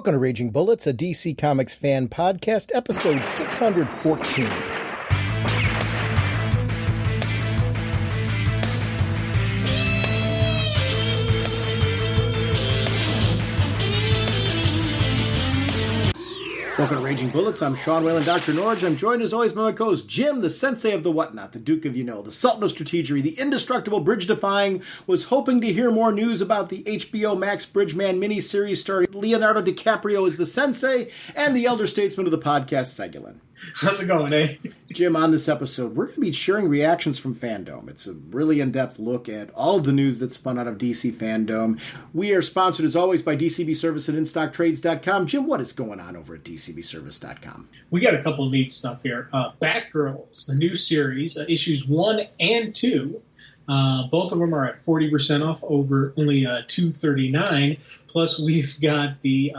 Welcome to Raging Bullets, a DC Comics fan podcast, episode 614. Welcome to Raging Bullets. I'm Sean Whalen, drnorge. I'm joined as always by my co-host Jim, the sensei of the whatnot, the Duke of the Sultan of Strategery, the indestructible bridge-defying, was hoping to hear more news about the HBO Max Bridgeman miniseries starring Leonardo DiCaprio as the sensei, and the elder statesman of the podcast, Segulin. How's it going, eh? Jim, on this episode, we're going to be sharing reactions from Fandome. It's a really in-depth look at all of the news that's spun out of DC Fandome. We are sponsored, as always, by DCB Service at InStockTrades.com. Jim, what is going on over at DCBService.com? We got a couple of neat stuff here. Batgirls, the new series, issues 1 and 2. Both of them are at 40% off, over only $239. Plus, we've got the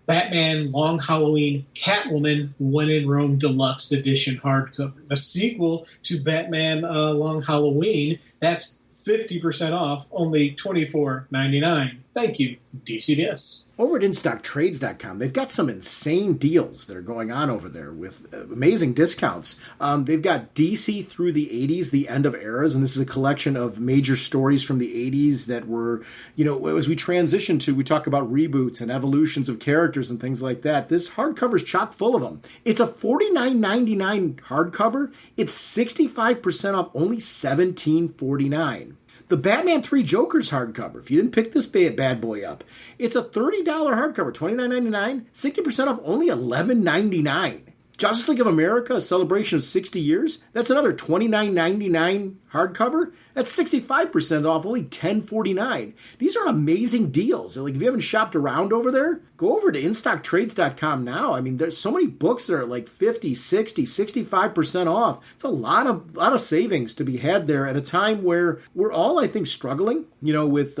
Batman Long Halloween Catwoman When in Rome Deluxe Edition hardcover. The sequel to Batman Long Halloween, that's 50% off, only $24.99. Thank you, DCBS. Over at InStockTrades.com, they've got some insane deals that are going on over there with amazing discounts. They've got DC through the 80s, the end of eras, and this is a collection of major stories from the 80s that were, as we transition to, we talk about reboots and evolutions of characters and things like that. This hardcover is chock full of them. It's a $49.99 hardcover. It's 65% off, only $17.49. The Batman 3 Jokers hardcover, if you didn't pick this bad boy up, it's a $30 hardcover, $29.99, 60% off, only $11.99. Justice League of America, a celebration of 60 years, that's another $29.99 hardcover. That's 65% off, only $10.49. These are amazing deals. Like, if you haven't shopped around over there, go over to InStockTrades.com now. I mean, there's so many books that are like 50, 60, 65% off. It's a lot of savings to be had there at a time where we're all, I think, struggling, with,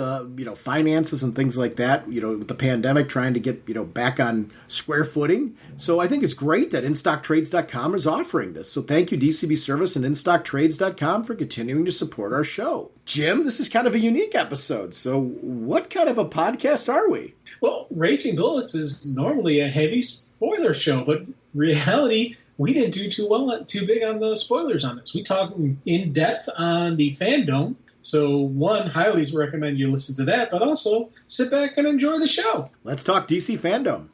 finances and things like that, with the pandemic, trying to get, back on square footing. So I think it's great that InStockTrades.com is offering this. So thank you, DCB Service and InStockTrades.com, for continuing to support our show. Jim, this is kind of a unique episode. So what kind of a podcast are we? Well, Raging Bullets is normally a heavy spoiler show, but reality, we didn't do too big on the spoilers on this. We talked in depth on the Fandome. So, one, highly recommend you listen to that, but also sit back and enjoy the show. Let's talk DC Fandome.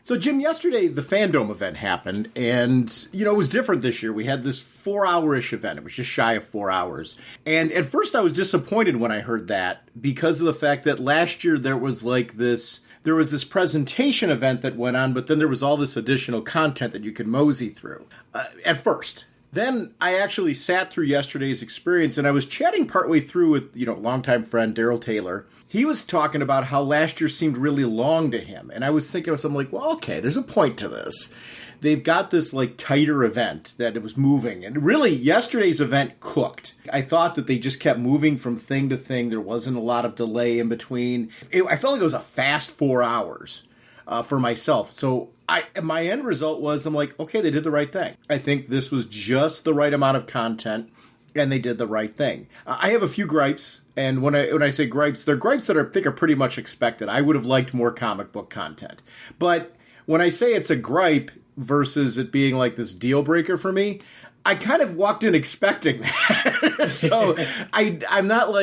So, Jim, yesterday the Fandome event happened, and, it was different this year. We had this 4-hour-ish event. It was just shy of 4 hours. And at first I was disappointed when I heard that because of the fact that last year there was this presentation event that went on, but then there was all this additional content that you could mosey through at first. Then I actually sat through yesterday's experience, and I was chatting partway through with, longtime friend Daryl Taylor. He was talking about how last year seemed really long to him. And I was thinking of something like, well, okay, there's a point to this. They've got this tighter event that it was moving. And really, yesterday's event cooked. I thought that they just kept moving from thing to thing. There wasn't a lot of delay in between. I felt like it was a fast 4 hours for myself. So my end result was, I'm like, okay, they did the right thing. I think this was just the right amount of content, and they did the right thing. I have a few gripes, and when I say gripes, they're gripes that I think are pretty much expected. I would have liked more comic book content. But when I say it's a gripe versus it being like this deal breaker for me, I kind of walked in expecting that. So I'm not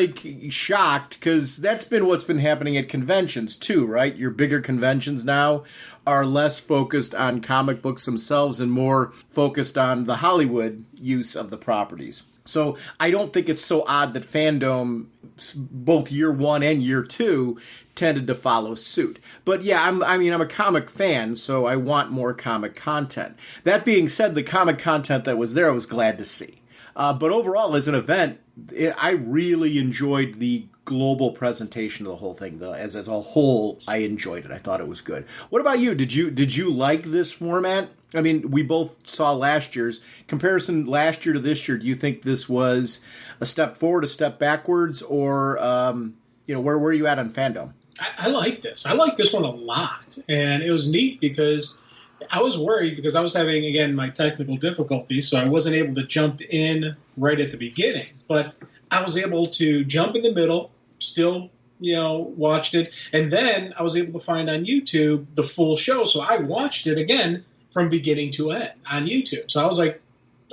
shocked, because that's been what's been happening at conventions too, right? Your bigger conventions now are less focused on comic books themselves and more focused on the Hollywood use of the properties. So I don't think it's so odd that Fandome, both year 1 and year 2, tended to follow suit. But yeah, I'm a comic fan, so I want more comic content. That being said, the comic content that was there, I was glad to see. But overall, as an event, I really enjoyed the global presentation of the whole thing. As a whole, I enjoyed it. I thought it was good. What about you? Did you like this format? I mean, we both saw last year's comparison. Last year to this year, do you think this was a step forward, a step backwards, or where were you at on Fandome? I like this. I like this one a lot, and it was neat because I was worried because I was having, again, my technical difficulties, so I wasn't able to jump in right at the beginning. But I was able to jump in the middle, still, watched it. And then I was able to find on YouTube the full show. So I watched it again from beginning to end on YouTube. So I was like,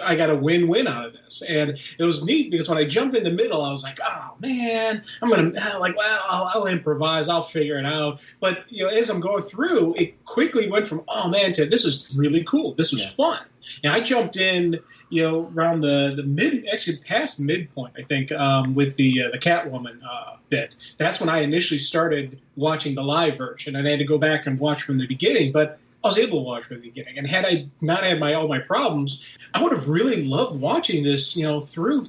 I got a win-win out of this. And it was neat because when I jumped in the middle, I was like, oh, man, I'm going to, I'll improvise. I'll figure it out. But, as I'm going through, it quickly went from, oh, man, to this was really cool. This was fun. And I jumped in, around the past midpoint, I think, with the Catwoman bit. That's when I initially started watching the live version. And I had to go back and watch from the beginning. But I was able to watch from the beginning. And had I not had all my problems, I would have really loved watching this, through,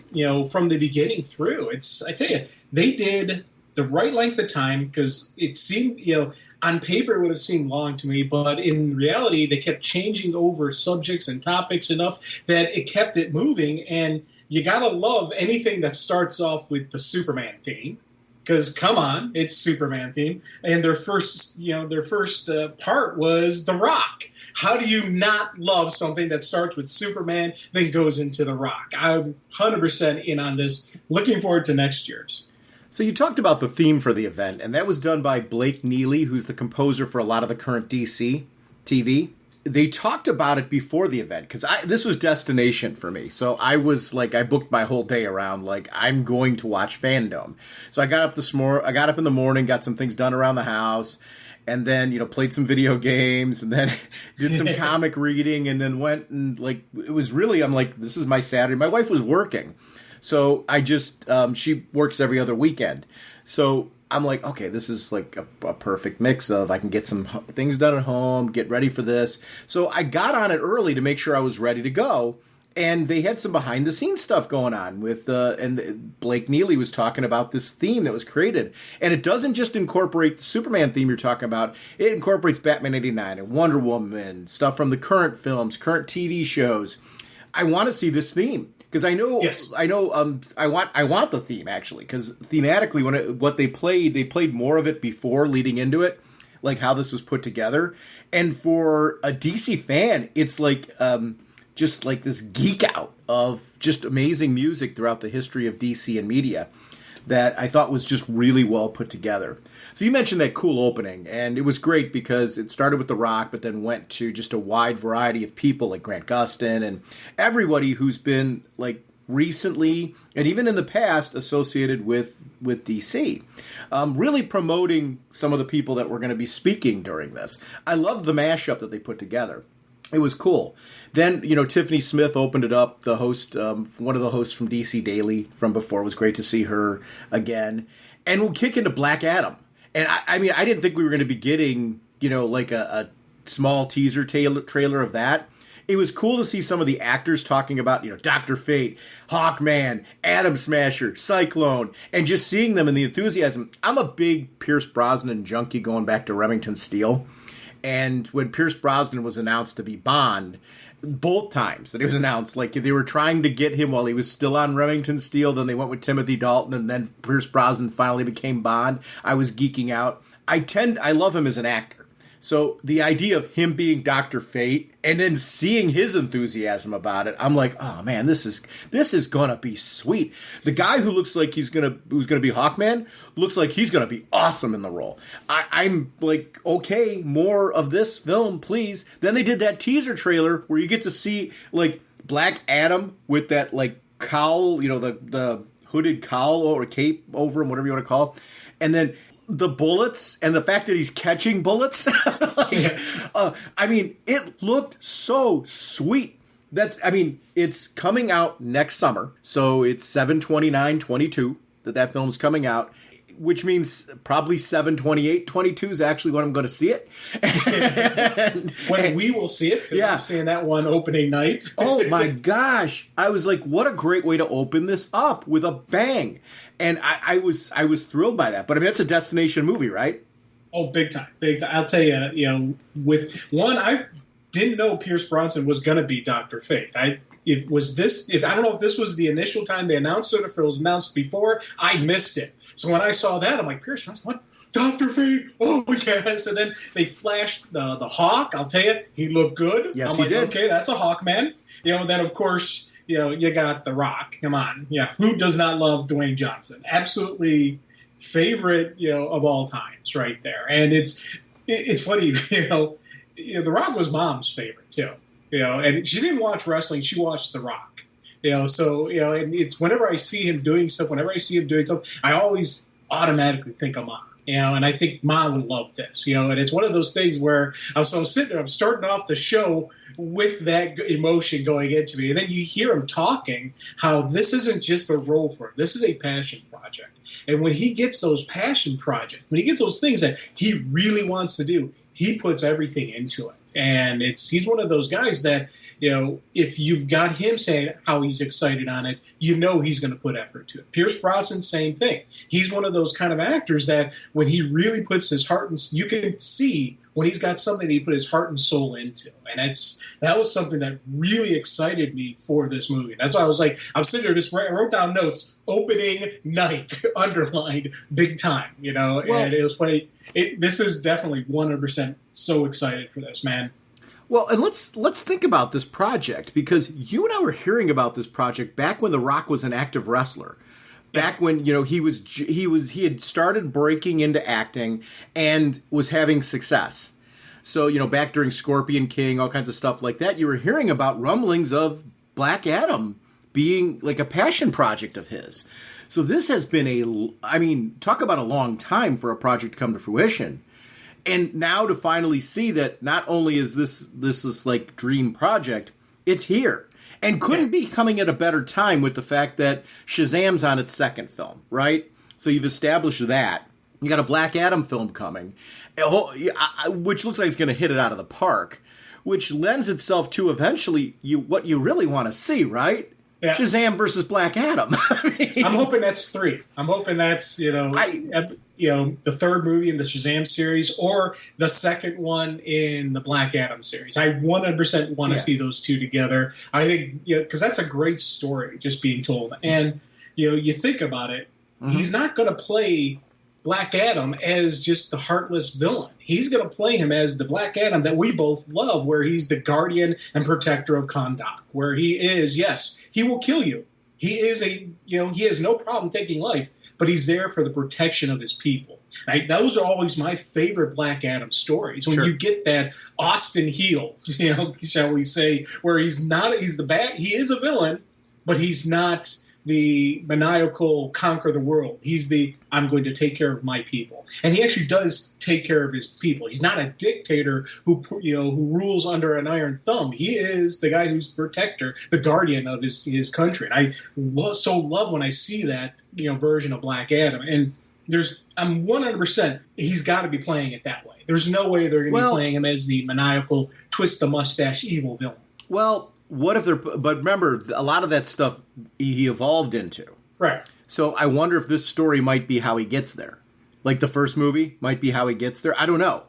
from the beginning through. I tell you, they did the right length of time because it seemed, on paper it would have seemed long to me, but in reality they kept changing over subjects and topics enough that it kept it moving. And you got to love anything that starts off with the Superman theme. Because come on, it's Superman theme, and their first part was The Rock. How do you not love something that starts with Superman, then goes into The Rock? I'm 100% in on this. Looking forward to next year's. So you talked about the theme for the event, and that was done by Blake Neely, who's the composer for a lot of the current DC TV. They talked about it before the event because this was destination for me. So I was like, I booked my whole day around like I'm going to watch Fandome. So I got up in the morning, got some things done around the house, and then played some video games, and then did some comic reading, and then went and it was really I'm like, this is my Saturday. My wife was working, so I just she works every other weekend, so I'm like, okay, this is like a perfect mix of I can get some things done at home, get ready for this. So I got on it early to make sure I was ready to go. And they had some behind the scenes stuff going on with, and Blake Neely was talking about this theme that was created. And it doesn't just incorporate the Superman theme you're talking about. It incorporates Batman 89 and Wonder Woman, stuff from the current films, current TV shows. I want to see this theme. Because I want the theme actually. Because thematically, what they played more of it before leading into it, like how this was put together. And for a DC fan, it's like just like this geek out of just amazing music throughout the history of DC and media that I thought was just really well put together. So you mentioned that cool opening, and it was great because it started with The Rock, but then went to just a wide variety of people like Grant Gustin and everybody who's been like recently and even in the past associated with DC, really promoting some of the people that were going to be speaking during this. I loved the mashup that they put together. It was cool. Then, Tiffany Smith opened it up, the host, one of the hosts from DC Daily from before. It was great to see her again. And we'll kick into Black Adam. And I mean, I didn't think we were going to be getting, like a small teaser trailer of that. It was cool to see some of the actors talking about, Dr. Fate, Hawkman, Atom Smasher, Cyclone, and just seeing them and the enthusiasm. I'm a big Pierce Brosnan junkie going back to Remington Steele. And when Pierce Brosnan was announced to be Bond, both times that it was announced, like they were trying to get him while he was still on Remington Steele, then they went with Timothy Dalton, and then Pierce Brosnan finally became Bond. I was geeking out. I love him as an actor. So the idea of him being Dr. Fate and then seeing his enthusiasm about it, I'm like, oh man, this is gonna be sweet. The guy who looks like who's gonna be Hawkman looks like he's gonna be awesome in the role. I'm like, okay, more of this film, please. Then they did that teaser trailer where you get to see like Black Adam with that like cowl, the hooded cowl or cape over him, whatever you want to call it. And then the bullets and the fact that he's catching bullets. I mean, it looked so sweet. It's coming out next summer. So it's 7/29/22 that film's coming out, which means probably 7/28/22 is actually when I'm going to see it. When we will see it, because I'm seeing that one opening night. Oh my gosh. I was like, what a great way to open this up with a bang. And I was thrilled by that. But I mean, it's a destination movie, right? Oh, big time. Big time. I'll tell you, with one, I didn't know Pierce Brosnan was going to be Dr. Fate. I don't know if this was the initial time they announced it or if it was announced before, I missed it. So when I saw that, I'm like, Pierce Brosnan, what? Dr. Fate? Oh, yes. And then they flashed the Hawk. I'll tell you, he looked good. Yes, he did. Okay, that's a Hawkman. Then, of course, you got The Rock. Come on. Yeah. Who does not love Dwayne Johnson? Absolutely, favorite, of all times right there. And it's funny, The Rock was Mom's favorite too, and she didn't watch wrestling. She watched The Rock, so, and it's whenever I see him doing stuff, I always automatically think of Mom. And I think Mom would love this, and it's one of those things where I'm sitting there, I'm starting off the show with that emotion going into me. And then you hear him talking how this isn't just a role for him. This is a passion project. And when he gets those passion projects, when he gets those things that he really wants to do, he puts everything into it. And he's one of those guys that, if you've got him saying how he's excited on it, he's going to put effort to it. Pierce Brosnan, same thing. He's one of those kind of actors that when he really puts his heart and you can see when he's got something that he put his heart and soul into. And that was something that really excited me for this movie. That's why I was like, I'm sitting there, I wrote down notes, opening night, underlined, big time, well, and it was funny. This is definitely 100% so excited for this, man. Well, and let's think about this project, because you and I were hearing about this project back when The Rock was an active wrestler. Back when, he had started breaking into acting and was having success. So, back during Scorpion King, all kinds of stuff like that, you were hearing about rumblings of Black Adam being like a passion project of his. So this has been talk about a long time for a project to come to fruition. And now to finally see that not only is this like dream project, it's here. And couldn't be coming at a better time with the fact that Shazam's on its second film, right? So you've established that. You got a Black Adam film coming, which looks like it's going to hit it out of the park, which lends itself to eventually what you really want to see, right? Yeah. Shazam versus Black Adam. I'm hoping that's 3. I'm hoping that's, the third movie in the Shazam series or the second one in the Black Adam series. I 100% want to see those two together. I think, because that's a great story just being told. And, you think about it, he's not going to play Black Adam as just the heartless villain. He's going to play him as the Black Adam that we both love, where he's the guardian and protector of Kahndaq, where he is, yes, he will kill you. He is he has no problem taking life, but he's there for the protection of his people. Right? Those are always my favorite Black Adam stories. When you get that Austin heel, shall we say, where he is a villain, but he's not the maniacal conquer the world. He's I'm going to take care of my people. And he actually does take care of his people. He's not a dictator who rules under an iron thumb. He is the guy who's the protector, the guardian of his country. And I love when I see that, version of Black Adam. And I'm 100%, he's got to be playing it that way. There's no way they're going to be playing him as the maniacal, twist the mustache, evil villain. Well, what if but remember, a lot of that stuff he evolved into. Right. So I wonder if this story might be how he gets there. Like the first movie might be how he gets there. I don't know.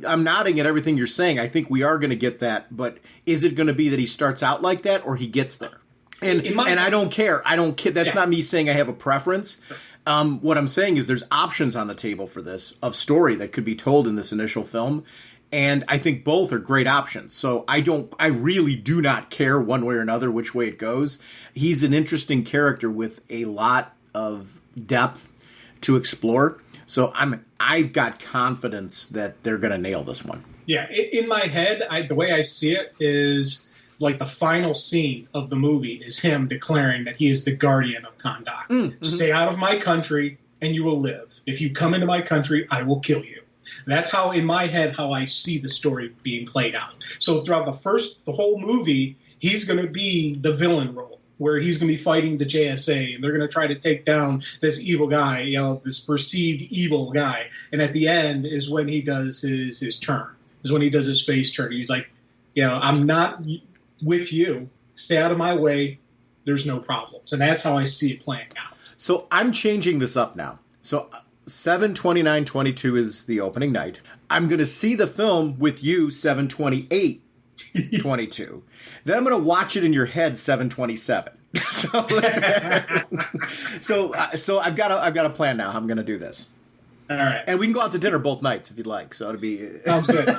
I'm nodding at everything you're saying. I think we are going to get that, but is it going to be that he starts out like that or he gets there? And I don't care. I don't care. That's not me saying I have a preference. What I'm saying is there's options on the table for this of story that could be told in this initial film. And I think both are great options. So I really do not care one way or another which way it goes. He's an interesting character with a lot of depth to explore. So I've got confidence that they're going to nail this one. Yeah, in my head, the way I see it is like the final scene of the movie is him declaring that he is the guardian of Kahndaq. Mm-hmm. Stay out of my country and you will live. If you come into my country, I will kill you. That's how, in my head, how I see the story being played out. So throughout the whole movie, he's going to be the villain role, where he's going to be fighting the JSA, and they're going to try to take down this evil guy, this perceived evil guy. And at the end is when he does his turn, is when he does his face turn. He's like, I'm not with you. Stay out of my way. There's no problems. And that's how I see it playing out. So I'm changing this up now. So 7/29/22 is the opening night. I'm going to see the film with you 7/28/22. Then I'm going to watch it in your head 7/27. So I've got a plan now. I'm going to do this. All right. And we can go out to dinner both nights if you'd like. So it'll be sounds good.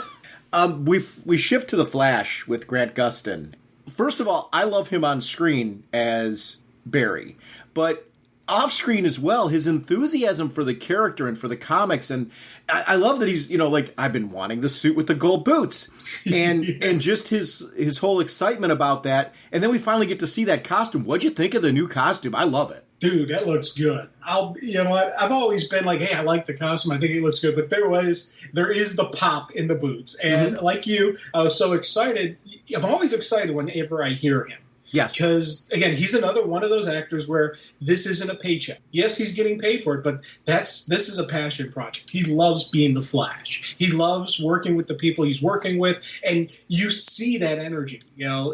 We shift to The Flash with Grant Gustin. First of all, I love him on screen as Barry, but off-screen as well, his enthusiasm for the character and for the comics, and I love that he's, like, I've been wanting the suit with the gold boots, and and just his whole excitement about that, and then we finally get to see that costume. What'd you think of the new costume? I love it. Dude, that looks good. You know what? I've always been like, hey, I like the costume. I think it looks good. But there is the pop in the boots. And like you, I was so excited. I'm always excited whenever I hear him. Yes. Because, again, he's another one of those actors where this isn't a paycheck. Yes, he's getting paid for it, but this is a passion project. He loves being the Flash. He loves working with the people he's working with, and you see that energy,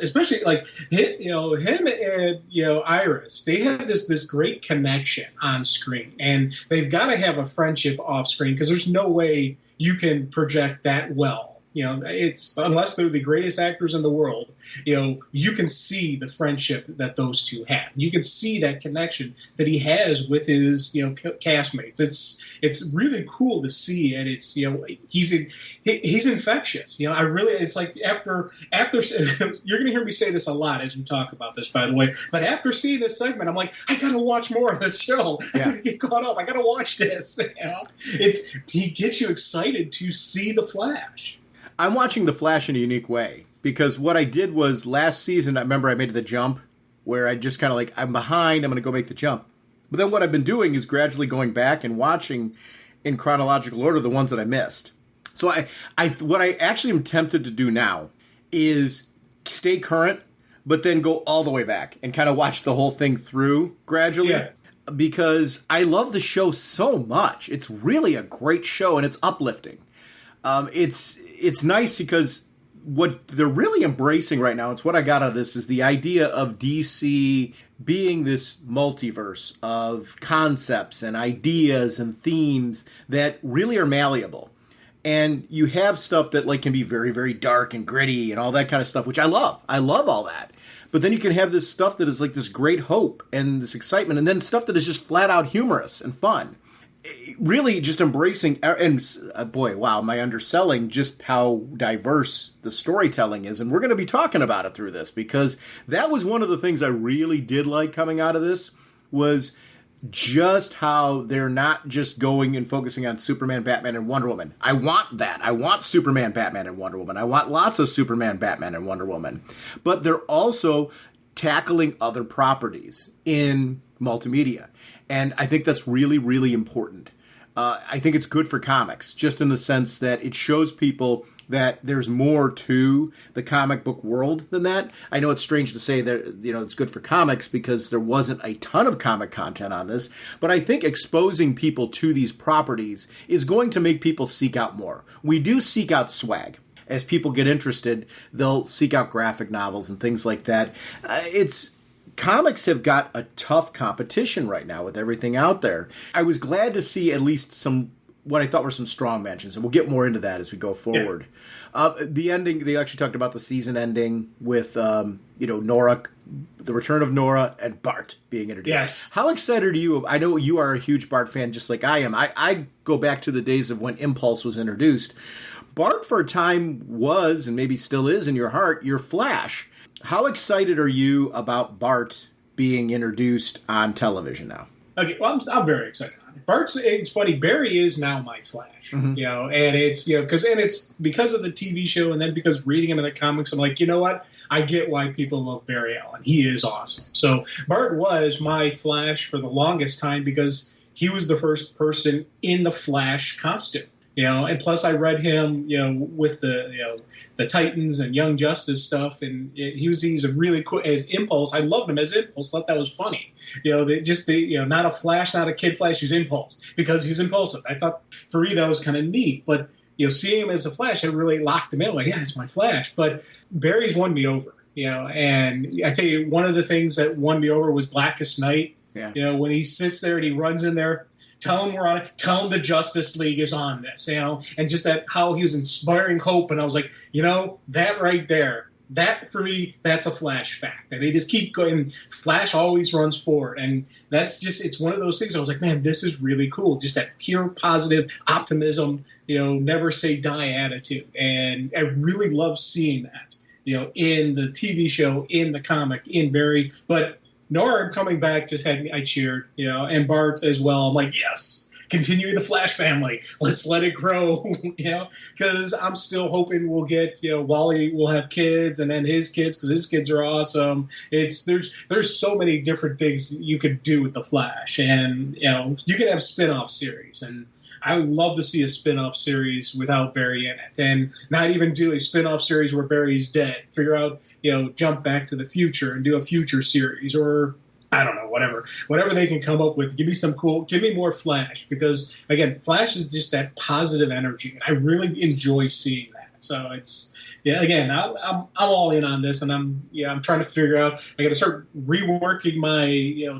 especially like, him and, Iris. They have this great connection on screen, and they've got to have a friendship off screen because there's no way you can project that well. It's unless they're the greatest actors in the world, you can see the friendship that those two have. You can see that connection that he has with his, castmates. It's really cool to see, and it's, he's infectious. It's like after you're going to hear me say this a lot as we talk about this, by the way. But after seeing this segment, I'm like, I got to watch more of this show. I got to get caught up. I got to watch this. He gets you excited to see the Flash. I'm watching The Flash in a unique way because what I did was last season, I remember I made the jump where I just kind of like, I'm behind, I'm going to go make the jump. But then what I've been doing is gradually going back and watching in chronological order the ones that I missed. So what I actually am tempted to do now is stay current, but then go all the way back and kind of watch the whole thing through gradually. Yeah. Because I love the show so much. It's really a great show and it's uplifting. It's nice because what they're really embracing right now, it's what I got out of this, is the idea of DC being this multiverse of concepts and ideas and themes that really are malleable. And you have stuff that like can be very, very dark and gritty and all that kind of stuff, which I love. I love all that. But then you can have this stuff that is like this great hope and this excitement, and then stuff that is just flat out humorous and fun. Really just embracing, and boy, wow, my underselling just how diverse the storytelling is. And we're going to be talking about it through this because that was one of the things I really did like coming out of this was just how they're not just going and focusing on Superman, Batman, and Wonder Woman. I want that. I want Superman, Batman, and Wonder Woman. I want lots of Superman, Batman, and Wonder Woman. But they're also tackling other properties in multimedia. And I think that's really, really important. I think it's good for comics, just in the sense that it shows people that there's more to the comic book world than that. I know it's strange to say that, it's good for comics because there wasn't a ton of comic content on this, but I think exposing people to these properties is going to make people seek out more. We do seek out swag. As people get interested, they'll seek out graphic novels and things like that. Comics have got a tough competition right now with everything out there. I was glad to see at least what I thought were some strong mentions, and we'll get more into that as we go forward. Yeah. The ending, they actually talked about the season ending with, Nora, the return of Nora and Bart being introduced. Yes. How excited are you? I know you are a huge Bart fan just like I am. I go back to the days of when Impulse was introduced. Bart for a time was, and maybe still is in your heart, your Flash. How excited are you about Bart being introduced on television now? Okay, well, I'm very excited. It's funny. Barry is now my Flash, and it's it's because of the TV show, and then because reading him in the comics, I'm like, you know what? I get why people love Barry Allen. He is awesome. So Bart was my Flash for the longest time because he was the first person in the Flash costume. And plus I read him, with the Titans and Young Justice stuff, and he's a really cool as Impulse. I loved him as Impulse. Thought that was funny. Not a Flash, not a Kid Flash, he's Impulse because he's impulsive. I thought for me that was kind of neat, but seeing him as a Flash, I really locked him in. Like, yeah, it's my Flash. But Barry's won me over. And I tell you, one of the things that won me over was Blackest Night. Yeah. When he sits there and he runs in there. Tell him we're on it. Tell him the Justice League is on this, and just that how he was inspiring hope. And I was like, that right there, that for me, that's a Flash fact. And they just keep going. Flash always runs forward. And that's just, it's one of those things. I was like, man, this is really cool. Just that pure positive optimism, never say die attitude. And I really love seeing that, in the TV show, in the comic, in Barry. But Norm coming back just had me, I cheered, and Bart as well. I'm like, yes, continue the Flash family. Let's let it grow, because I'm still hoping we'll get, Wally will have kids and then his kids, because his kids are awesome. There's so many different things you could do with the Flash, and, you could have spin-off series, and I would love to see a spin-off series without Barry in it, and not even do a spin-off series where Barry's dead. Figure out, jump back to the future and do a future series, or I don't know, whatever they can come up with. Give me more Flash, because again, Flash is just that positive energy. I really enjoy seeing that. So again, I'm all in on this, and I'm trying to figure out. I got to start reworking my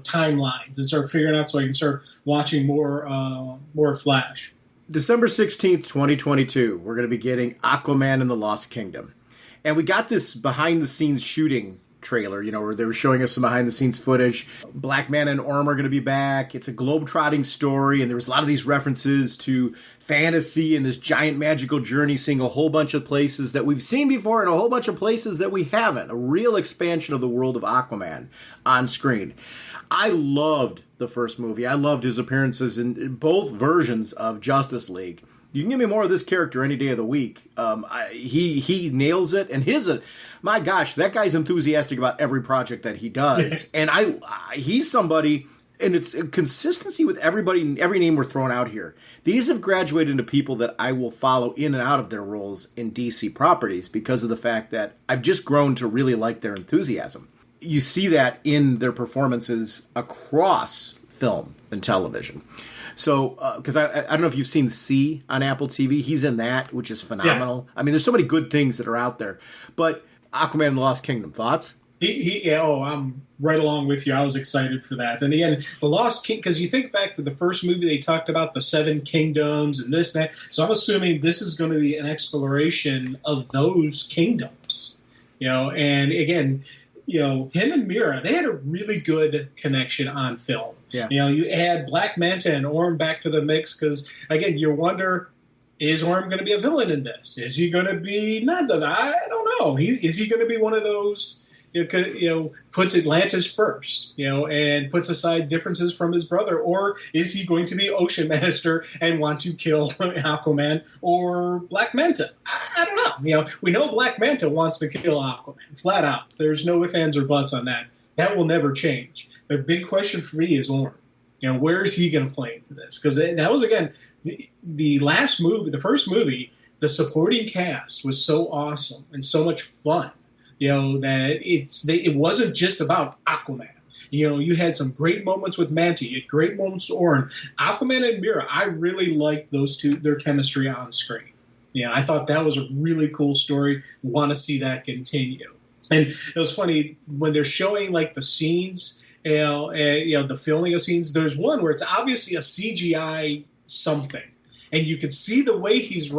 timelines and start figuring out so I can start watching more Flash. December 16th, 2022, we're going to be getting Aquaman and the Lost Kingdom. And we got this behind-the-scenes shooting trailer, where they were showing us some behind-the-scenes footage. Black Manta and Orm are going to be back. It's a globe-trotting story, and there was a lot of these references to fantasy and this giant magical journey, seeing a whole bunch of places that we've seen before and a whole bunch of places that we haven't. A real expansion of the world of Aquaman on screen. I loved the first movie. I loved his appearances in both versions of Justice League. You can give me more of this character any day of the week. He nails it, and my gosh, that guy's enthusiastic about every project that he does. And he's somebody, and it's a consistency with everybody, every name we're throwing out here. These have graduated into people that I will follow in and out of their roles in DC properties because of the fact that I've just grown to really like their enthusiasm. You see that in their performances across film and television. So, because I don't know if you've seen C on Apple TV. He's in that, which is phenomenal. Yeah. I mean, there's so many good things that are out there. But Aquaman and the Lost Kingdom, thoughts? I'm right along with you. I was excited for that. And again, the Lost King, because you think back to the first movie, they talked about the Seven Kingdoms and this and that. So I'm assuming this is going to be an exploration of those kingdoms. And again, him and Mira, they had a really good connection on film. Yeah. You add Black Manta and Orm back to the mix because, again, you wonder, is Orm going to be a villain in this? Is he going to be not? I don't know. Is he going to be one of those, puts Atlantis first, and puts aside differences from his brother? Or is he going to be Ocean Master and want to kill Aquaman or Black Manta? I don't know. We know Black Manta wants to kill Aquaman, flat out. There's no ifs, ands, or buts on that. That will never change. The big question for me is Orm. Where is he going to play into this? Because that was, again, the last movie, the first movie, the supporting cast was so awesome and so much fun, that it wasn't just about Aquaman. You had some great moments with Manta, you had great moments with Orm. Aquaman and Mira, I really liked those two, their chemistry on screen. I thought that was a really cool story. Want to see that continue. And it was funny when they're showing like the scenes, the filming of scenes. There's one where it's obviously a CGI something, and you can see the way he's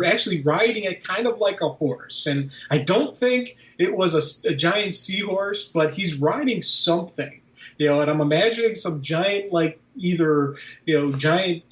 actually riding it kind of like a horse. And I don't think it was a giant seahorse, but he's riding something. And I'm imagining some giant, like either giant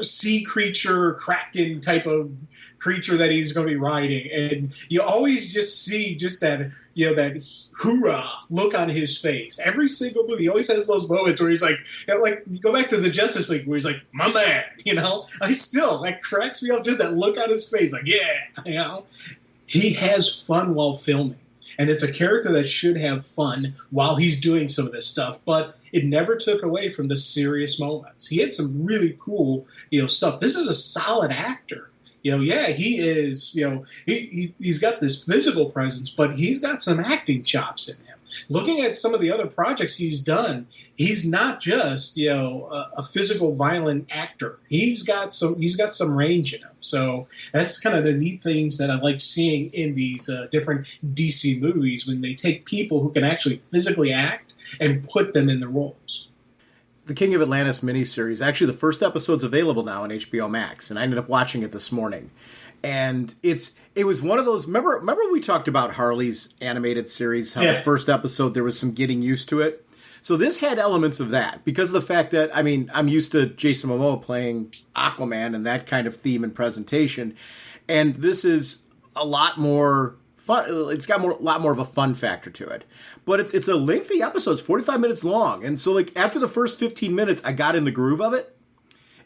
sea creature, kraken type of creature that he's going to be riding, and you always just see just that that hoorah look on his face. Every single movie, he always has those moments where he's like you go back to the Justice League where he's like, my man, that cracks me up, just that look on his face, like, yeah, he has fun while filming. And it's a character that should have fun while he's doing some of this stuff, but it never took away from the serious moments. He had some really cool, stuff. This is a solid actor. He is, he's got this physical presence, but he's got some acting chops in him. Looking at some of the other projects he's done, he's not just, a physical violent actor. He's got some range in him. So that's kind of the neat things that I like seeing in these different DC movies, when they take people who can actually physically act and put them in the roles. The King of Atlantis miniseries, actually the first episode's available now on HBO Max, and I ended up watching it this morning. And it was one of those, remember we talked about Harley's animated series, how the first episode there was some getting used to it? So this had elements of that, because of the fact that, I'm used to Jason Momoa playing Aquaman and that kind of theme and presentation, and this is a lot more fun. It's got a lot more of a fun factor to it. But it's a lengthy episode. It's 45 minutes long. And so like after the first 15 minutes, I got in the groove of it.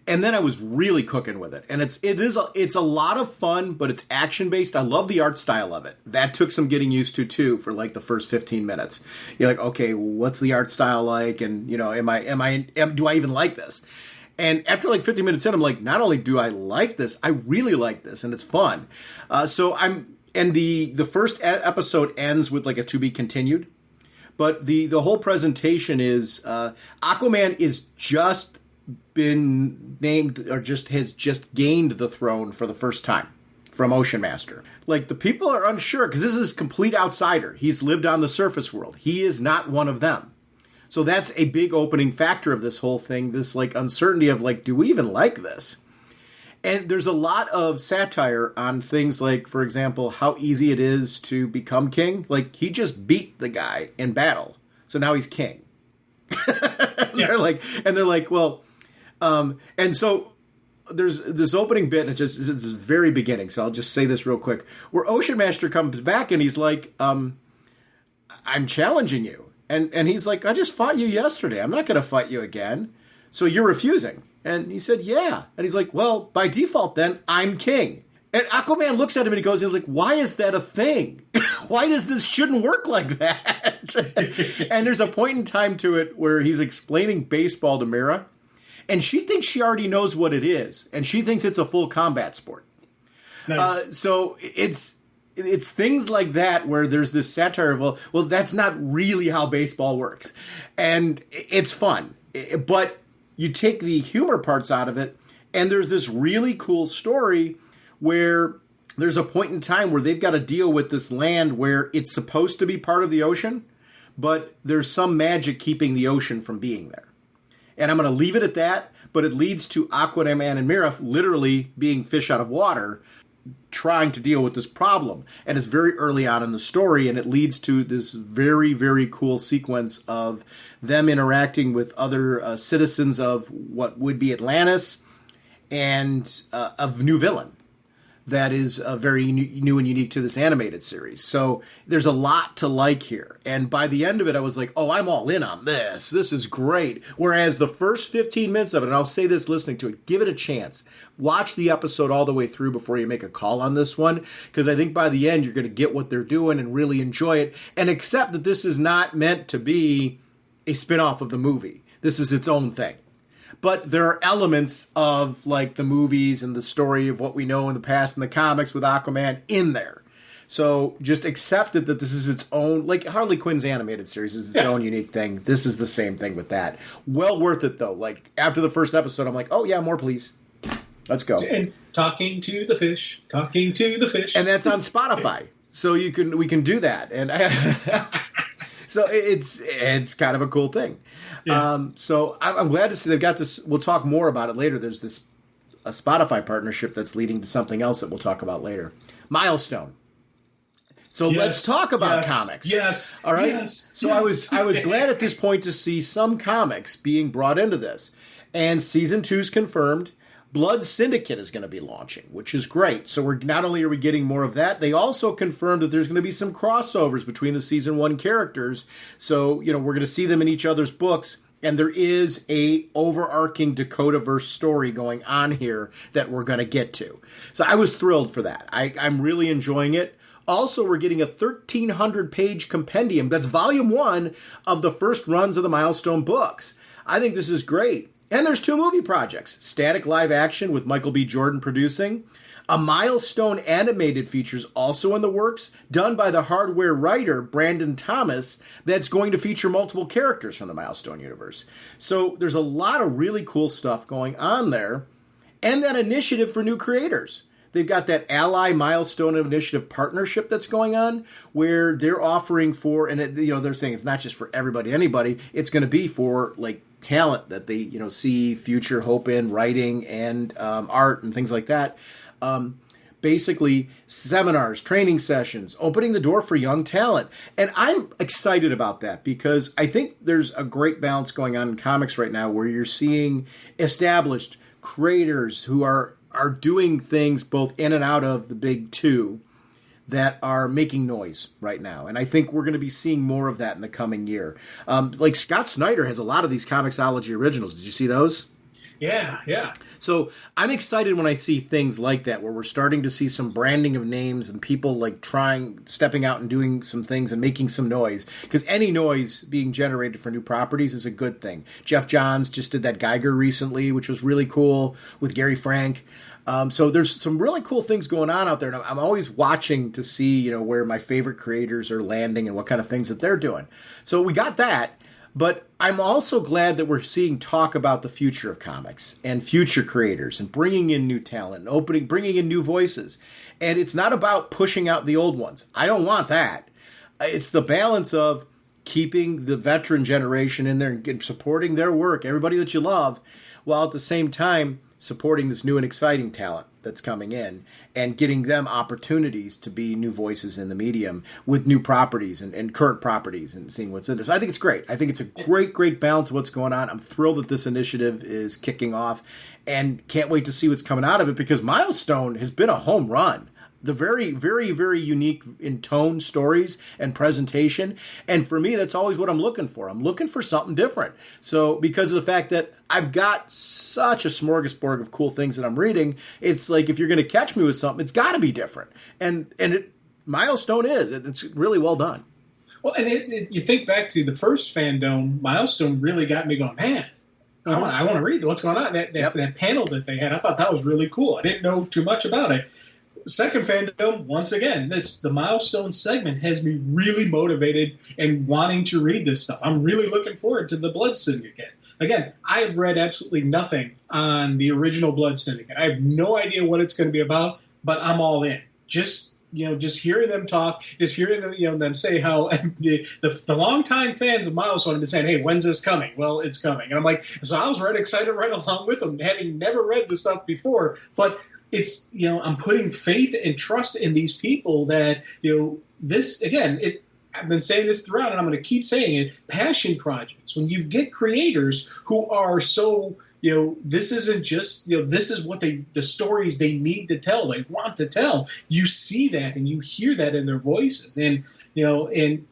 And then I was really cooking with it. And it's a lot of fun, but it's action-based. I love the art style of it. That took some getting used to, too, for, like, the first 15 minutes. You're like, okay, what's the art style like? And, you know, do I even like this? And after, like, 15 minutes in, I'm like, not only do I like this, I really like this, and it's fun. And the first episode ends with, like, a to be continued. But the whole presentation is Aquaman is just been named or has just gained the throne for the first time from Ocean Master. Like, the people are unsure because this is a complete outsider. He's lived on the surface world. He is not one of them. So that's a big opening factor of this whole thing, this like uncertainty of like, do we even like this? And there's a lot of satire on things like, for example, how easy it is to become king. Like, he just beat the guy in battle, so now he's king. They're like, well, and so there's this opening bit, and it's the very beginning, so I'll just say this real quick, where Ocean Master comes back and he's like, I'm challenging you. And he's like, I just fought you yesterday. I'm not going to fight you again. So you're refusing. And he said, yeah. And he's like, well, by default then, I'm king. And Aquaman looks at him and he goes, why is that a thing? Why does this shouldn't work like that? And there's a point in time to it where he's explaining baseball to Mira. And she thinks she already knows what it is, and she thinks it's a full combat sport. Nice. So it's things like that where there's this satire of, well, that's not really how baseball works. And it's fun. But you take the humor parts out of it, and there's this really cool story where there's a point in time where they've got to deal with this land where it's supposed to be part of the ocean, but there's some magic keeping the ocean from being there. And I'm going to leave it at that, but it leads to Aquaman and Mira literally being fish out of water, trying to deal with this problem. And it's very early on in the story, and it leads to this very, very cool sequence of them interacting with other citizens of what would be Atlantis and of new villain that is very new and unique to this animated series. So there's a lot to like here. And by the end of it, I was like, oh, I'm all in on this. This is great. Whereas the first 15 minutes of it, and I'll say this listening to it, give it a chance. Watch the episode all the way through before you make a call on this one, because I think by the end, you're going to get what they're doing and really enjoy it, and accept that this is not meant to be a spin-off of the movie. This is its own thing. But there are elements of like the movies and the story of what we know in the past in the comics with Aquaman in there. So just accept it that this is its own, like Harley Quinn's animated series is its own unique thing. This is the same thing with that. Well worth it though. Like after the first episode, I'm like, oh yeah, more please. Let's go. And talking to the fish. And that's on Spotify. So we can do that. And so it's kind of a cool thing. Yeah. So I'm glad to see they've got this. We'll talk more about it later. There's a Spotify partnership that's leading to something else that we'll talk about later. Milestone. So let's talk about comics. Yes. All right. Yes. So I was glad at this point to see some comics being brought into this, and season 2's confirmed. Blood Syndicate is going to be launching, which is great. So not only are we getting more of that, they also confirmed that there's going to be some crossovers between the season 1 characters. So, we're going to see them in each other's books, and there is a overarching Dakotaverse story going on here that we're going to get to. So I was thrilled for that. I'm really enjoying it. Also, we're getting a 1,300-page compendium. That's volume 1 of the first runs of the Milestone books. I think this is great. And there's 2 movie projects. Static live action with Michael B. Jordan producing. A Milestone animated features also in the works, done by the Hardware writer Brandon Thomas, that's going to feature multiple characters from the Milestone universe. So there's a lot of really cool stuff going on there. And that initiative for new creators. They've got that Ally Milestone Initiative partnership that's going on, where they're offering for, and they're saying it's not just for everybody, anybody. It's going to be for like talent that they see future hope in, writing and art and things like that. Basically, seminars, training sessions, opening the door for young talent, and I'm excited about that because I think there's a great balance going on in comics right now, where you're seeing established creators who are doing things both in and out of the big 2 that are making noise right now. And I think we're going to be seeing more of that in the coming year. Like Scott Snyder has a lot of these Comixology originals. Did you see those? Yeah. So I'm excited when I see things like that, where we're starting to see some branding of names and people like stepping out and doing some things and making some noise. Because any noise being generated for new properties is a good thing. Jeff Johns just did that Geiger recently, which was really cool, with Gary Frank. So there's some really cool things going on out there, and I'm always watching to see, where my favorite creators are landing and what kind of things that they're doing. So we got that. But I'm also glad that we're seeing talk about the future of comics and future creators and bringing in new talent and bringing in new voices. And it's not about pushing out the old ones. I don't want that. It's the balance of keeping the veteran generation in there and supporting their work, everybody that you love, while at the same time supporting this new and exciting talent that's coming in and getting them opportunities to be new voices in the medium with new properties and current properties and seeing what's in there. So I think it's great. I think it's a great balance of what's going on. I'm thrilled that this initiative is kicking off and can't wait to see what's coming out of it, because Milestone has been a home run. The very, very, very unique in tone, stories, and presentation. And for me, that's always what I'm looking for. I'm looking for something different. So because of the fact that I've got such a smorgasbord of cool things that I'm reading, it's like if you're going to catch me with something, it's got to be different. And Milestone is. It's really well done. Well, and you think back to the first Fandome, Milestone really got me going, man, I want to read what's going on. That panel that they had, I thought that was really cool. I didn't know too much about it. Second Fandome, once again, the Milestone segment has me really motivated and wanting to read this stuff. I'm really looking forward to the Blood Syndicate. Again, I have read absolutely nothing on the original Blood Syndicate. I have no idea what it's going to be about, but I'm all in. Just hearing them talk, just hearing them, them say how the longtime fans of Milestone have been saying, "Hey, when's this coming?" Well, it's coming, and I'm like, so I was excited right along with them, having never read the stuff before, but. It's, I'm putting faith and trust in these people that, this, again, I've been saying this throughout, and I'm going to keep saying it, passion projects. When you get creators who are so, this isn't just, this is what the stories they need to tell, they want to tell. You see that and you hear that in their voices. And, and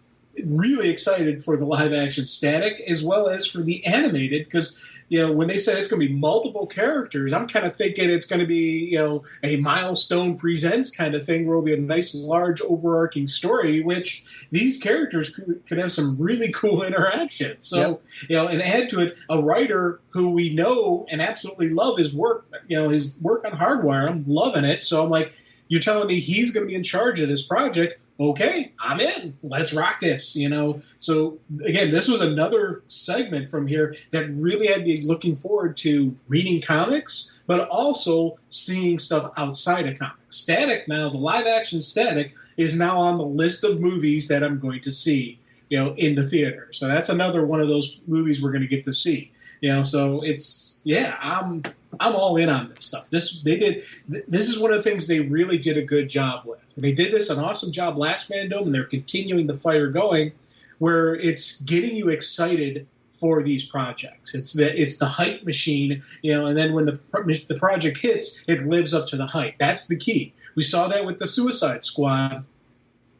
really excited for the live action Static as well as for the animated, because when they said it's going to be multiple characters, I'm kind of thinking it's going to be a Milestone Presents kind of thing where it'll be a nice large overarching story, which these characters could have some really cool interactions. So and add to it a writer who we know and absolutely love his work, his work on Hardwire. I'm loving it. So I'm like, you're telling me he's going to be in charge of this project? Okay, I'm in. Let's rock this, So, again, this was another segment from here that really had me looking forward to reading comics, but also seeing stuff outside of comics. Static now, the live-action Static, is now on the list of movies that I'm going to see, in the theater. So that's another one of those movies we're going to get to see. So it's, I'm all in on this stuff. This is one of the things they really did a good job with. They did an awesome job last Fandome, and they're continuing the fire going, where it's getting you excited for these projects. It's the hype machine, and then when the project hits, it lives up to the hype. That's the key. We saw that with the Suicide Squad.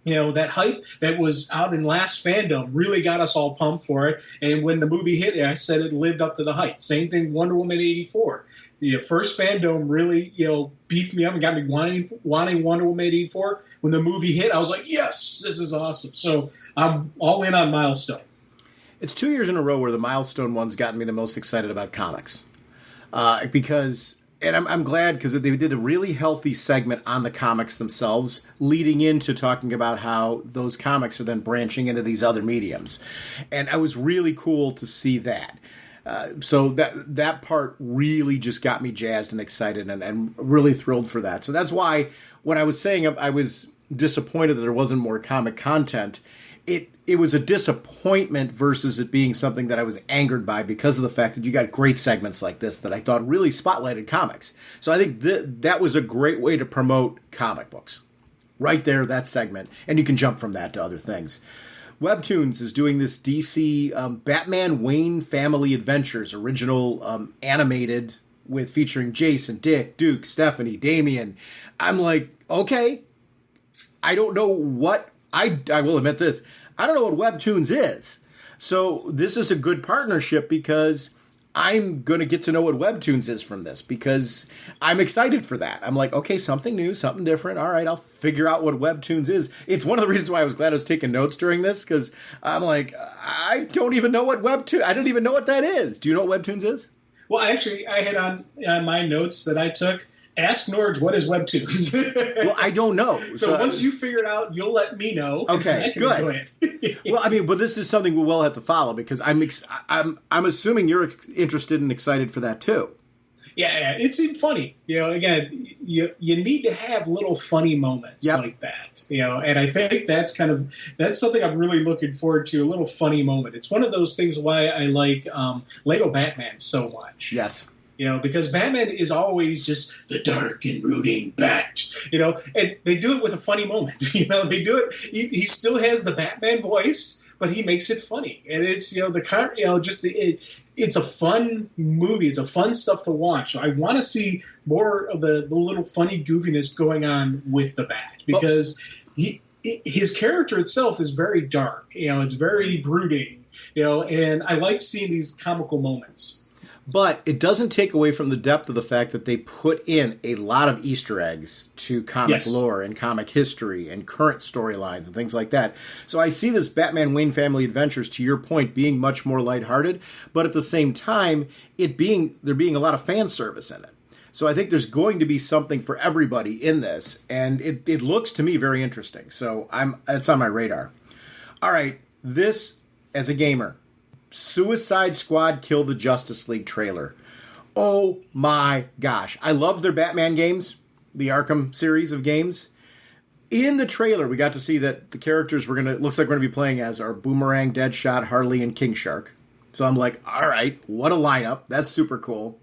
That hype that was out in last Fandome really got us all pumped for it. And when the movie hit, I said it lived up to the hype. Same thing, Wonder Woman 84. The first Fandome really, beefed me up and got me wanting Wonder Woman 84. When the movie hit, I was like, yes, this is awesome. So I'm all in on Milestone. It's 2 years in a row where the Milestone one's gotten me the most excited about comics. Because... And I'm glad, because they did a really healthy segment on the comics themselves, leading into talking about how those comics are then branching into these other mediums. And it was really cool to see that. So that part really just got me jazzed and excited and really thrilled for that. So that's why when I was saying I was disappointed that there wasn't more comic content, it was a disappointment versus it being something that I was angered by because of the fact that you got great segments like this that I thought really spotlighted comics. So I think that was a great way to promote comic books. Right there, that segment. And you can jump from that to other things. Webtoons is doing this DC Batman Wayne Family Adventures, original animated featuring Jason, Dick, Duke, Stephanie, Damian. I'm like, okay. I don't know what I will admit this. I don't know what Webtoons is. So this is a good partnership because I'm going to get to know what Webtoons is from this because I'm excited for that. I'm like, okay, something new, something different. All right, I'll figure out what Webtoons is. It's one of the reasons why I was glad I was taking notes during this because I'm like, I don't even know what Webtoons, I don't even know what that is. Do you know what Webtoons is? Well, actually, I had on my notes that I took, ask Norge, what is Webtoons? Well, I don't know. So once you figure it out, you'll let me know. Okay, I can good. enjoy it. Well, I mean, but this is something we will have to follow because I'm assuming you're interested and excited for that too. Yeah, it's funny. Again, you need to have little funny moments like that. And I think that's something I'm really looking forward to. A little funny moment. It's one of those things why I like Lego Batman so much. Yes. Because Batman is always just the dark and brooding bat, and they do it with a funny moment. They do it. He still has the Batman voice, but he makes it funny. And it's, it's a fun movie. It's a fun stuff to watch. So I want to see more of the little funny goofiness going on with the Bat because his character itself is very dark. It's very brooding, and I like seeing these comical moments. But it doesn't take away from the depth of the fact that they put in a lot of Easter eggs to comic lore and comic history and current storylines and things like that. So I see this Batman Wayne Family Adventures, to your point, being much more lighthearted, but at the same time, there being a lot of fan service in it. So I think there's going to be something for everybody in this, and it looks to me very interesting. So it's on my radar. All right, this, as a gamer, Suicide Squad Kill the Justice League trailer. Oh my gosh. I love their Batman games, the Arkham series of games. In the trailer, we got to see that the characters looks like we're going to be playing as are Boomerang, Deadshot, Harley, and King Shark. So I'm like, all right, what a lineup. That's super cool.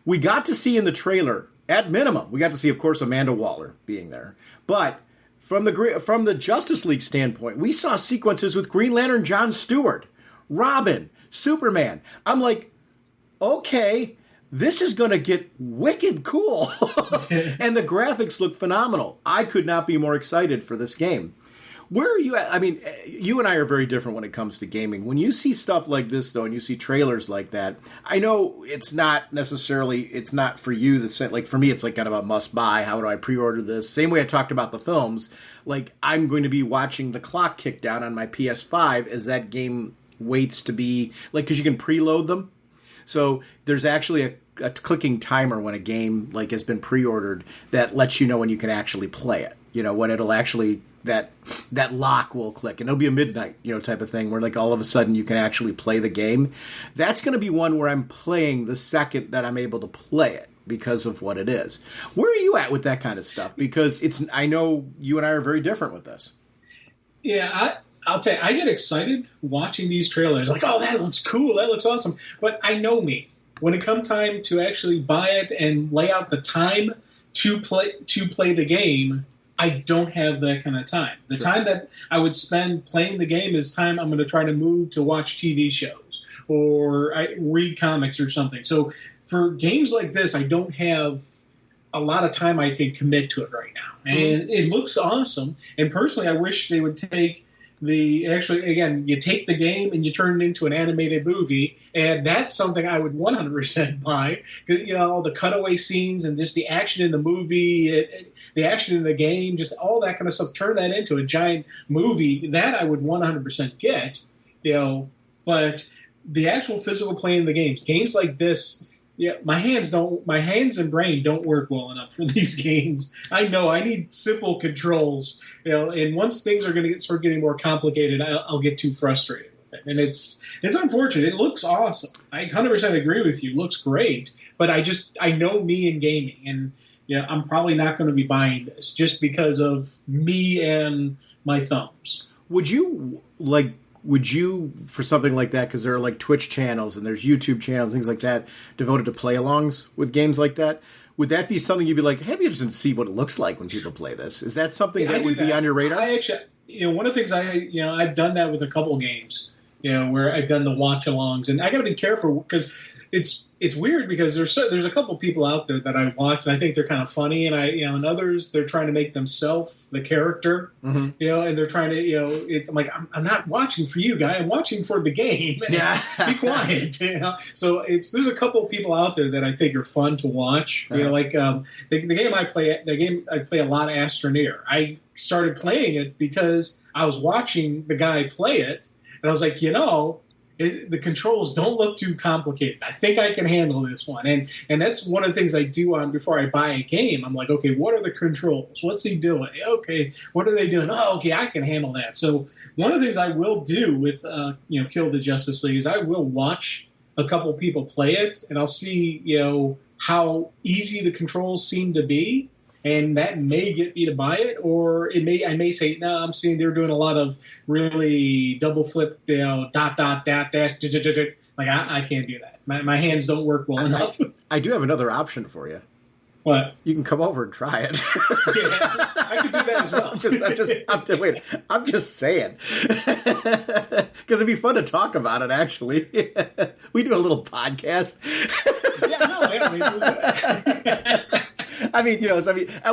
We got to see in the trailer, at minimum, we got to see, of course, Amanda Waller being there. But from the Justice League standpoint, we saw sequences with Green Lantern John Stewart, Robin, Superman. I'm like, okay, this is going to get wicked cool. And the graphics look phenomenal. I could not be more excited for this game. Where are you at? I mean, you and I are very different when it comes to gaming. When you see stuff like this, though, and you see trailers like that, I know it's not for you. Like, for me, it's like kind of a must buy. How do I pre-order this? Same way I talked about the films. Like, I'm going to be watching the clock kick down on my PS5 as that game waits to be, like, because you can preload them. So there's actually a clicking timer when a game like has been pre-ordered that lets you know when you can actually play it. When it'll actually that lock will click, and it'll be a midnight type of thing where like all of a sudden you can actually play the game. That's going to be one where I'm playing the second that I'm able to play it because of what it is. Where are you at with that kind of stuff? Because I know you and I are very different with this. Yeah, I'll tell you, I get excited watching these trailers. Like, oh, that looks cool. That looks awesome. But I know me. When it comes time to actually buy it and lay out the time to play the game, I don't have that kind of time. The time that I would spend playing the game is time I'm going to try to move to watch TV shows or read comics or something. So for games like this, I don't have a lot of time I can commit to it right now. And it looks awesome. And personally, I wish they would take you take the game and you turn it into an animated movie, and that's something I would 100% buy. Because all the cutaway scenes and just the action in the movie, the action in the game, just all that kind of stuff. Turn that into a giant movie. That I would 100% get. But the actual physical playing of the games like this. Yeah, my hands and brain don't work well enough for these games. I know I need simple controls, and once things are going to start getting more complicated, I'll get too frustrated with it. And it's unfortunate. It looks awesome. I 100% agree with you. It looks great, but I know me in gaming, and I'm probably not going to be buying this just because of me and my thumbs. Would you, for something like that, because there are like Twitch channels and there's YouTube channels, things like that, devoted to play-alongs with games like that, would that be something you'd be like, hey, be interested to see what it looks like when people play this? Is that something that would be on your radar? I actually, one of the things I've done that with a couple games, where I've done the watch-alongs, and I got to be careful because it's weird because there's a couple people out there that I watch and I think they're kind of funny, and and others they're trying to make themselves the character, and they're trying to I'm like I'm not watching for you, guy. I'm watching for the game. Yeah, be quiet. So there's a couple people out there that I think are fun to watch. Like the game I play a lot of Astroneer. I started playing it because I was watching the guy play it, and I was like, the controls don't look too complicated. I think I can handle this one. And that's one of the things I do before I buy a game. I'm like, okay, what are the controls? What's he doing? Okay, what are they doing? Oh, okay, I can handle that. So one of the things I will do with Kill the Justice League is I will watch a couple people play it, and I'll see how easy the controls seem to be. And that may get me to buy it, or I may say, no, I'm seeing they're doing a lot of really double flip, dot, dash, like I can't do that. My hands don't work well enough. I do have another option for you. What? You can come over and try it. Yeah, I could do that as well. I'm just saying. Because it'd be fun to talk about it, actually. We do a little podcast.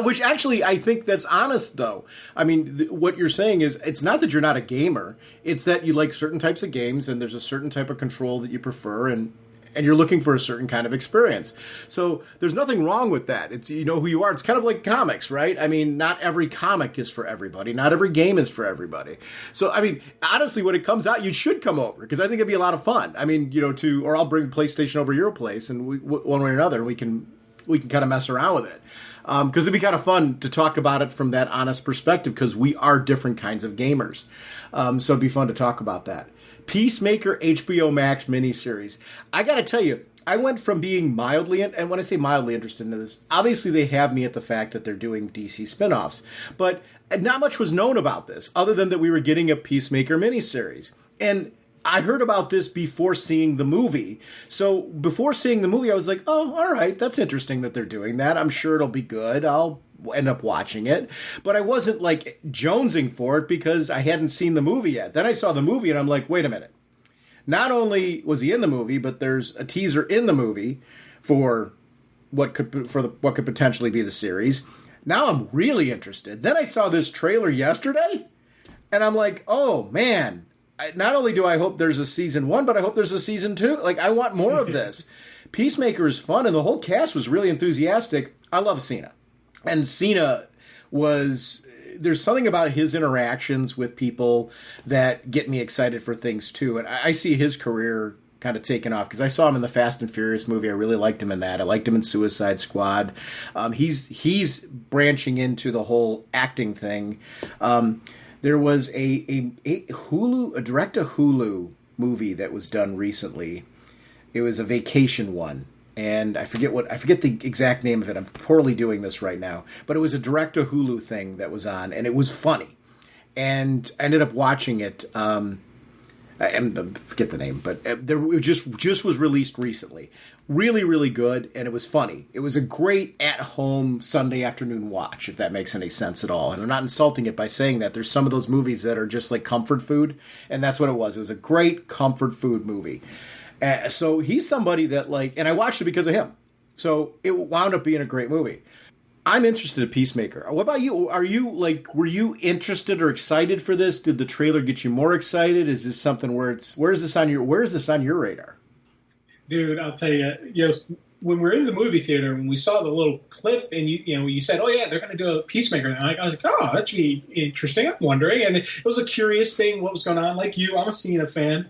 Which actually I think that's honest, though. I mean, what you're saying is it's not that you're not a gamer. It's that you like certain types of games and there's a certain type of control that you prefer and you're looking for a certain kind of experience. So there's nothing wrong with that. It's you know who you are. It's kind of like comics, right? I mean, not every comic is for everybody. Not every game is for everybody. So, I mean, honestly, when it comes out, you should come over because I think it'd be a lot of fun. I mean, or I'll bring PlayStation over to your place and one way or another, and we can kind of mess around with it. Because it'd be kind of fun to talk about it from that honest perspective because we are different kinds of gamers. So it'd be fun to talk about that. Peacemaker HBO Max miniseries. I got to tell you, I went from being mildly, and when I say mildly interested in this, obviously they have me at the fact that they're doing DC spinoffs. But not much was known about this other than that we were getting a Peacemaker miniseries. And I heard about this before seeing the movie. So before seeing the movie, I was like, oh, all right, that's interesting that they're doing that. I'm sure it'll be good. I'll end up watching it. But I wasn't like jonesing for it because I hadn't seen the movie yet. Then I saw the movie and I'm like, wait a minute. Not only was he in the movie, but there's a teaser in the movie for what could potentially be the series. Now I'm really interested. Then I saw this trailer yesterday and I'm like, oh man. Not only do I hope there's a season 1, but I hope there's a season 2. Like, I want more of this. Peacemaker is fun, and the whole cast was really enthusiastic. I love Cena. And Cena there's something about his interactions with people that get me excited for things, too. And I see his career kind of taking off, because I saw him in the Fast and Furious movie. I really liked him in that. I liked him in Suicide Squad. He's branching into the whole acting thing. There was a direct-to-Hulu movie that was done recently. It was a vacation one, and I forget the exact name of it. I'm poorly doing this right now, but it was a direct-to-Hulu thing that was on, and it was funny. And I ended up watching it. I forget the name, but it just was released recently. Really, really good, and it was funny. It was a great at-home Sunday afternoon watch, if that makes any sense at all. And I'm not insulting it by saying that. There's some of those movies that are just like comfort food, and that's what it was. It was a great comfort food movie. So he's somebody that, like, and I watched it because of him. So it wound up being a great movie. I'm interested in Peacemaker. What about you? Were you interested or excited for this? Did the trailer get you more excited? Is this something where is this on your radar? Dude, I'll tell you, when we were in the movie theater, when we saw the little clip and you said, oh yeah, they're going to do a Peacemaker. And I was like, oh, that should be interesting. I'm wondering. And it was a curious thing what was going on. Like you, I'm a Cena fan.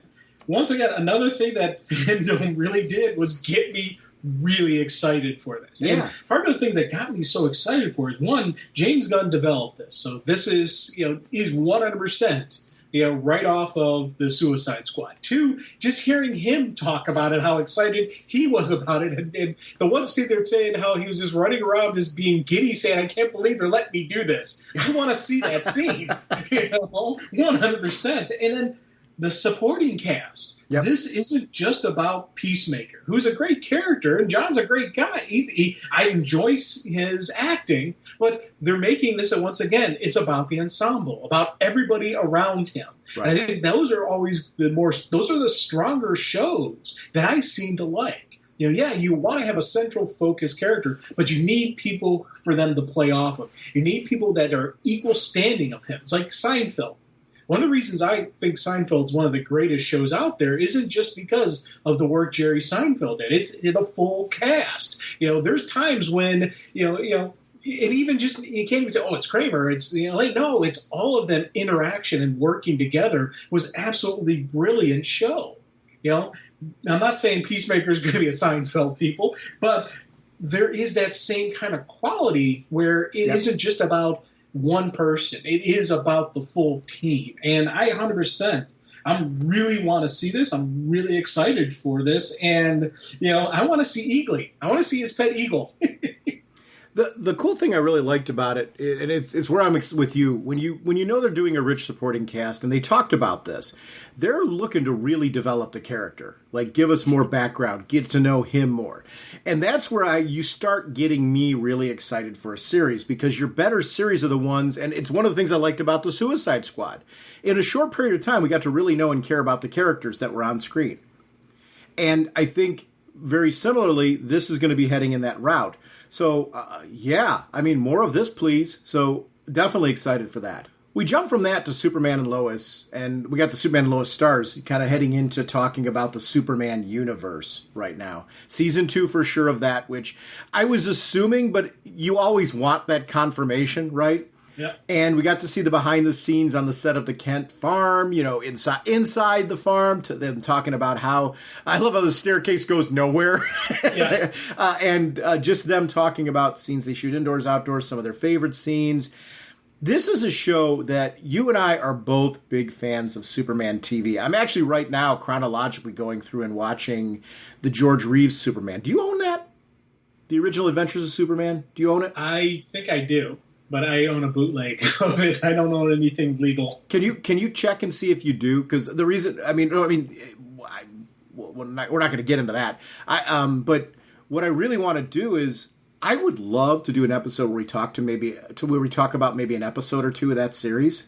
Once again, another thing that Fandome really did was get me really excited for this. Yeah. And part of the thing that got me so excited for is, one, James Gunn developed this. So this is, he's 100%. Right off of the Suicide Squad. 2, just hearing him talk about it, how excited he was about it. And the one scene they're saying how he was just running around just being giddy, saying, I can't believe they're letting me do this. You want to see that scene. 100%. And then the supporting cast. Yep. This isn't just about Peacemaker, who's a great character, and John's a great guy. I enjoy his acting, but they're making this, and once again, it's about the ensemble, about everybody around him. Right. And I think those are always those are the stronger shows that I seem to like. Yeah, you want to have a central focus character, but you need people for them to play off of. You need people that are equal standing of him. It's like Seinfeld. One of the reasons I think Seinfeld's one of the greatest shows out there isn't just because of the work Jerry Seinfeld did. It's the full cast. There's times when, and even just, you can't even say, oh, it's Kramer. It's, no, it's all of them interaction and working together was absolutely brilliant show. I'm not saying Peacemaker is going to be a Seinfeld people, but there is that same kind of quality where it isn't just about one person. It is about the full team. And I 100%, I really want to see this. I'm really excited for this. And, I want to see Eagly. I want to see his pet eagle. The cool thing I really liked about it, and it's where I'm with you, when you know they're doing a rich supporting cast, and they talked about this, they're looking to really develop the character, like give us more background, get to know him more, and that's where you start getting me really excited for a series, because your better series are the ones, and it's one of the things I liked about the Suicide Squad. In a short period of time, we got to really know and care about the characters that were on screen, and I think very similarly, this is going to be heading in that route. So, more of this, please. So, definitely excited for that. We jump from that to Superman and Lois, and we got the Superman and Lois stars kind of heading into talking about the Superman universe right now. Season 2 for sure of that, which I was assuming, but you always want that confirmation, right? Yeah. And we got to see the behind the scenes on the set of the Kent farm, inside the farm, to them talking about how, I love how the staircase goes nowhere. Yeah. and just them talking about scenes they shoot indoors, outdoors, some of their favorite scenes. This is a show that you and I are both big fans of Superman TV. I'm actually right now chronologically going through and watching the George Reeves Superman. Do you own that? The Original Adventures of Superman? Do you own it? I think I do. But I own a bootleg of it. I don't own anything legal. Can you check and see if you do? Because the reason, we're not going to get into that. But what I really want to do is, I would love to do an episode where we talk about maybe an episode or two of that series.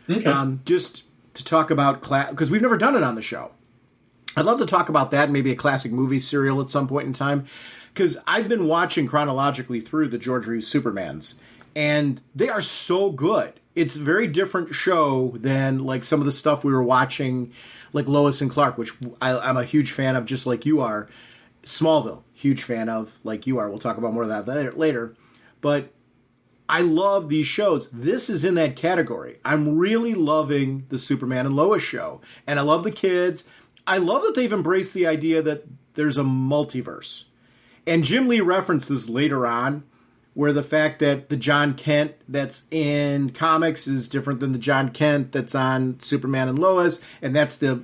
Okay. Just to talk about because we've never done it on the show. I'd love to talk about that, maybe a classic movie serial at some point in time, because I've been watching chronologically through the George Reeves Supermans. And they are so good. It's a very different show than like some of the stuff we were watching, like Lois and Clark, which I'm a huge fan of, just like you are. Smallville, huge fan of, like you are. We'll talk about more of that later. But I love these shows. This is in that category. I'm really loving the Superman and Lois show. And I love the kids. I love that they've embraced the idea that there's a multiverse. And Jim Lee references later on, where the fact that the John Kent that's in comics is different than the John Kent that's on Superman and Lois, and that's the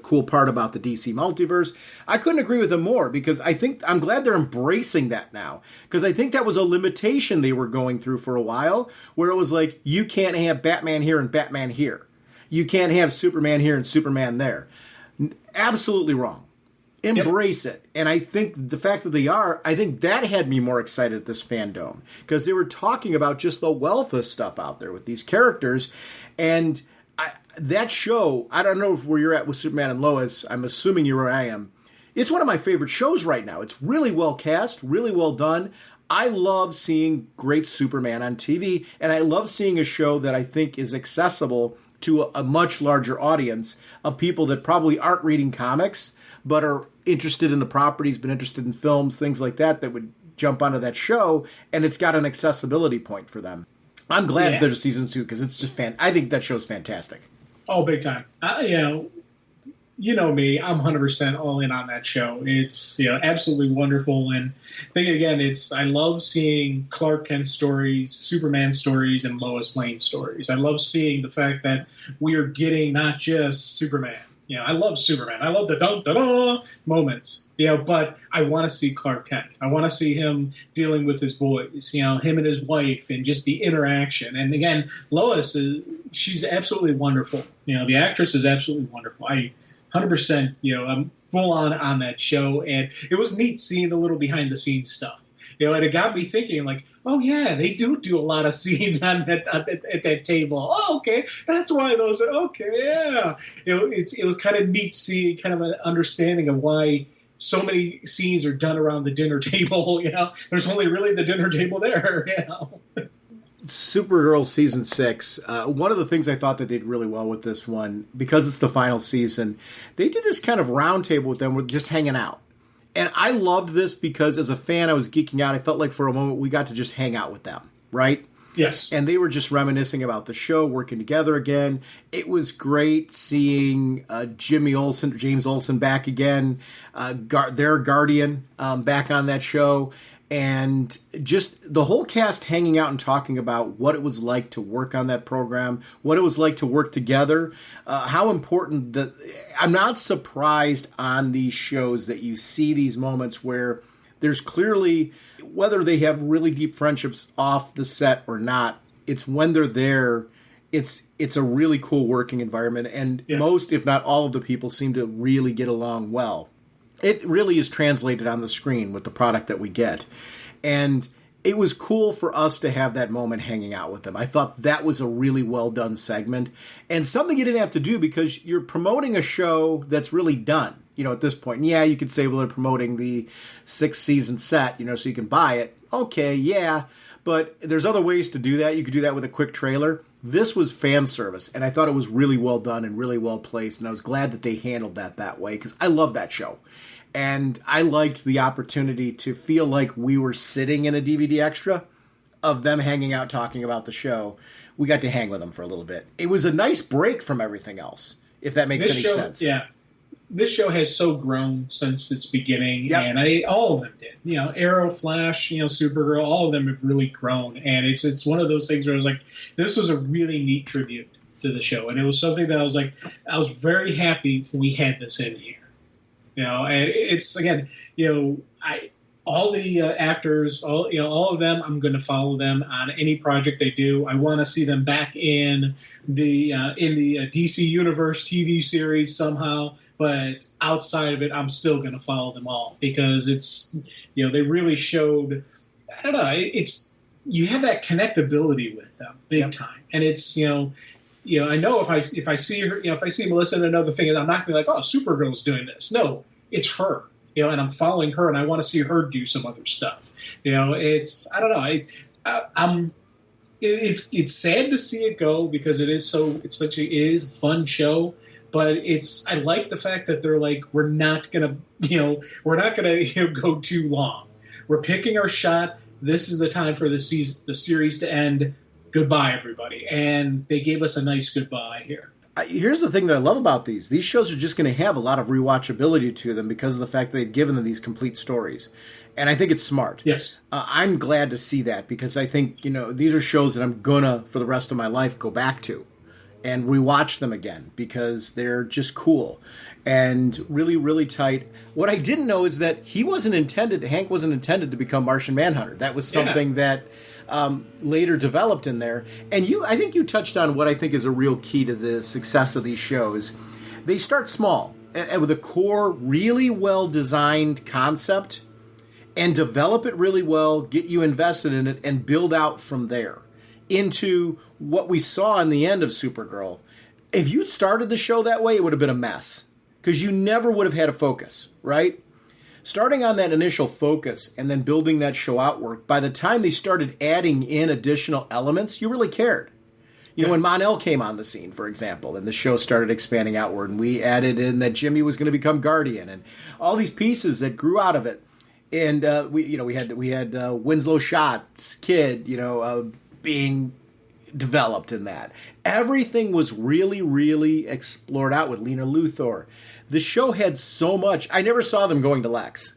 cool part about the DC multiverse. I couldn't agree with him more, because I'm glad they're embracing that now, because I think that was a limitation they were going through for a while, where it was like, you can't have Batman here and Batman here. You can't have Superman here and Superman there. Absolutely wrong. Embrace it. And I think the fact that they are, I think that had me more excited at this Fandome, because they were talking about just the wealth of stuff out there with these characters. And that show, I don't know where you're at with Superman and Lois. I'm assuming you're where I am. It's one of my favorite shows right now. It's really well cast, really well done. I love seeing great Superman on TV, and I love seeing a show that I think is accessible to a much larger audience of people that probably aren't reading comics, but are interested in the properties, been interested in films, things like that would jump onto that show, and it's got an accessibility point for them. I'm glad there's season 2, because it's just I think that show's fantastic. Oh, big time. You know me, I'm 100% all in on that show. It's absolutely wonderful. And I think, again, I love seeing Clark Kent stories, Superman stories, and Lois Lane stories. I love seeing the fact that we are getting not just Superman. I love Superman. I love the dun-dun-dun moments, but I want to see Clark Kent. I want to see him dealing with his boys, him and his wife, and just the interaction. And again, Lois, she's absolutely wonderful. The actress is absolutely wonderful. 100%, I'm full on that show. And it was neat seeing the little behind the scenes stuff. And it got me thinking, like, oh, yeah, they do a lot of scenes at that table. Oh, okay, that's why those are, okay, yeah. It was kind of neat seeing kind of an understanding of why so many scenes are done around the dinner table. There's only really the dinner table there. Supergirl season 6. One of the things I thought that they did really well with this one, because it's the final season, they did this kind of round table with them, with just hanging out. And I loved this because as a fan, I was geeking out. I felt like for a moment we got to just hang out with them, right? Yes. And they were just reminiscing about the show, working together again. It was great seeing James Olsen back again, their Guardian back on that show. And just the whole cast hanging out and talking about what it was like to work on that program, what it was like to work together, how important that. I'm not surprised on these shows that you see these moments where there's clearly, whether they have really deep friendships off the set or not, it's when they're there, it's a really cool working environment. And most, if not all of the people seem to really get along well. It really is translated on the screen with the product that we get. And it was cool for us to have that moment hanging out with them. I thought that was a really well done segment and something you didn't have to do because you're promoting a show that's really done, at this point. And yeah, you could say, well, they're promoting the 6th season set, so you can buy it. Okay, yeah, but there's other ways to do that. You could do that with a quick trailer. This was fan service, and I thought it was really well done and really well placed, and I was glad that they handled that way because I love that show. And I liked the opportunity to feel like we were sitting in a DVD extra of them hanging out talking about the show. We got to hang with them for a little bit. It was a nice break from everything else, if that makes any sense. Yeah. This show has so grown since its beginning, and all of them did. Arrow, Flash, Supergirl, all of them have really grown. And it's one of those things where I was like, this was a really neat tribute to the show. And it was something that I was very happy we had this in here. And it's, again, all the actors, all of them, I'm going to follow them on any project they do. I want to see them back in the DC Universe TV series somehow, but outside of it, I'm still going to follow them all because it's, they really showed, I don't know, you have that connectability with them big time. And it's, I know if I see her, if I see Melissa in another thing, I'm not going to be like, oh, Supergirl's doing this. No, it's her. And I'm following her, and I want to see her do some other stuff. It's, I don't know. It's sad to see it go because it is a fun show. But I like the fact that they're like, we're not gonna go too long. We're picking our shot. This is the time for the series to end. Goodbye, everybody. And they gave us a nice goodbye here. Here's the thing that I love about these. These shows are just going to have a lot of rewatchability to them because of the fact that they've given them these complete stories. And I think it's smart. Yes. I'm glad to see that because I think, these are shows that I'm going to, for the rest of my life, go back to and rewatch them again because they're just cool and really, really tight. What I didn't know is that Hank wasn't intended to become Martian Manhunter. That was something that later developed in there. And I think you touched on what I think is a real key to the success of these shows. They start small and with a core, really well-designed concept and develop it really well, get you invested in it, and build out from there into what we saw in the end of Supergirl. If you started the show that way, it would have been a mess because you never would have had a focus, right? Starting on that initial focus and then building that show outward, by the time they started adding in additional elements, you really cared. When Mon-El came on the scene, for example, and the show started expanding outward, and we added in that Jimmy was going to become Guardian, and all these pieces that grew out of it. And we had Winslow Scott's kid, being developed in that. Everything was really, really explored out with Lena Luthor. The show had so much. I never saw them going to Lex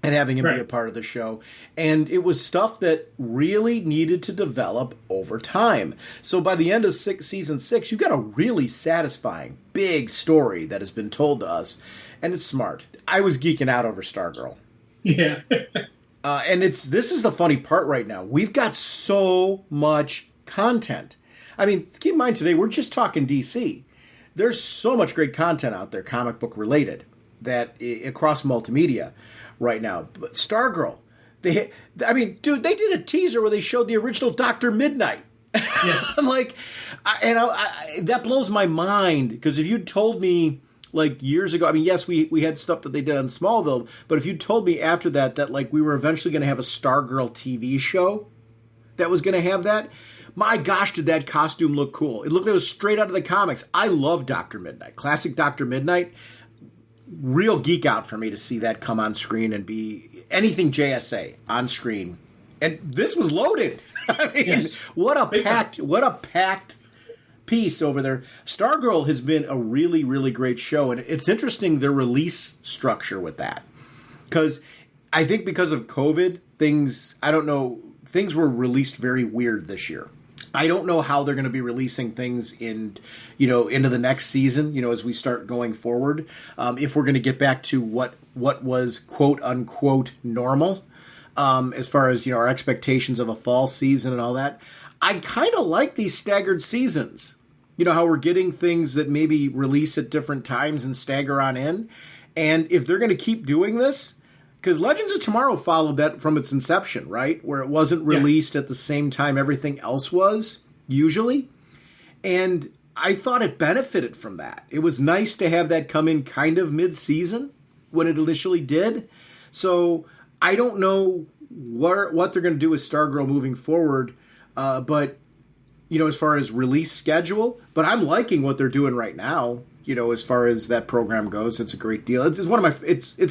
and having him be a part of the show. And it was stuff that really needed to develop over time. So by the end of season 6, you've got a really satisfying, big story that has been told to us. And it's smart. I was geeking out over Stargirl. Yeah. And this is the funny part right now. We've got so much content. I mean, keep in mind today, we're just talking DC. There's so much great content out there, comic book related, that across multimedia right now. But Stargirl, they did a teaser where they showed the original Dr. Midnight. Yes. I'm like, that blows my mind because if you'd told me like years ago. I mean, yes, we had stuff that they did on Smallville, but if you told me after that like we were eventually going to have a Stargirl TV show that was going to have that, my gosh, did that costume look cool. It looked like it was straight out of the comics. I love Dr. Midnight. Classic Dr. Midnight. Real geek out for me to see that come on screen and be anything JSA on screen. And this was loaded. I mean, yes. What a packed piece over there. Stargirl has been a really, really great show, and it's interesting their release structure with that. Because I think because of COVID, things were released very weird this year. I don't know how they're going to be releasing things into the next season, as we start going forward. If we're going to get back to what was quote unquote normal, as far as, our expectations of a fall season and all that. I kind of like these staggered seasons. How we're getting things that maybe release at different times and stagger on in. And if they're going to keep doing this, because Legends of Tomorrow followed that from its inception, right? Where it wasn't released at the same time everything else was, usually. And I thought it benefited from that. It was nice to have that come in kind of mid-season when it initially did. So I don't know what they're going to do with Stargirl moving forward, but as far as release schedule. But I'm liking what they're doing right now. As far as that program goes, it's a great deal. It's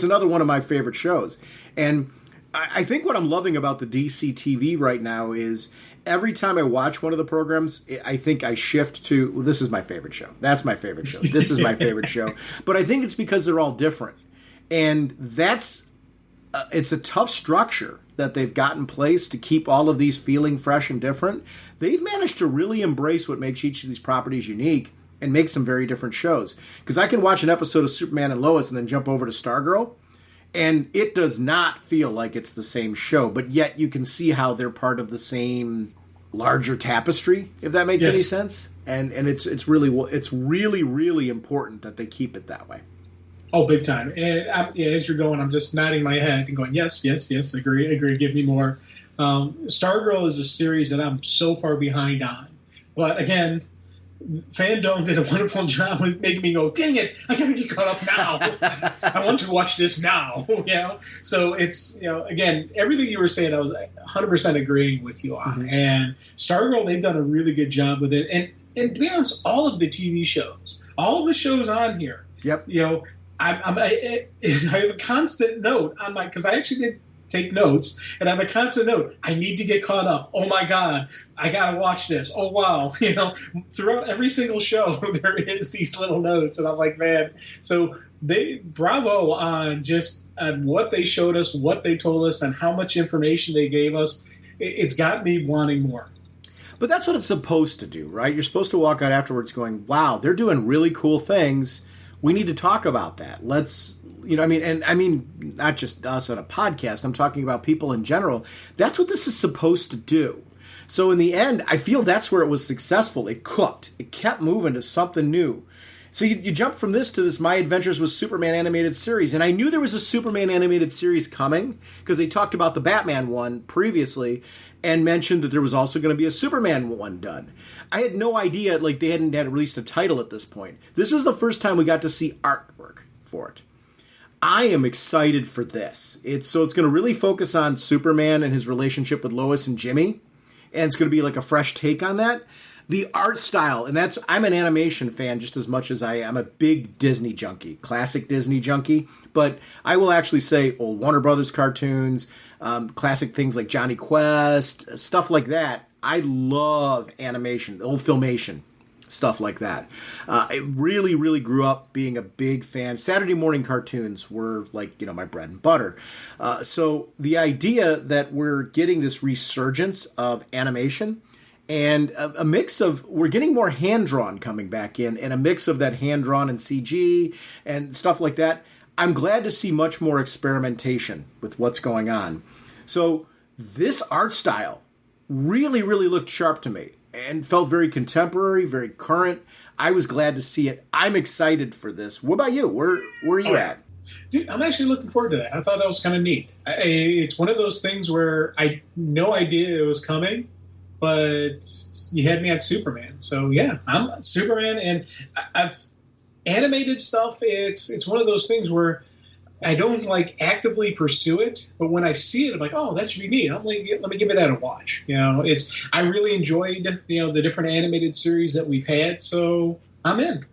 another one of my favorite shows. And I think what I'm loving about the DC TV right now is every time I watch one of the programs, I think I shift to, well, this is my favorite show. That's my favorite show. This is my favorite show. But I think it's because they're all different. And it's a tough structure that they've got in place to keep all of these feeling fresh and different. They've managed to really embrace what makes each of these properties unique and make some very different shows. Because I can watch an episode of Superman and Lois and then jump over to Stargirl, and it does not feel like it's the same show, but yet you can see how they're part of the same larger tapestry, if that makes any sense. And it's really, really important that they keep it that way. Oh, big time. And as you're going, I'm just nodding my head and going, yes, agree, give me more. Stargirl is a series that I'm so far behind on. But again, Fandome did a wonderful job with making me go, dang it, I gotta get caught up now. I want to watch this now. So it's, again, everything you were saying, I was 100% agreeing with you on. Mm-hmm. And Stargirl, they've done a really good job with it. And to be honest, all of the TV shows, all of the shows on here, I have a constant note on because I actually did take notes, and I have a constant note. I need to get caught up. Oh my God, I gotta watch this. Oh wow, throughout every single show there is these little notes, and I'm like, man. So bravo on just what they showed us, what they told us, and how much information they gave us. It's got me wanting more. But that's what it's supposed to do, right? You're supposed to walk out afterwards going, wow, they're doing really cool things. We need to talk about that. Let's, not just us on a podcast. I'm talking about people in general. That's what this is supposed to do. So in the end, I feel that's where it was successful. It cooked. It kept moving to something new. So you jump from this to this My Adventures with Superman animated series. And I knew there was a Superman animated series coming because they talked about the Batman one previously and mentioned that there was also going to be a Superman one done. I had no idea, they hadn't released a title at this point. This was the first time we got to see artwork for it. I am excited for this. It's going to really focus on Superman and his relationship with Lois and Jimmy, and it's going to be like a fresh take on that. The art style, and I'm an animation fan just as much as I am a big Disney junkie, classic Disney junkie, but I will actually say old Warner Brothers cartoons, classic things like Johnny Quest, stuff like that. I love animation, old Filmation, stuff like that. I really, really grew up being a big fan. Saturday morning cartoons were my bread and butter. So the idea that we're getting this resurgence of animation and a mix of, we're getting more hand-drawn coming back in, and a mix of that hand-drawn and CG and stuff like that. I'm glad to see much more experimentation with what's going on. So this art style really, really looked sharp to me and felt very contemporary, very current. I was glad to see it. I'm excited for this. What about you? Where are you at? Dude, I'm actually looking forward to that. I thought that was kind of neat. It's one of those things where I had no idea it was coming, but you had me at Superman. So yeah, I'm Superman, and animated stuff, it's one of those things where I don't like actively pursue it, but when I see it, I'm like, oh, that should be neat. Let me give it that a watch. I really enjoyed the different animated series that we've had, so I'm in.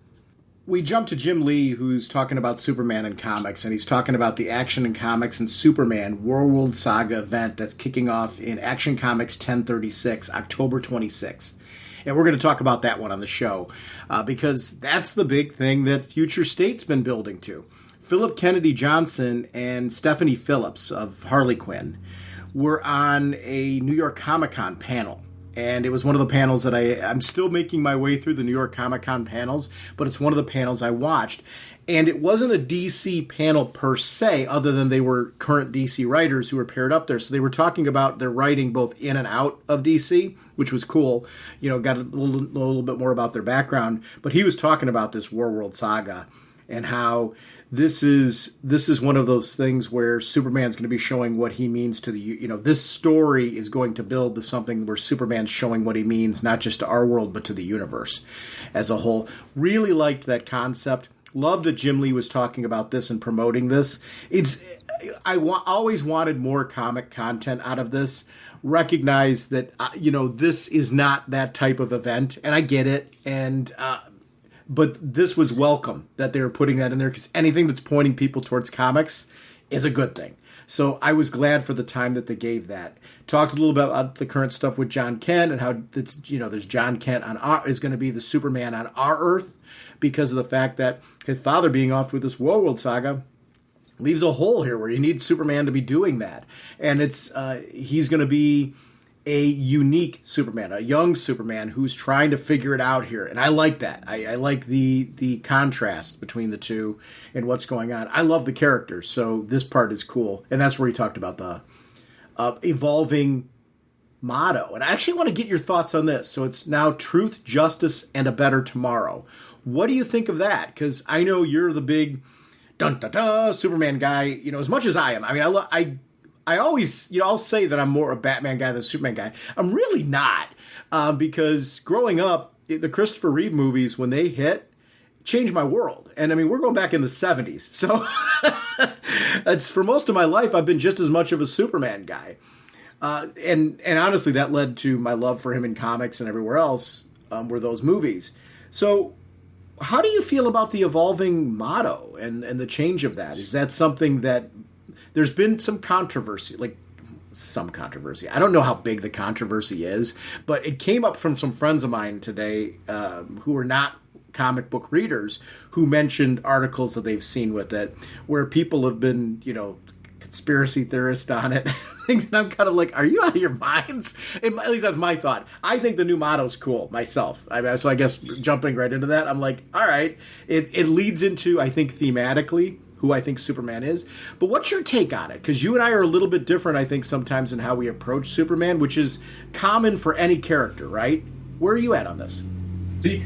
We jump to Jim Lee, who's talking about Superman in comics, and he's talking about the Action in Comics and Superman World Saga event that's kicking off in Action Comics 1036, October 26th. And we're going to talk about that one on the show because that's the big thing that Future State's been building to. Philip Kennedy Johnson and Stephanie Phillips of Harley Quinn were on a New York Comic-Con panel. And it was one of the panels that I'm still making my way through the New York Comic-Con panels, but it's one of the panels I watched. And it wasn't a DC panel per se, other than they were current DC writers who were paired up there. So they were talking about their writing both in and out of DC, which was cool. Got a little bit more about their background. But he was talking about this World Saga and how this is one of those things where Superman's going to be showing what he means to this story is going to build to something where Superman's showing what he means, not just to our world, but to the universe as a whole. Really liked that concept. Love that Jim Lee was talking about this and promoting this. Always wanted more comic content out of this. Recognize that, this is not that type of event, and I get it. But this was welcome that they were putting that in there because anything that's pointing people towards comics is a good thing. So I was glad for the time that they gave that. Talked a little bit about the current stuff with John Kent and how it's, there's John Kent is going to be the Superman on our Earth because of the fact that his father being off with this World Saga leaves a hole here where you need Superman to be doing that. And he's going to be a unique Superman, a young Superman who's trying to figure it out here. And I like that. I like the contrast between the two and what's going on. I love the characters, so this part is cool. And that's where he talked about the evolving motto. And I actually want to get your thoughts on this. So it's now truth, justice, and a better tomorrow. What do you think of that? Because I know you're the big dun-dun-dun Superman guy, as much as I am. I mean, I always, I'll say that I'm more a Batman guy than a Superman guy. I'm really not, because growing up, the Christopher Reeve movies, when they hit, changed my world. And I mean, we're going back in the 70s. So for most of my life, I've been just as much of a Superman guy. And honestly, that led to my love for him in comics and everywhere else were those movies. So how do you feel about the evolving motto and the change of that? Is that something that there's been some controversy? I don't know how big the controversy is, but it came up from some friends of mine today who are not comic book readers who mentioned articles that they've seen with it where people have been, conspiracy theorists on it. And I'm kind of like, are you out of your minds? At least that's my thought. I think the new motto's cool myself. So I guess jumping right into that, I'm like, all right. It leads into, I think, thematically, who I think Superman is. But what's your take on it? Because you and I are a little bit different, I think, sometimes in how we approach Superman, which is common for any character, right? Where are you at on this? See,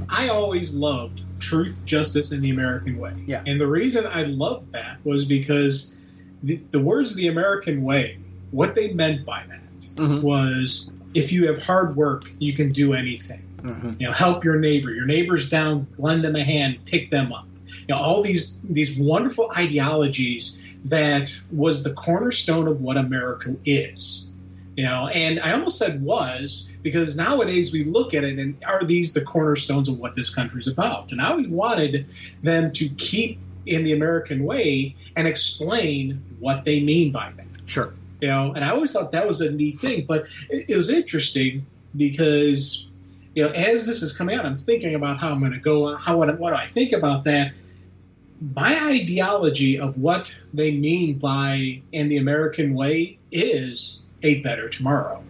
I always loved truth, justice, and the American way. Yeah. And the reason I loved that was because the words the American way, what they meant by that was if you have hard work, you can do anything. Help your neighbor. Your neighbor's down, lend them a hand, pick them up. All these wonderful ideologies that was the cornerstone of what America is. And I almost said was because nowadays we look at it and are these the cornerstones of what this country's about? And I always wanted them to keep in the American way and explain what they mean by that. Sure. And I always thought that was a neat thing. But it was interesting because, as this is coming out, I'm thinking about how I'm going to go, what do I think about that? My ideology of what they mean by in the American way is a better tomorrow.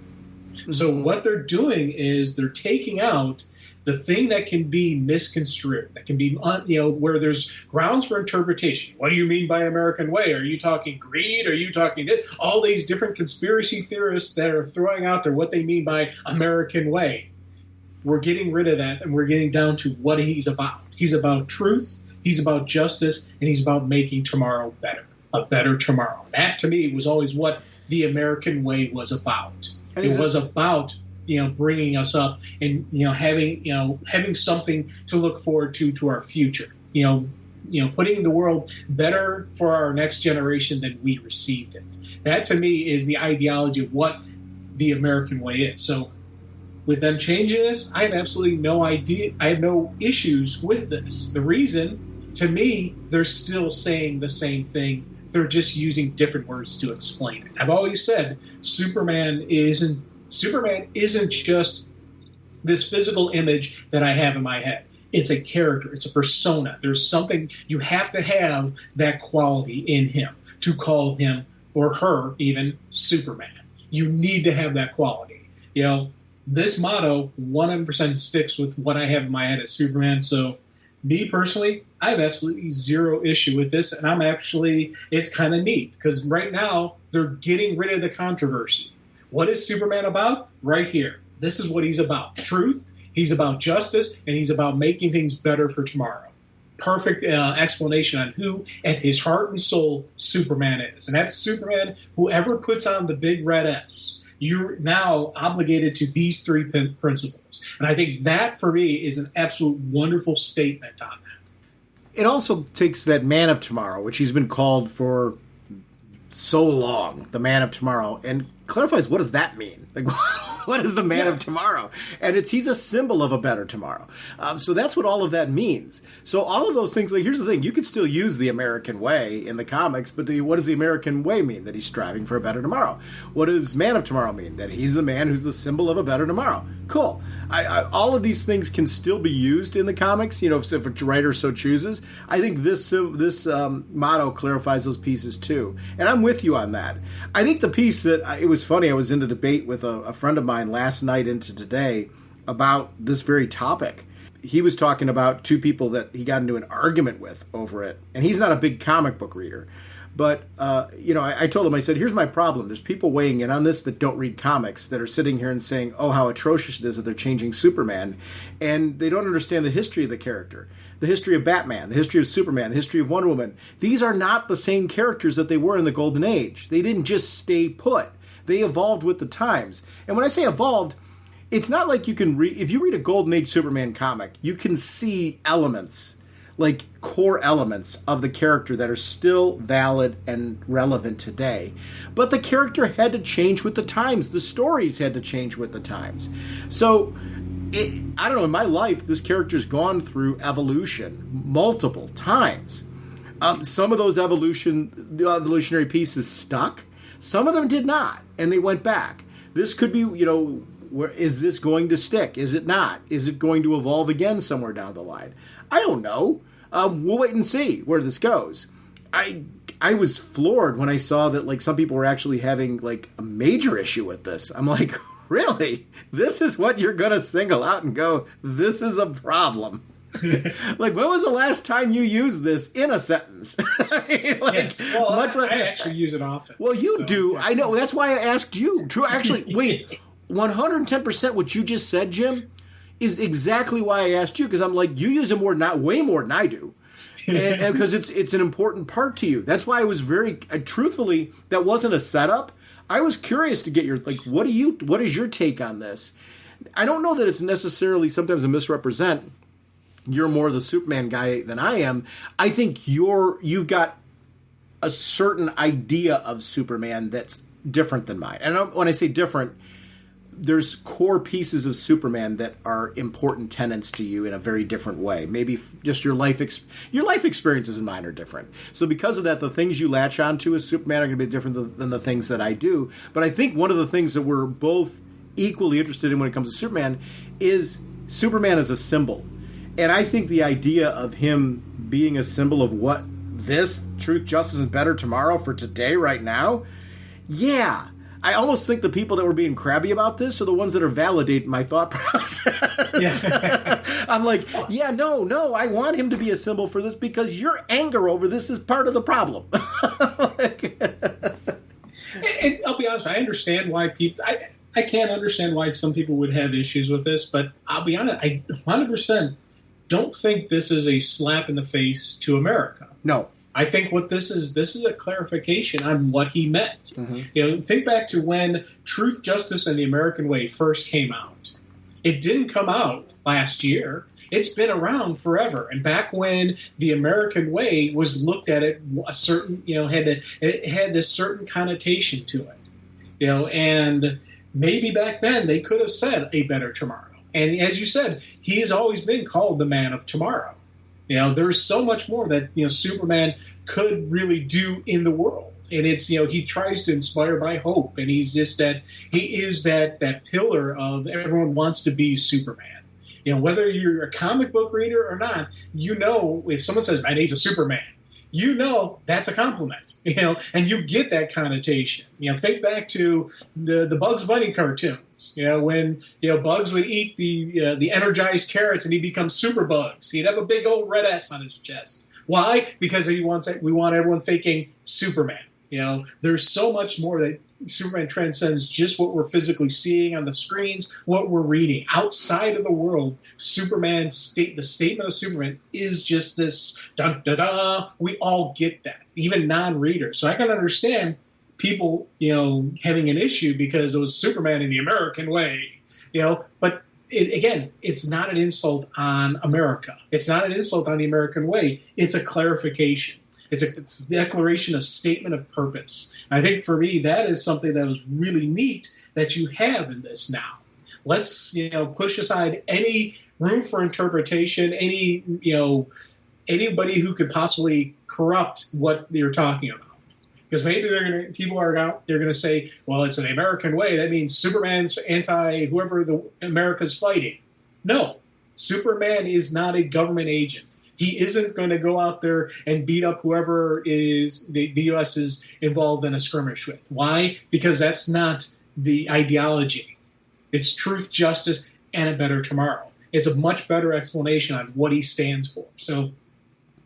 So what they're doing is they're taking out the thing that can be misconstrued, that can be, where there's grounds for interpretation. What do you mean by American way? Are you talking greed? Are you talking all these different conspiracy theorists that are throwing out there what they mean by American way? We're getting rid of that, and we're getting down to what he's about. He's about truth, he's about justice, and he's about making tomorrow better, a better tomorrow. That, to me, was always what the American way was about. It was about bringing us up and having something to look forward to our future. putting the world better for our next generation than we received it. That, to me, is the ideology of what the American way is. So with them changing this, I have absolutely no idea. I have no issues with this. The reason, to me, they're still saying the same thing. They're just using different words to explain it. I've always said Superman isn't just this physical image that I have in my head. It's a character. It's a persona. There's something, you have to have that quality in him to call him or her even Superman. You need to have that quality. This motto 100% sticks with what I have in my head as Superman. So me personally, I have absolutely zero issue with this. And it's kind of neat because right now they're getting rid of the controversy. What is Superman about? Right here. This is what he's about. Truth. He's about justice, and he's about making things better for tomorrow. Perfect explanation on who, at his heart and soul, Superman is. And that's Superman, whoever puts on the big red S. You're now obligated to these three principles. And I think that, for me, is an absolute wonderful statement on that. It also takes that man of tomorrow, which he's been called for so long, the man of tomorrow, and clarifies what does that mean? Like, what is the man of tomorrow? And he's a symbol of a better tomorrow. So that's what all of that means. So all of those things, like, here's the thing, you could still use the American way in the comics, but what does the American way mean? That he's striving for a better tomorrow. What does man of tomorrow mean? That he's the man who's the symbol of a better tomorrow. Cool. All of these things can still be used in the comics, if a writer so chooses. I think this motto clarifies those pieces too. And I'm with you on that. I think the piece that, it was funny, I was in a debate with a friend of mine last night into today about this very topic. He was talking about two people that he got into an argument with over it. And he's not a big comic book reader. But, I told him, I said, here's my problem. There's people weighing in on this that don't read comics that are sitting here and saying, oh, how atrocious it is that they're changing Superman. And they don't understand the history of the character, the history of Batman, the history of Superman, the history of Wonder Woman. These are not the same characters that they were in the Golden Age. They didn't just stay put. They evolved with the times. And when I say evolved, it's not like you can read, if you read a Golden Age Superman comic, you can see elements, like core elements of the character that are still valid and relevant today. But the character had to change with the times. The stories had to change with the times. So, I don't know, in my life, this character's gone through evolution multiple times. Some of those evolutionary pieces stuck. Some of them did not, and they went back. This could be, is this going to stick? Is it not? Is it going to evolve again somewhere down the line? I don't know. We'll wait and see where this goes. I was floored when I saw that, like, some people were actually having, like, a major issue with this. I'm like, really? This is what you're going to single out and go, this is a problem? Like, when was the last time you used this in a sentence? Yes. Well, I actually use it often. Well, you do. Yeah. I know. That's why I asked you. True. Actually, wait. 110% what you just said, Jim, is exactly why I asked you. Because I'm like, you use it way more than I do. And because it's an important part to you. That's why I was very, truthfully, that wasn't a setup. I was curious to get your, like, what is your take on this? I don't know that it's necessarily sometimes a misrepresent. You're more the Superman guy than I am. I think you've got a certain idea of Superman that's different than mine. And when I say different, there's core pieces of Superman that are important tenets to you in a very different way. Maybe just your life experiences and mine are different. So because of that, the things you latch onto as Superman are going to be different than the things that I do. But I think one of the things that we're both equally interested in when it comes to Superman is Superman as a symbol. And I think the idea of him being a symbol of what this, truth, justice, and better tomorrow for today, right now, yeah. I almost think the people that were being crabby about this are the ones that are validating my thought process. Yeah. I'm like, yeah, no, I want him to be a symbol for this because your anger over this is part of the problem. And I'll be honest, I understand why people... I can't understand why some people would have issues with this, but I'll be honest, I 100% don't think this is a slap in the face to America. No. I think what this is a clarification on what he meant. Mm-hmm. Think back to when Truth, Justice, and the American Way first came out. It didn't come out last year. It's been around forever. And back when the American way was looked at it a certain, it had this certain connotation to it, and maybe back then they could have said a better tomorrow. And as you said, he has always been called the man of tomorrow. There's so much more that, Superman could really do in the world. And it's, he tries to inspire by hope. And he is that pillar of everyone wants to be Superman. Whether you're a comic book reader or not, if someone says, my name's a Superman, that's a compliment, and you get that connotation. Think back to the Bugs Bunny cartoons, when, Bugs would eat the energized carrots and he becomes Super Bugs. He'd have a big old red S on his chest. Why? Because we want everyone thinking Superman. There's so much more that Superman transcends just what we're physically seeing on the screens, what we're reading. Outside of the world, the statement of Superman is just this dun-da-da. We all get that, even non-readers. So I can understand people, having an issue because it was Superman in the American way, but it's not an insult on America. It's not an insult on the American way. It's a clarification. It's a declaration, a statement of purpose. And I think for me, that is something that was really neat that you have in this now. Let's, push aside any room for interpretation, anybody who could possibly corrupt what you're talking about. Because maybe people are out there going to say, well, it's an American way. That means Superman's anti whoever America's fighting. No, Superman is not a government agent. He isn't going to go out there and beat up whoever is the U.S. is involved in a skirmish with. Why? Because that's not the ideology. It's truth, justice, and a better tomorrow. It's a much better explanation on what he stands for. So,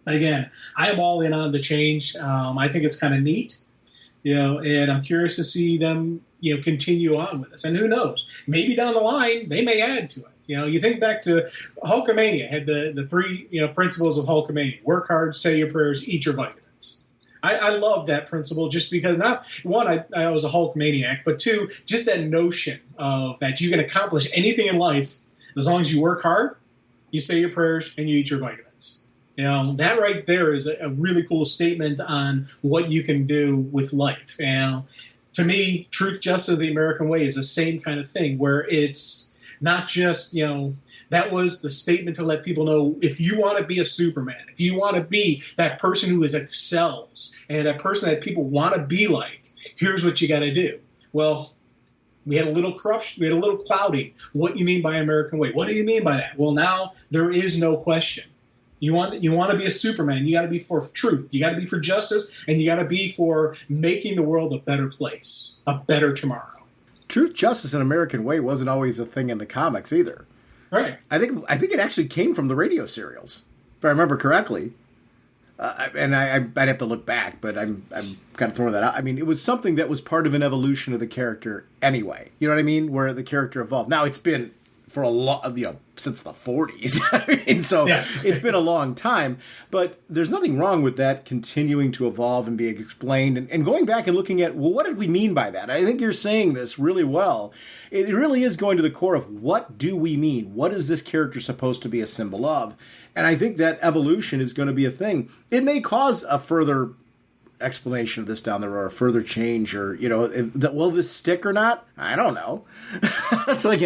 again, I am all in on the change. I think it's kind of neat, and I'm curious to see them, continue on with this. And who knows? Maybe down the line they may add to it. You think back to Hulkamania, had the three, principles of Hulkamania: work hard, say your prayers, eat your vitamins. I love that principle just because, not one, I was a Hulk maniac, but two, just that notion of that you can accomplish anything in life as long as you work hard, you say your prayers, and you eat your vitamins. That right there is a really cool statement on what you can do with life. To me, truth, justice, the American way is the same kind of thing, where it's not just, that was the statement to let people know, if you want to be a Superman, if you want to be that person who excels and that person that people want to be like, here's what you got to do. Well, we had a little corruption, we had a little clouding. What you mean by American way? What do you mean by that? Well, now there is no question. You want to be a Superman, you got to be for truth, you got to be for justice, and you got to be for making the world a better place, a better tomorrow. Truth, justice, and American way wasn't always a thing in the comics either. Right. I think it actually came from the radio serials, if I remember correctly. And I'd have to look back, but I'm kind of throwing that out. I mean, it was something that was part of an evolution of the character anyway. You know what I mean? Where the character evolved. Now it's been for a lot of, since the 40s. It's been a long time, but there's nothing wrong with that continuing to evolve and being explained and going back and looking at, well, what did we mean by that? I think you're saying this really well. It really is going to the core of what do we mean? What is this character supposed to be a symbol of? And I think that evolution is going to be a thing. It may cause a further explanation of this down the road, or further change, or will this stick or not? I don't know. It's like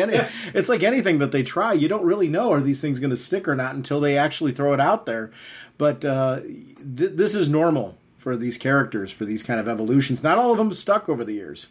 anything that they try. You don't really know, are these things going to stick or not until they actually throw it out there. But this is normal for these characters, for these kind of evolutions. Not all of them stuck over the years.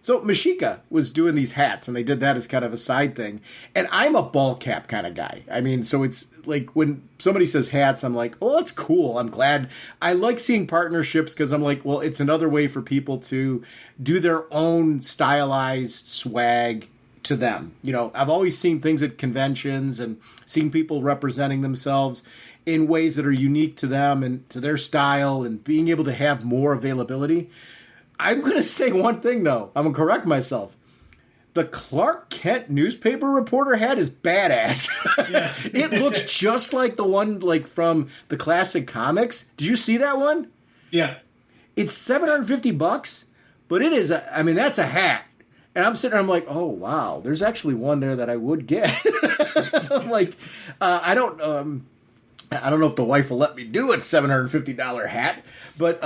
So Mashika was doing these hats, and they did that as kind of a side thing. And I'm a ball cap kind of guy. I mean, so it's like when somebody says hats, I'm like, oh, that's cool. I'm glad. I like seeing partnerships because I'm like, well, it's another way for people to do their own stylized swag to them. I've always seen things at conventions and seen people representing themselves in ways that are unique to them and to their style, and being able to have more availability. I'm going to say one thing, though. I'm going to correct myself. The Clark Kent newspaper reporter hat is badass. Yeah. It looks just like the one from the classic comics. Did you see that one? Yeah. It's $750, but it is that's a hat. And I'm sitting there, I'm like, oh, wow, there's actually one there that I would get. I'm like, I don't know if the wife will let me do it, $750 hat, but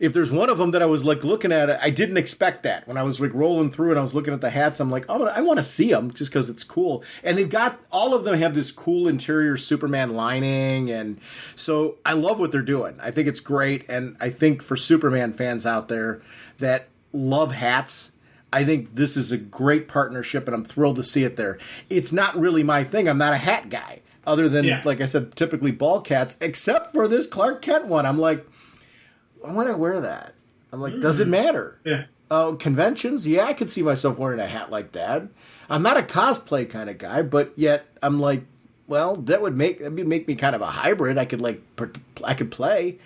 if there's one of them that I was like looking at, I didn't expect that. When I was like rolling through and I was looking at the hats, I'm like, oh, I want to see them just because it's cool. And they've got, all of them have this cool interior Superman lining. And so I love what they're doing. I think it's great. And I think for Superman fans out there that love hats, I think this is a great partnership and I'm thrilled to see it there. It's not really my thing. I'm not a hat guy other than, like I said, typically ball cats, except for this Clark Kent one. I'm like, why would I wear that? I'm like, does it matter? Yeah. Conventions? Yeah, I could see myself wearing a hat like that. I'm not a cosplay kind of guy, but yet I'm like, well, that would make me kind of a hybrid. I could play,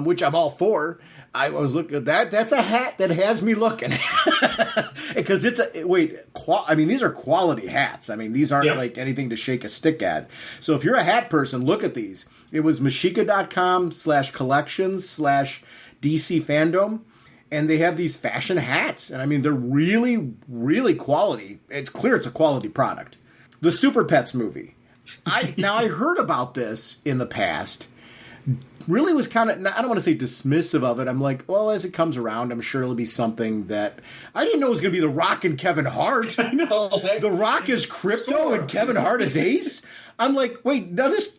which I'm all for. I was looking at that. That's a hat that has me looking. Because these are quality hats. I mean, these aren't like anything to shake a stick at. So if you're a hat person, look at these. It was Mashika.com/collections/DC Fandome. And they have these fashion hats. And I mean, they're really, really quality. It's clear it's a quality product. The Super Pets movie. I heard about this in the past. Really was kind of, I don't want to say dismissive of it. I'm like, well, as it comes around, I'm sure it'll be something that I didn't know it was going to be The Rock and Kevin Hart. I know. The Rock is Crypto and Kevin Hart is Ace. I'm like, wait, now it's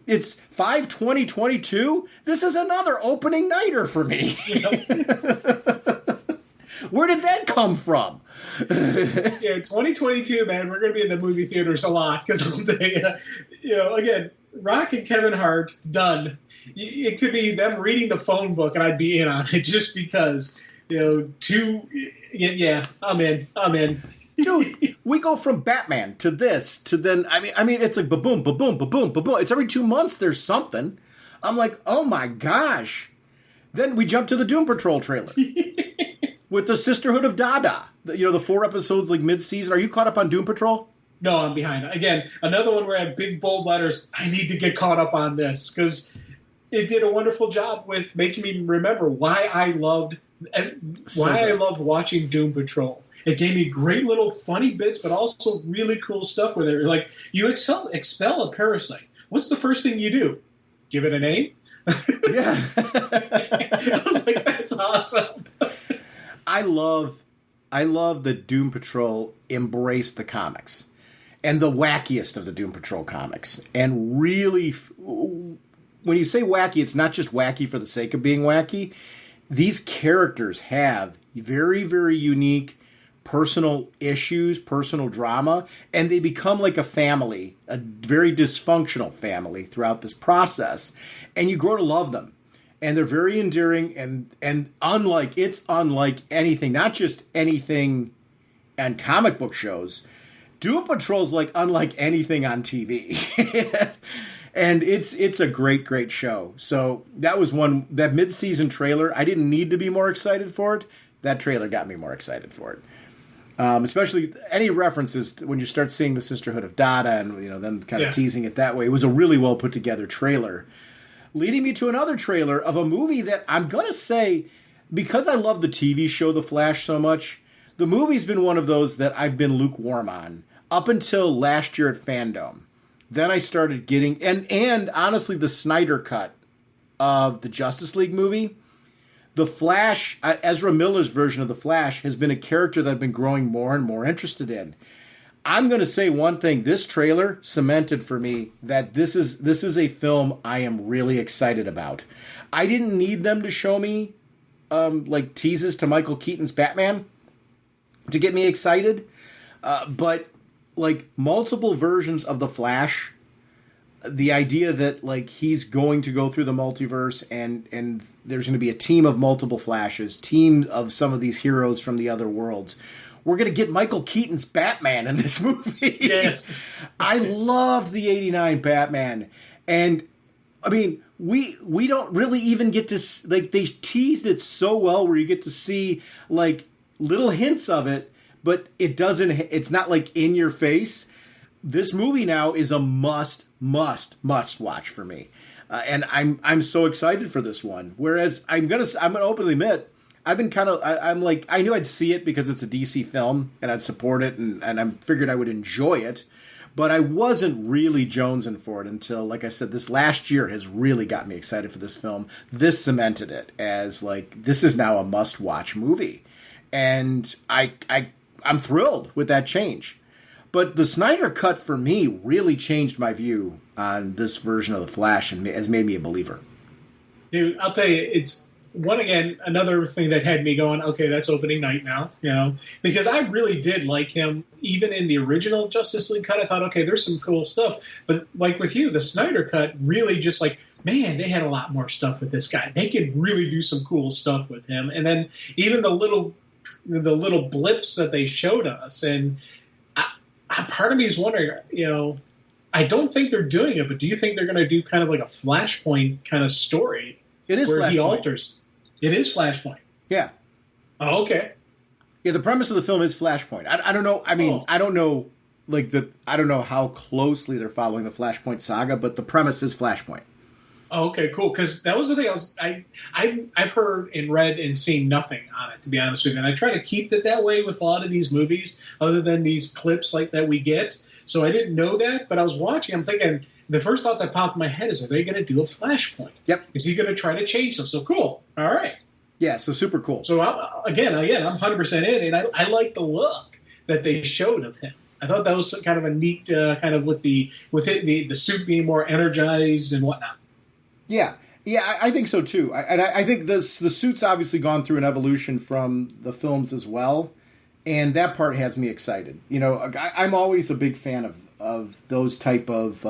5/20/22. This is another opening nighter for me. Where did that come from? 2022, man, we're going to be in the movie theaters a lot because I'll tell you, again, Rock and Kevin Hart, done. It could be them reading the phone book, and I'd be in on it just because, I'm in. Dude, we go from Batman to this to then. I mean, it's like ba-boom, ba-boom, ba-boom, ba-boom. It's every 2 months there's something. I'm like, oh my gosh. Then we jump to the Doom Patrol trailer with the Sisterhood of Dada. The 4 episodes like mid-season. Are you caught up on Doom Patrol? No, I'm behind. Again, another one where I have big bold letters. I need to get caught up on this because it did a wonderful job with making me remember why I loved watching Doom Patrol. It gave me great little funny bits, but also really cool stuff where they're like, you expel a parasite. What's the first thing you do? Give it a name? Yeah. I was like, that's awesome. I love that Doom Patrol embraced the comics and the wackiest of the Doom Patrol comics. And really, when you say wacky, it's not just wacky for the sake of being wacky. These characters have very, very unique personal issues, personal drama, and they become like a family, a very dysfunctional family throughout this process. And you grow to love them. And they're very endearing and unlike anything, not just anything on comic book shows. Doom Patrol's like unlike anything on TV. And it's a great, great show. So that was that mid-season trailer. I didn't need to be more excited for it. That trailer got me more excited for it. Especially any references when you start seeing the Sisterhood of Dada and them kind of teasing it that way. It was a really well put together trailer. Leading me to another trailer of a movie that I'm going to say, because I love the TV show The Flash so much, the movie's been one of those that I've been lukewarm on up until last year at Fandome. Then I started getting, and honestly, the Snyder cut of the Justice League movie, The Flash, Ezra Miller's version of The Flash, has been a character that I've been growing more and more interested in. I'm going to say one thing. This trailer cemented for me that this is a film I am really excited about. I didn't need them to show me like teases to Michael Keaton's Batman to get me excited. But like multiple versions of The Flash, the idea that like he's going to go through the multiverse and there's going to be a team of multiple Flashes, team of some of these heroes from the other worlds. We're going to get Michael Keaton's Batman in this movie. Yes. I love the 89 Batman. And, I mean, we don't really even get to... Like, they teased it so well where you get to see, like, little hints of it, but it's not, like, in your face. This movie now is a must watch for me. And I'm so excited for this one. Whereas, I'm gonna openly admit, I've been kind of, I'm like, I knew I'd see it because it's a DC film and I'd support it and I figured I would enjoy it. But I wasn't really jonesing for it until, like I said, this last year has really got me excited for this film. This cemented it as, like, this is now a must-watch movie. And I'm thrilled with that change. But the Snyder Cut, for me, really changed my view on this version of The Flash and has made me a believer. Dude, I'll tell you, it's... another thing that had me going, okay, that's opening night now, because I really did like him. Even in the original Justice League cut, I thought, okay, there's some cool stuff. But like with you, the Snyder cut really just like, man, they had a lot more stuff with this guy. They could really do some cool stuff with him. And then even the little blips that they showed us. And part of me is wondering, I don't think they're doing it, but do you think they're going to do kind of like a Flashpoint kind of story? It is where Flashpoint. He alters. It is Flashpoint. Yeah. Oh, okay. Yeah, the premise of the film is Flashpoint. I don't know. I mean, I don't know. I don't know how closely they're following the Flashpoint saga, but the premise is Flashpoint. Oh, okay, cool. Because that was the thing. I've heard and read and seen nothing on it, to be honest with you. And I try to keep it that way with a lot of these movies, other than these clips like that we get. So I didn't know that, but I was watching. I'm thinking. The first thought that popped in my head is, are they going to do a Flashpoint? Yep. Is he going to try to change them? So cool. All right. Yeah, so super cool. So again, I'm 100% in, and I like the look that they showed of him. I thought that was kind of a neat, kind of with the suit being more energized and whatnot. Yeah, I think so too. I think the suit's obviously gone through an evolution from the films as well, and that part has me excited. I'm always a big fan of those type of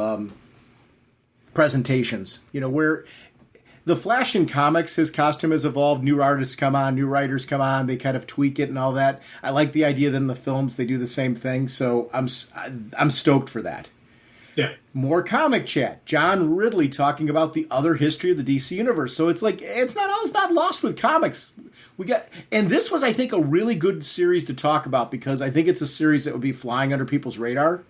presentations, where the Flash in comics, his costume has evolved, new artists come on, new writers come on, they kind of tweak it and all that. I like the idea that in the films they do the same thing, so I'm stoked for that. Yeah. More comic chat. John Ridley talking about the other history of the DC universe. So it's like, it's not lost with comics. And this was, I think, a really good series to talk about because I think it's a series that would be flying under people's radar,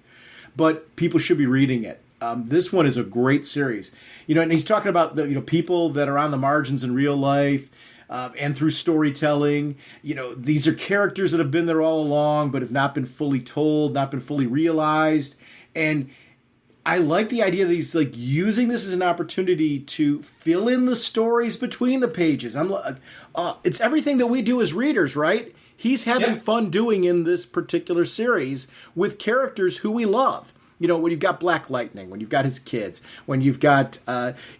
but people should be reading it. This one is a great series, and he's talking about the people that are on the margins in real life, and through storytelling. These are characters that have been there all along, but have not been fully told, not been fully realized. And I like the idea that he's like using this as an opportunity to fill in the stories between the pages. It's everything that we do as readers, right? He's having fun doing in this particular series with characters who we love. When you've got Black Lightning, when you've got his kids, when you've got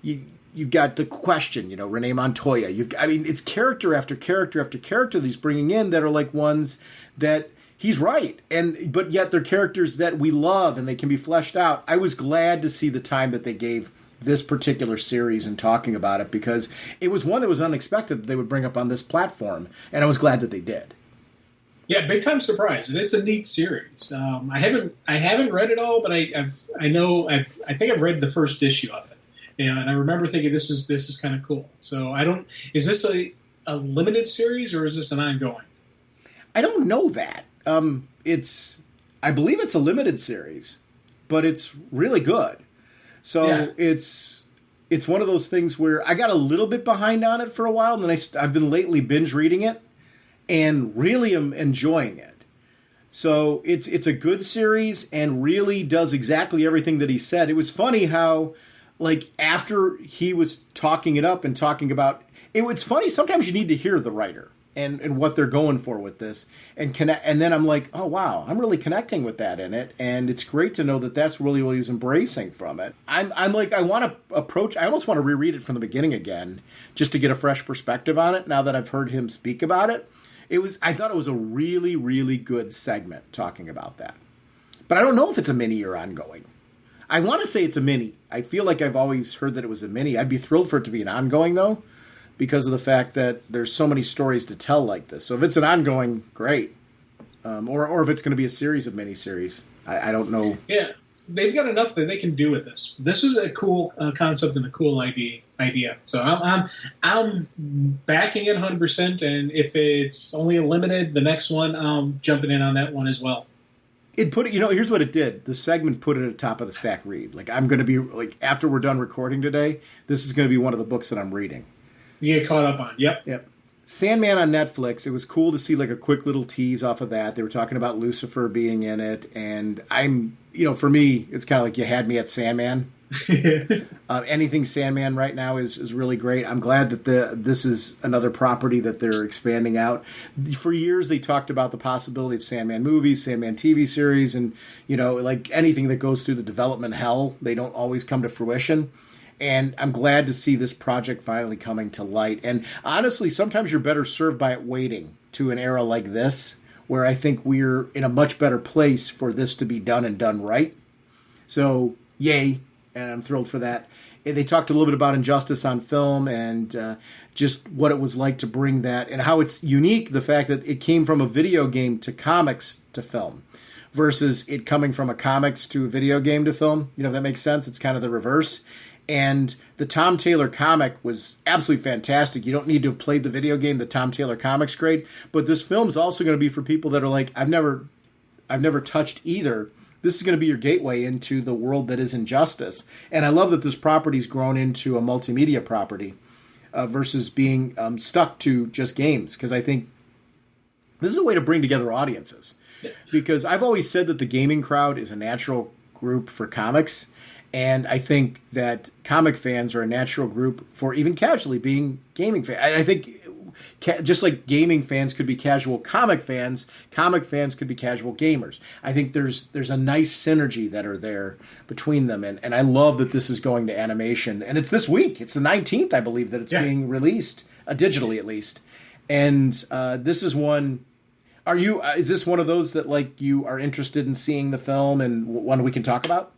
you've got the Question, Renee Montoya. It's character after character after character that he's bringing in that are like ones that he's right, but yet they're characters that we love and they can be fleshed out. I was glad to see the time that they gave this particular series and talking about it because it was one that was unexpected that they would bring up on this platform, and I was glad that they did. Yeah, big time surprise, and it's a neat series. I haven't read it all, but I think I've read the first issue of it, and I remember thinking this is kind of cool. So is this a limited series or is this an ongoing? I don't know that. I believe it's a limited series, but it's really good. So it's one of those things where I got a little bit behind on it for a while, and then I've been lately binge reading it. And really am enjoying it. So it's a good series and really does exactly everything that he said. It was funny how, like, after he was talking it up and talking about it, it's funny. Sometimes you need to hear the writer and what they're going for with this and connect. And then I'm like, oh wow, I'm really connecting with that in it, and it's great to know that that's really what he was embracing from it. I'm like, I want to approach. I almost want to reread it from the beginning again just to get a fresh perspective on it. Now that I've heard him speak about it. I thought it was a really, really good segment talking about that. But I don't know if it's a mini or ongoing. I want to say it's a mini. I feel like I've always heard that it was a mini. I'd be thrilled for it to be an ongoing, though, because of the fact that there's so many stories to tell like this. So if it's an ongoing, great. Or if it's going to be a series of mini-series. I don't know. Yeah, they've got enough that they can do with this. This is a cool concept and a cool idea. So I'm backing it 100%, and if it's only a limited, the next one, I'm jumping in on that one as well. It put it, here's what it did. The segment put it at the top of the stack read. Like, I'm going to be, like, after we're done recording today, this is going to be one of the books that I'm reading. You get caught up on. Yep. Sandman on Netflix, it was cool to see like a quick little tease off of that. They were talking about Lucifer being in it, and for me, it's kind of like you had me at Sandman. Anything Sandman right now is really great. I'm glad that this is another property that they're expanding out. For years, they talked about the possibility of Sandman movies, Sandman TV series, and like anything that goes through the development hell, they don't always come to fruition. And I'm glad to see this project finally coming to light. And honestly, sometimes you're better served by it waiting to an era like this, where I think we're in a much better place for this to be done and done right. So, yay. And I'm thrilled for that. They talked a little bit about Injustice on film and just what it was like to bring that and how it's unique, the fact that it came from a video game to comics to film versus it coming from a comics to a video game to film. If that makes sense. It's kind of the reverse. And the Tom Taylor comic was absolutely fantastic. You don't need to have played the video game. The Tom Taylor comic's great. But this film is also going to be for people that are like, I've never touched either. This is going to be your gateway into the world that is Injustice. And I love that this property's grown into a multimedia property versus being stuck to just games. Because I think this is a way to bring together audiences. Yeah. Because I've always said that the gaming crowd is a natural group for comics. And I think that comic fans are a natural group for even casually being gaming fans. I think just like gaming fans could be casual comic fans could be casual gamers. I think there's a nice synergy that are there between them. And I love that this is going to animation. And it's this week. It's the 19th, I believe, that it's being released, digitally at least. And this is one... Is this one of those that like you are interested in seeing the film and one we can talk about?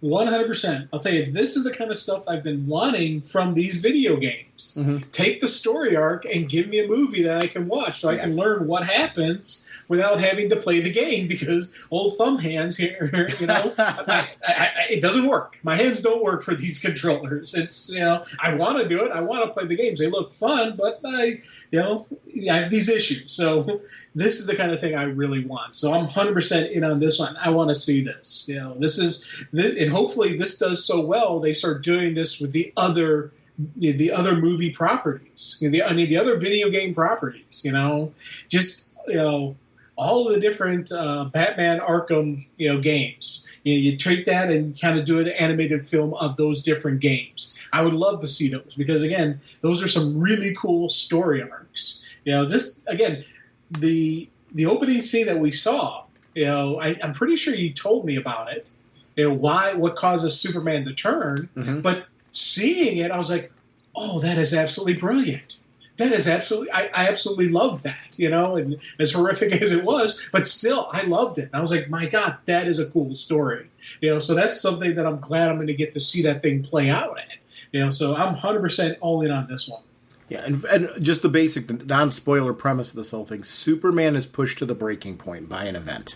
100%. I'll tell you, this is the kind of stuff I've been wanting from these video games. Mm-hmm. Take the story arc and give me a movie that I can watch so I can learn what happens without having to play the game because old thumb hands here, it doesn't work. My hands don't work for these controllers. It's, I want to do it. I want to play the games. They look fun, but I have these issues. So this is the kind of thing I really want. So I'm 100% in on this one. I want to see this. And hopefully this does so well, they start doing this with the other movie properties, the other video game properties, all of the different Batman Arkham, games. You take that and kind of do an animated film of those different games. I would love to see those because, again, those are some really cool story arcs. Just, again, the opening scene that we saw, I'm pretty sure you told me about it, what causes Superman to turn, mm-hmm. But seeing it, I was like, oh, that is absolutely brilliant. That is absolutely, I absolutely love that, and as horrific as it was, but still, I loved it. And I was like, my God, that is a cool story. So that's something that I'm glad I'm going to get to see that thing play out at. So I'm 100% all in on this one. Yeah, and just the basic, non-spoiler premise of this whole thing, Superman is pushed to the breaking point by an event.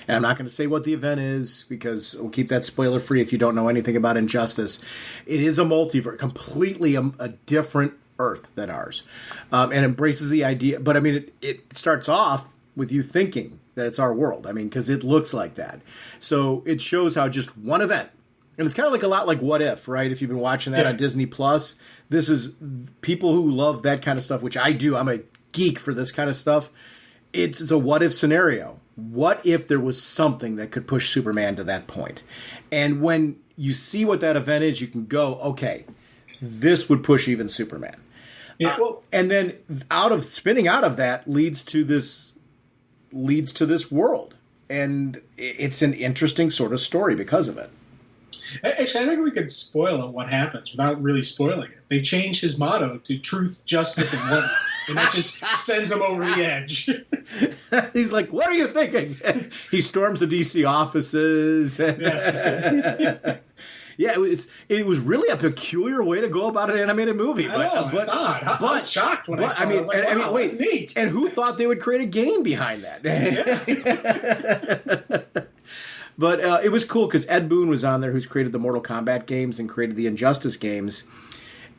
And I'm not going to say what the event is because we'll keep that spoiler-free if you don't know anything about Injustice. It is a multiverse, completely a different Earth than ours, and embraces the idea. But, it starts off with you thinking that it's our world. Because it looks like that. So it shows how just one event, and it's kind of like a lot like What If, right? If you've been watching that on Disney+, this is people who love that kind of stuff, which I do. I'm a geek for this kind of stuff. It's a what if scenario. What if there was something that could push Superman to that point? And when you see what that event is, you can go, okay, this would push even Superman. Yeah, and then spinning out of that leads to this world. And it's an interesting sort of story because of it. Actually, I think we could spoil what happens without really spoiling it. They change his motto to truth, justice, and whatnot. And that just sends him over the edge. He's like, what are you thinking? He storms the DC offices. Yeah, it was really a peculiar way to go about an animated movie. But it's odd. I was shocked when I saw it. I was like, wow, wait, that's neat. And who thought they would create a game behind that? Yeah. But it was cool because Ed Boon was on there, who's created the Mortal Kombat games and created the Injustice games.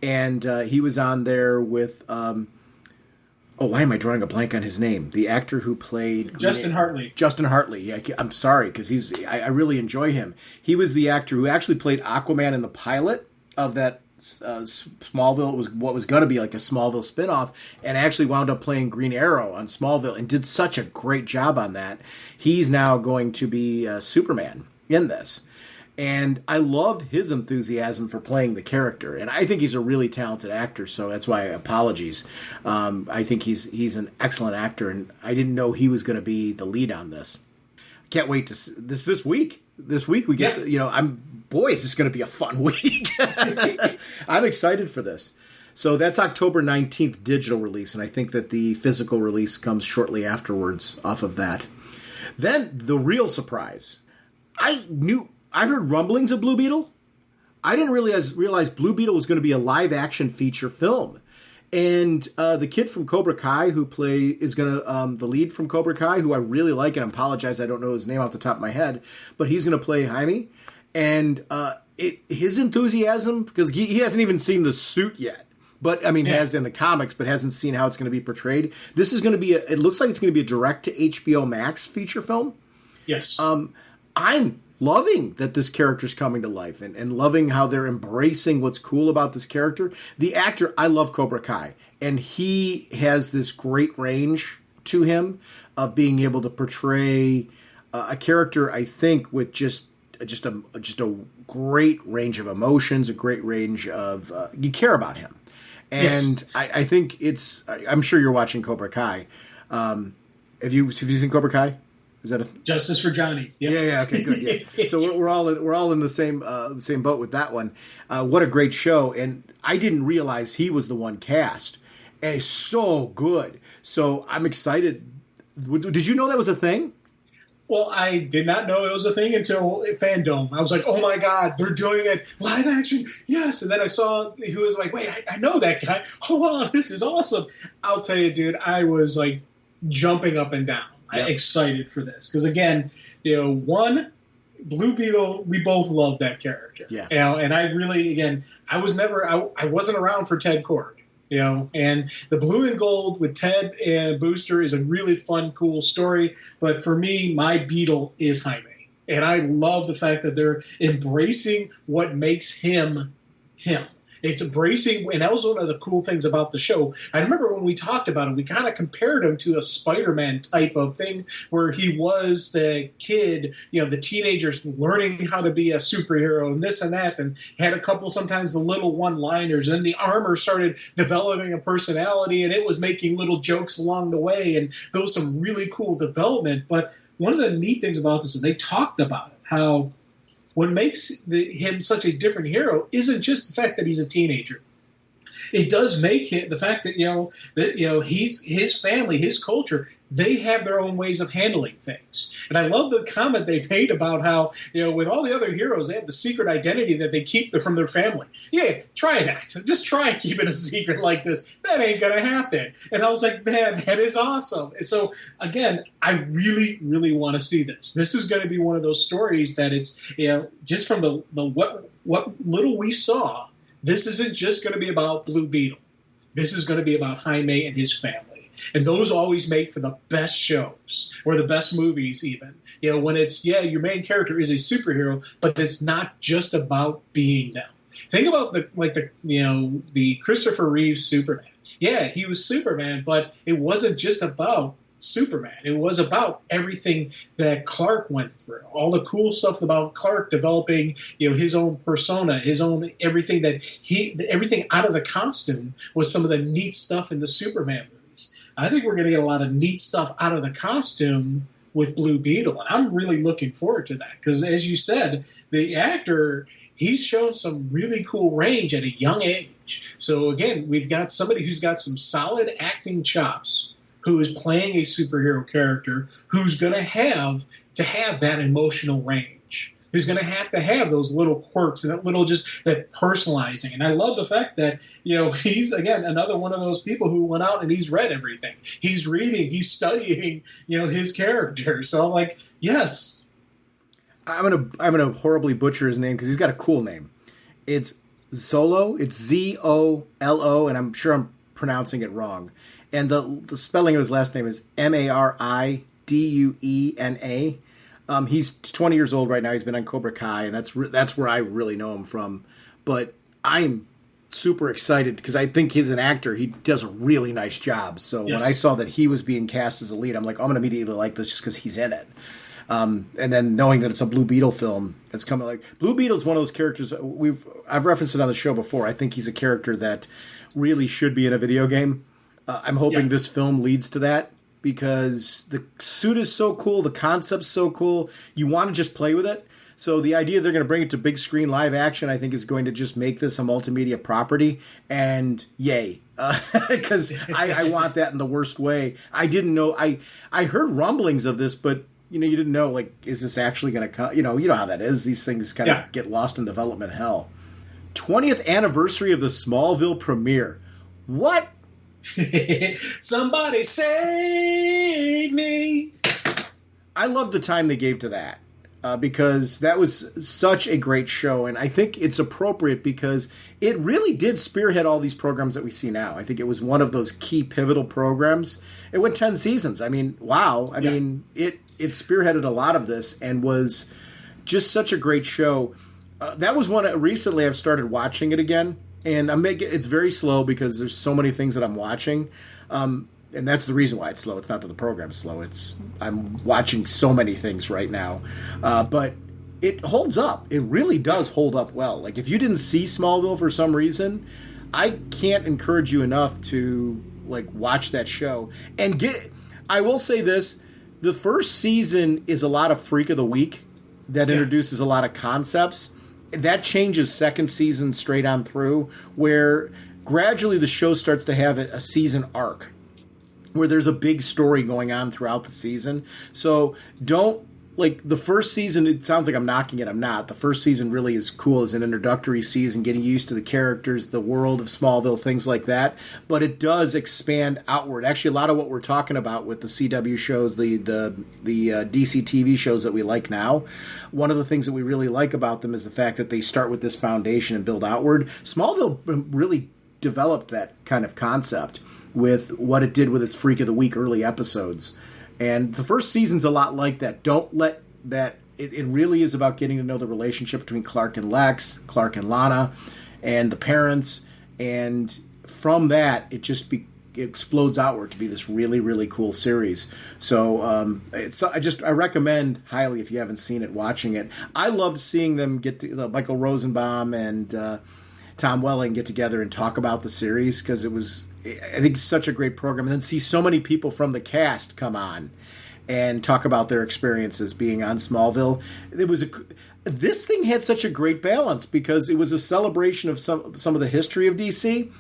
And he was on there with... why am I drawing a blank on his name? The actor who played... Justin Hartley. Justin Hartley. Yeah, I'm sorry, because I really enjoy him. He was the actor who actually played Aquaman in the pilot of that Smallville. It was what was going to be like a Smallville spinoff, and actually wound up playing Green Arrow on Smallville and did such a great job on that. He's now going to be Superman in this. And I loved his enthusiasm for playing the character. And I think he's a really talented actor, so that's why apologies. I think he's an excellent actor, and I didn't know he was going to be the lead on this. Can't wait to this week. This week we get, is this going to be a fun week? I'm excited for this. So that's October 19th digital release, and I think that the physical release comes shortly afterwards off of that. Then the real surprise. I heard rumblings of Blue Beetle. I didn't realize Blue Beetle was going to be a live action feature film. And the kid from Cobra Kai is going to the lead from Cobra Kai, who I really like, and I apologize I don't know his name off the top of my head, but he's going to play Jaime. And his enthusiasm, because he hasn't even seen the suit yet, but has in the comics, but hasn't seen how it's going to be portrayed. This is going to be it looks like it's going to be a direct to HBO Max feature film. Yes. I'm loving that this character's coming to life and loving how they're embracing what's cool about this character. The actor, I love Cobra Kai, and he has this great range to him of being able to portray a character, I think, with just a great range of emotions, a great range of you care about him. And yes. I think I'm sure you're watching Cobra Kai. Have you seen Cobra Kai? Is that Justice for Johnny? Yep. Yeah. Okay, good. Yeah. So we're all in the same boat with that one. What a great show! And I didn't realize he was the one cast, and it's so good. So I'm excited. Did you know that was a thing? Well, I did not know it was a thing until Fandome. I was like, oh my God, they're doing it live action. Yes. And then I saw who was like, wait, I know that guy. Hold on, this is awesome. I'll tell you, dude, I was like jumping up and down. Yep. Excited for this. Because again, Blue Beetle, we both love that character. Yeah. And I really, again, I wasn't around for Ted Kord. And the Blue and Gold with Ted and Booster is a really fun, cool story. But for me, my Beetle is Jaime. And I love the fact that they're embracing what makes him him. It's embracing, and that was one of the cool things about the show. I remember when we talked about him, we kind of compared him to a Spider-Man type of thing where he was the kid, the teenagers learning how to be a superhero and this and that, and had a couple sometimes the little one-liners. And then the armor started developing a personality, and it was making little jokes along the way, and there was some really cool development. But one of the neat things about this, and they talked about it, how what makes him such a different hero isn't just the fact that he's a teenager. It does make it the fact that he's his family, his culture. They have their own ways of handling things. And I love the comment they made about how, with all the other heroes, they have the secret identity that they keep from their family. Yeah, try that. Just try keeping a secret like this. That ain't going to happen. And I was like, man, that is awesome. And so, again, I really, really want to see this. This is going to be one of those stories that it's, just from the what little we saw, this isn't just going to be about Blue Beetle. This is going to be about Jaime and his family. And those always make for the best shows or the best movies even. When it's, your main character is a superhero, but it's not just about being them. Think about the Christopher Reeve Superman. Yeah, he was Superman, but it wasn't just about Superman. It was about everything that Clark went through, all the cool stuff about Clark developing, his own persona, his own everything everything out of the costume was some of the neat stuff in the Superman movies. I think we're going to get a lot of neat stuff out of the costume with Blue Beetle, and I'm really looking forward to that because, as you said, the actor, he's shown some really cool range at a young age. So again, we've got somebody who's got some solid acting chops, who is playing a superhero character, who's going to have that emotional range, who's going to have those little quirks and that personalizing. And I love the fact that, he's, again, another one of those people who went out and he's read everything. He's reading, he's studying, his character. So I'm like, yes. I'm gonna horribly butcher his name because he's got a cool name. It's Zolo. It's Zolo, and I'm sure I'm pronouncing it wrong. And the spelling of his last name is Mariduena. He's 20 years old right now. He's been on Cobra Kai, and that's where I really know him from. But I'm super excited because I think he's an actor. He does a really nice job. So Yes. when I saw that he was being cast as a lead, I'm like, I'm going to immediately like this just because he's in it. And then knowing that it's a Blue Beetle film, it's coming like Blue Beetle's one of those characters I've referenced it on the show before. I think he's a character that really should be in a video game. I'm hoping this film leads to that because the suit is so cool, the concept's so cool. You want to just play with it. So the idea they're going to bring it to big screen live action, I think, is going to just make this a multimedia property. And yay, because I want that in the worst way. I didn't know. I heard rumblings of this, but you didn't know, like, is this actually going to come? You know how that is. These things kind of get lost in development hell. 20th anniversary of the Smallville premiere. What? Somebody save me. I love the time they gave to that because that was such a great show. And I think it's appropriate because it really did spearhead all these programs that we see now. I think it was one of those key pivotal programs. It went 10 seasons. I mean, wow. I mean, it spearheaded a lot of this and was just such a great show. That was one recently I've started watching it again, and it's very slow because there's so many things that I'm watching, and that's the reason why it's slow. It's not that the program's slow. I'm watching so many things right now, but it holds up. It really does hold up well. Like if you didn't see Smallville for some reason, I can't encourage you enough to like watch that show and get. I will say this. The first season is a lot of Freak of the Week that introduces a lot of concepts. That changes second season straight on through, where gradually the show starts to have a season arc where there's a big story going on throughout the season. So don't, like, the first season, it sounds like I'm knocking it. I'm not. The first season really is cool as an introductory season, getting used to the characters, the world of Smallville, things like that. But it does expand outward. Actually, a lot of what we're talking about with the CW shows, the DC TV shows that we like now, one of the things that we really like about them is the fact that they start with this foundation and build outward. Smallville really developed that kind of concept with what it did with its Freak of the Week early episodes. And the first season's a lot like that. Don't let that... It really is about getting to know the relationship between Clark and Lex, Clark and Lana, and the parents. And from that, it explodes outward to be this really, really cool series. So I recommend highly, if you haven't seen it, watching it. I loved seeing them Michael Rosenbaum and Tom Welling get together and talk about the series because it was... I think it's such a great program. And then see so many people from the cast come on and talk about their experiences being on Smallville. This thing had such a great balance because it was a celebration of some of the history of DC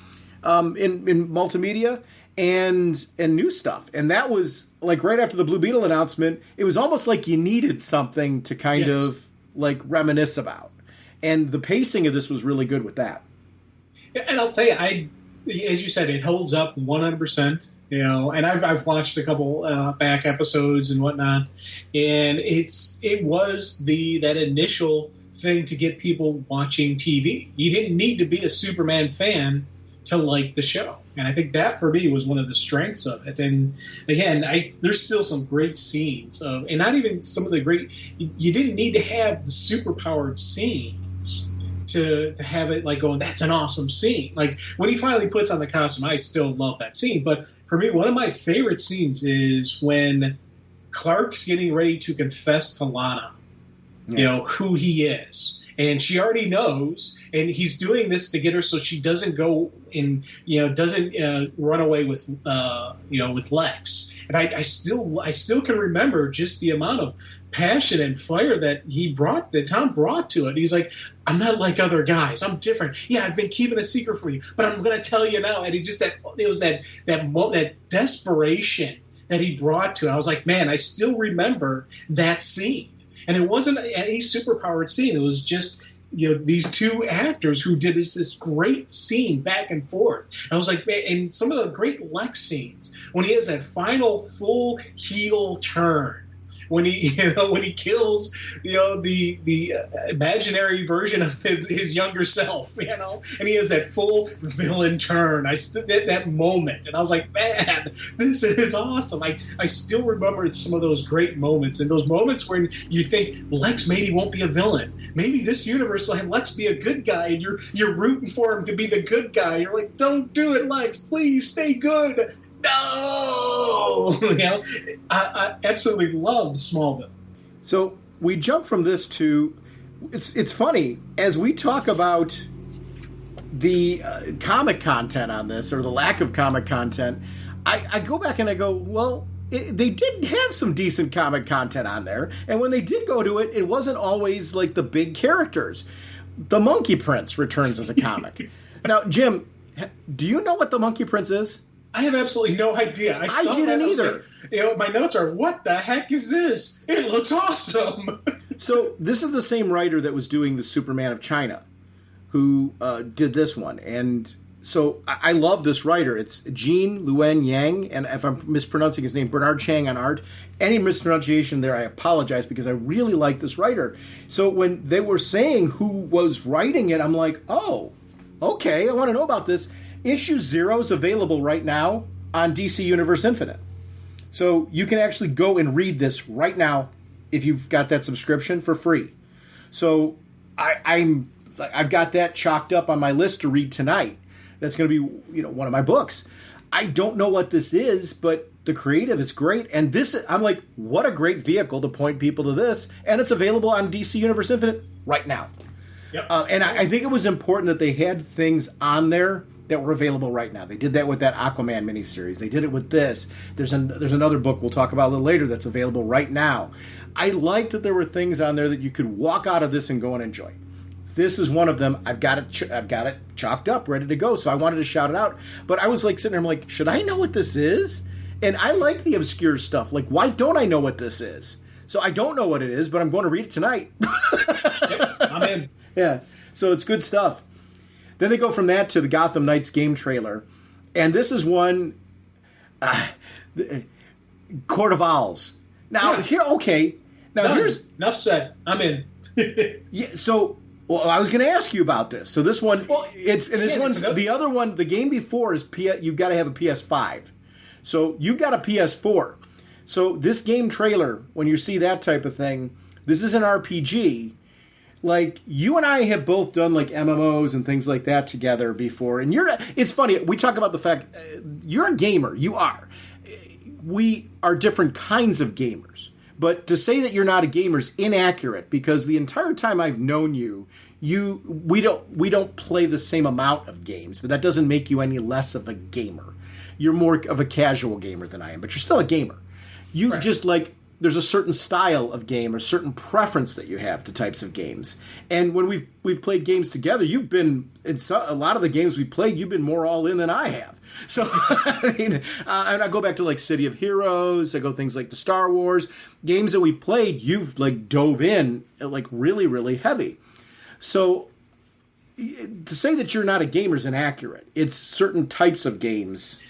in multimedia and new stuff. And that was like right after the Blue Beetle announcement, it was almost like you needed something to kind of like reminisce about. And the pacing of this was really good with that. And I'll tell you, as you said, it holds up 100%. And I've watched a couple back episodes and whatnot, and it was that initial thing to get people watching TV. You didn't need to be a Superman fan to like the show, and I think that for me was one of the strengths of it. And again, there's still some great scenes, and not even some of the great. You didn't need to have the superpowered scenes to have it like going, that's an awesome scene. Like when he finally puts on the costume, I still love that scene. But for me, one of my favorite scenes is when Clark's getting ready to confess to Lana, who he is. And she already knows, and he's doing this to get her so she doesn't go in, doesn't run away with, with Lex. And I still can remember just the amount of passion and fire that Tom brought to it. He's like, I'm not like other guys. I'm different. Yeah, I've been keeping a secret from you, but I'm going to tell you now. And it was that desperation that he brought to it. I was like, man, I still remember that scene. And it wasn't any superpowered scene. It was just, these two actors who did this great scene back and forth. I was like, man, and some of the great Lex scenes when he has that final full heel turn when he when he kills the imaginary version of his younger self, and he has that full villain turn. I stood at that moment and I was like, man, this is awesome. I still remember some of those great moments, and those moments when you think Lex maybe won't be a villain, maybe this universe will have Lex be a good guy, and you're rooting for him to be the good guy. You're like, don't do it, Lex, please stay good. No, I absolutely love Smallville. So we jump from this to it's funny as we talk about the comic content on this, or the lack of comic content. I go back and I go, well, they did have some decent comic content on there, and when they did go to it, it wasn't always like the big characters. The Monkey Prince returns as a comic. Now, Jim, do you know what the Monkey Prince is? I have absolutely no idea. I didn't either. Like, my notes are, what the heck is this? It looks awesome. So this is the same writer that was doing the Superman of China, who did this one. And so I love this writer. It's Jean Luen Yang, and if I'm mispronouncing his name, Bernard Chang on art. Any mispronunciation there, I apologize, because I really like this writer. So when they were saying who was writing it, I'm like, oh, okay, I want to know about this. Issue 0 is available right now on DC Universe Infinite. So you can actually go and read this right now if you've got that subscription for free. So I've got that chalked up on my list to read tonight. That's going to be, one of my books. I don't know what this is, but the creative is great. And this, I'm like, what a great vehicle to point people to this. And it's available on DC Universe Infinite right now. Yep. And I think it was important that they had things on there that were available right now. They did that with that Aquaman miniseries. They did it with this. There's another book we'll talk about a little later that's available right now. I like that there were things on there that you could walk out of this and go and enjoy. This is one of them. I've got it chalked up, ready to go. So I wanted to shout it out. But I was like sitting there, I'm like, should I know what this is? And I like the obscure stuff. Like, why don't I know what this is? So I don't know what it is, but I'm going to read it tonight. Yep, I'm in. Yeah. So it's good stuff. Then they go from that to the Gotham Knights game trailer. And this is one, Court of Owls. Now, okay. Now, here's... Enough said. I'm in. Yeah, so... Well, I was going to ask you about this. So this one, the other one, the game before is you've got to have a PS5. So you've got a PS4. So this game trailer, when you see that type of thing, this is an RPG. Like, you and I have both done like MMOs and things like that together before. And it's funny, we talk about the fact you're a gamer. You are. We are different kinds of gamers. But to say that you're not a gamer is inaccurate, because the entire time I've known you, we don't play the same amount of games, but that doesn't make you any less of a gamer. You're more of a casual gamer than I am, but you're still a gamer. You right. Just like, there's a certain style of game or certain preference that you have to types of games. And when we've played games together, you've been, in a lot of the games we played, you've been more all in than I have. So, I mean, and I go back to like City of Heroes, I go things like the Star Wars, games that we played, you've like dove in like really, really heavy. So to say that you're not a gamer is inaccurate. It's certain types of games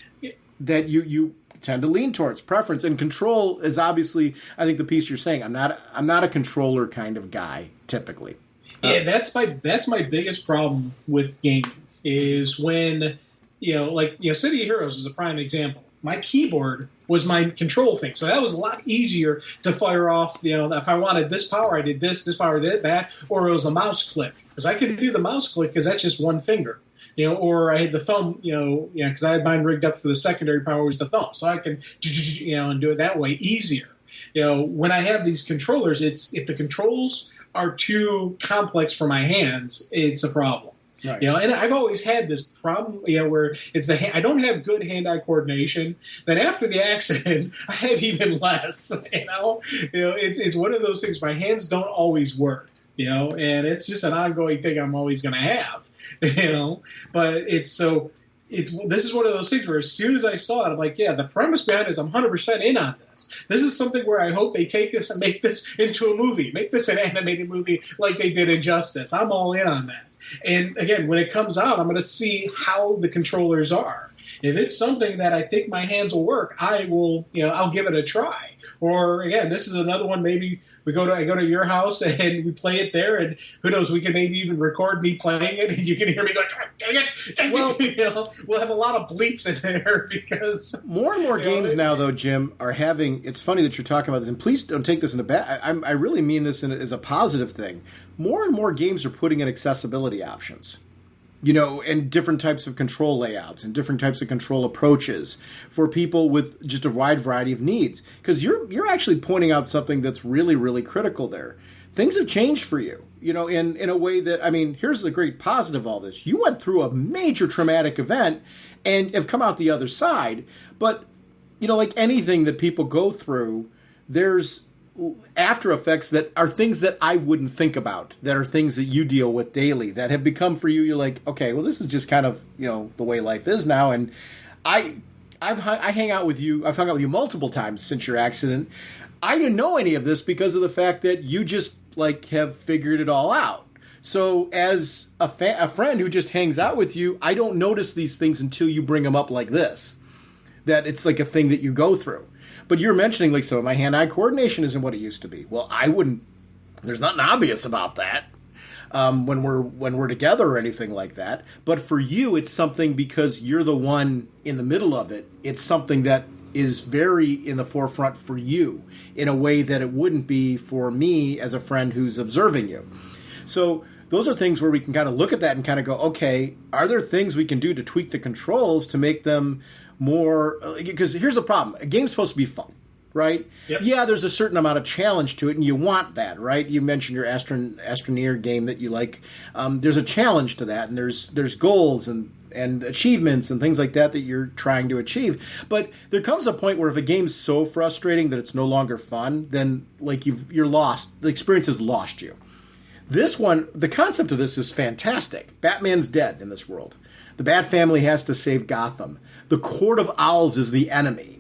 that you tend to lean towards. Preference and control is obviously, I think, the piece you're saying. I'm not a controller kind of guy typically. Yeah, that's my biggest problem with gaming is when City of Heroes is a prime example. My keyboard was my control thing, so that was a lot easier to fire off. If I wanted this power, I did this power, did that, or it was a mouse click, because I could do the mouse click because that's just one finger. Or I had the thumb, because I had mine rigged up for the secondary power was the thumb, so I can, and do it that way easier. When I have these controllers, if the controls are too complex for my hands, it's a problem. Right. And I've always had this problem, where it's I don't have good hand-eye coordination. Then after the accident, I have even less. It's one of those things. My hands don't always work. And it's just an ongoing thing I'm always going to have. But this is one of those things where as soon as I saw it, I'm like, yeah, the premise behind it is I'm 100% in on this. This is something where I hope they take this and make this into a movie, make this an animated movie like they did Injustice. I'm all in on that. And again, when it comes out, I'm going to see how the controllers are. If it's something that I think my hands will work, I'll give it a try. Or again, this is another one. Maybe I go to your house and we play it there, and who knows, we can maybe even record me playing it, and you can hear me going, dang it. Well, we'll have a lot of bleeps in there because more and more games now, though, Jim, are having. It's funny that you're talking about this, and please don't take this in a bad. I really mean this as a positive thing. More and more games are putting in accessibility options. And different types of control layouts and different types of control approaches for people with just a wide variety of needs. Because you're actually pointing out something that's really, really critical there. Things have changed for you, in a way that, here's the great positive of all this. You went through a major traumatic event and have come out the other side. But, like anything that people go through, there's after effects that are things that I wouldn't think about, that are things that you deal with daily, that have become for you, you're like, okay, well, this is just kind of, the way life is now. And I hang out with you. I've hung out with you multiple times since your accident. I didn't know any of this because of the fact that you just have figured it all out. So as a friend who just hangs out with you, I don't notice these things until you bring them up like this, that it's like a thing that you go through. But you're mentioning some of my hand-eye coordination isn't what it used to be. Well, I wouldn't. There's nothing obvious about that when we're together or anything like that. But for you, it's something because you're the one in the middle of it. It's something that is very in the forefront for you in a way that it wouldn't be for me as a friend who's observing you. So those are things where we can kind of look at that and kind of go, okay, are there things we can do to tweak the controls to make them more, because here's the problem. A game's supposed to be fun, right? Yep. Yeah, there's a certain amount of challenge to it, and you want that, right? You mentioned your drnorge game that you like. There's a challenge to that, and there's goals and achievements and things like that you're trying to achieve. But there comes a point where if a game's so frustrating that it's no longer fun, then you're lost. The experience has lost you. This one, the concept of this is fantastic. Batman's dead in this world. The Bat family has to save Gotham. The Court of Owls is the enemy.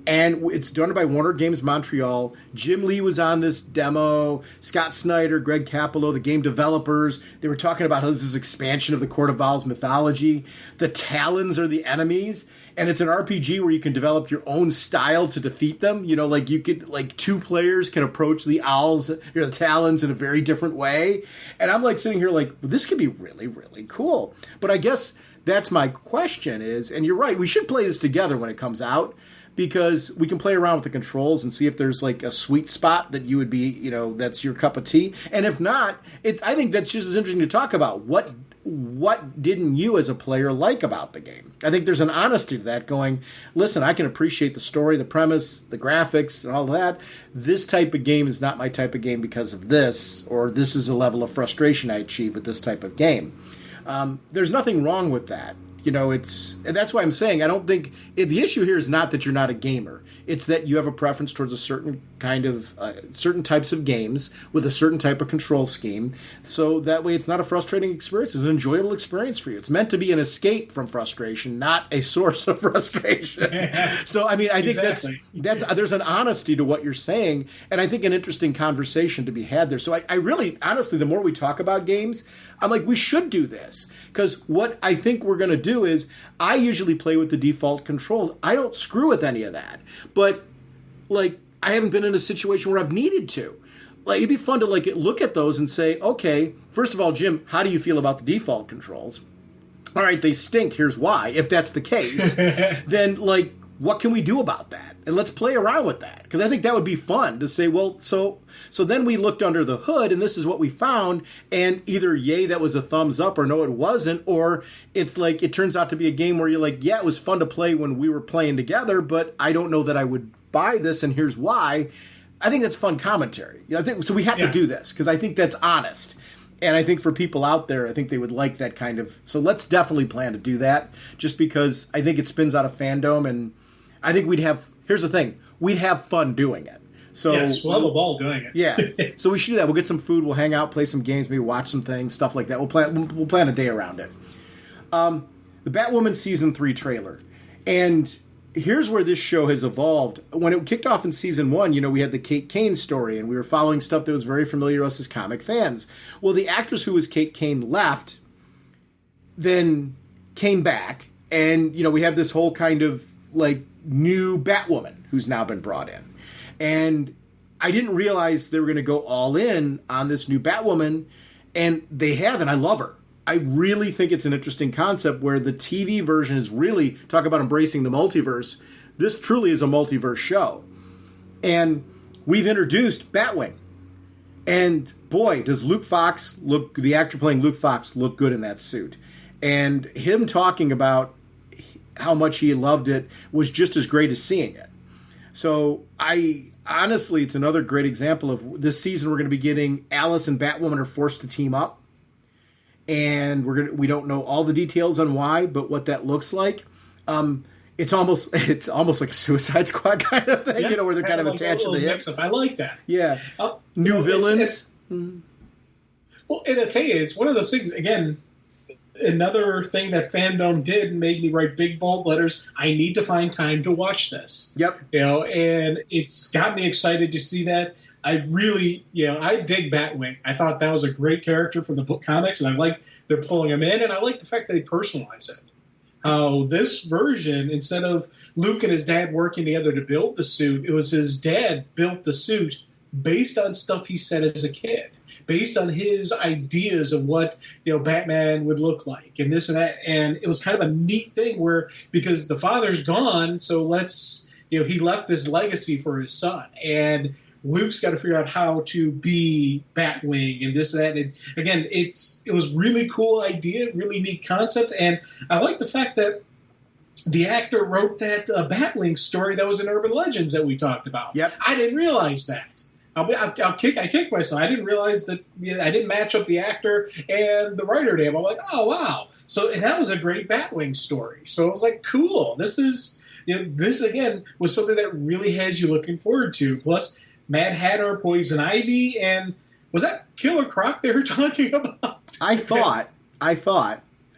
And it's done by Warner Games Montreal. Jim Lee was on this demo. Scott Snyder, Greg Capullo, the game developers. They were talking about how this is expansion of the Court of Owls mythology. The Talons are the enemies. And it's an RPG where you can develop your own style to defeat them. You could, two players can approach the owls, the Talons in a very different way. And I'm sitting here well, this could be really, really cool. But I guess that's my question is, and you're right, we should play this together when it comes out because we can play around with the controls and see if there's a sweet spot that you would be, that's your cup of tea. And if not, I think that's just as interesting to talk about. What didn't you as a player like about the game? I think there's an honesty to that going, listen, I can appreciate the story, the premise, the graphics, and all that. This type of game is not my type of game because of this, or this is a level of frustration I achieve with this type of game. There's nothing wrong with that. And that's why I'm saying I don't think the issue here is not that you're not a gamer. It's that you have a preference towards a certain kind of certain types of games with a certain type of control scheme. So that way, it's not a frustrating experience; it's an enjoyable experience for you. It's meant to be an escape from frustration, not a source of frustration. So, I think exactly. that's there's an honesty to what you're saying, and I think an interesting conversation to be had there. So, I really, honestly, the more we talk about games, I'm we should do this. Because what I think we're going to do is I usually play with the default controls. I don't screw with any of that. But, I haven't been in a situation where I've needed to. It'd be fun to, look at those and say, okay, first of all, Jim, how do you feel about the default controls? All right, they stink. Here's why. If that's the case, then, what can we do about that? And let's play around with that. Because I think that would be fun to say, well, so then we looked under the hood and this is what we found. And either, yay, that was a thumbs up, or no, it wasn't. Or it's it turns out to be a game where you're yeah, it was fun to play when we were playing together, but I don't know that I would buy this and here's why. I think that's fun commentary. I think so we have to do this because I think that's honest. And I think for people out there, I think they would like that kind of... So let's definitely plan to do that just because I think it spins out of Fandome and I think we'd have... Here's the thing. We'd have fun doing it. So yes, we'll have a ball doing it. Yeah. So we should do that. We'll get some food. We'll hang out, play some games, maybe watch some things, stuff like that. We'll plan a day around it. The Batwoman Season 3 trailer. And here's where this show has evolved. When it kicked off in Season 1, we had the Kate Kane story, and we were following stuff that was very familiar to us as comic fans. Well, the actress who was Kate Kane left, then came back, And, you know, we have this whole kind of, like, new Batwoman who's now been brought in. And I didn't realize they were going to go all in on this new Batwoman, and they have, and I love her. I really think it's an interesting concept where the TV version is really, talk about embracing the multiverse, this truly is a multiverse show. And we've introduced Batwing. And boy, does Luke Fox look, the actor playing Luke Fox, look good in that suit. And him talking about how much he loved it was just as great as seeing it. So honestly, it's another great example of this season we're going to be getting Alice and Batwoman are forced to team up. And we don't know all the details on why, but what that looks like. It's almost like a Suicide Squad kind of thing, you know, where they're kind of like attached to the hip. I like that. Yeah. New villains. Well, and I tell you, it's one of those things, again, another thing that Fandome did made me write big bold letters. I need to find time to watch this. Yep. You know, and it's got me excited to see that. I really, you know, I dig Batwing. I thought that was a great character from the book comics, and I like they're pulling him in, and I like the fact that they personalize it. How this version, instead of Luke and his dad working together to build the suit, it was his dad built the suit based on stuff he said as a kid, based on his ideas of what, you know, Batman would look like and this and that. And it was kind of a neat thing where, because the father's gone, so he left this legacy for his son. And Luke's got to figure out how to be Batwing and this and that. And again, it was really cool idea, really neat concept. And I like the fact that the actor wrote that Batwing story that was in Urban Legends that we talked about. Yep. I didn't realize that. I kick myself. I didn't realize that I didn't match up the actor and the writer name. I'm like, oh, wow. And that was a great Batwing story. So I was like, cool. This again was something that really has you looking forward to. Plus, Mad Hatter, Poison Ivy, and was that Killer Croc they were talking about? I thought.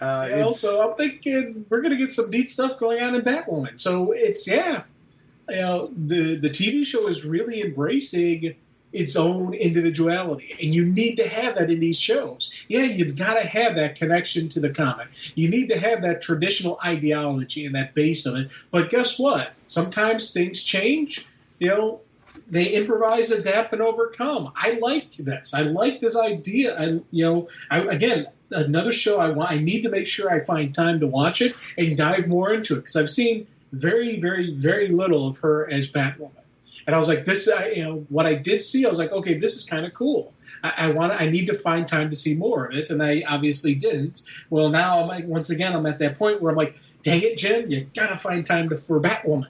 So I'm thinking we're going to get some neat stuff going on in Batwoman. So it's, the TV show is really embracing its own individuality, and you need to have that in these shows. Yeah, you've got to have that connection to the comic. You need to have that traditional ideology and that base of it. But guess what? Sometimes things change. You know, they improvise, adapt, and overcome. I like this. I like this idea. Again, another show I need to make sure I find time to watch it and dive more into it, because I've seen very, very, very little of her as Batwoman. And I was like, what I did see, I was like, okay, this is kind of cool. I need to find time to see more of it, and I obviously didn't. Well, now I'm like, once again, I'm at that point where I'm like, dang it, Jim, you got to find time for Batwoman.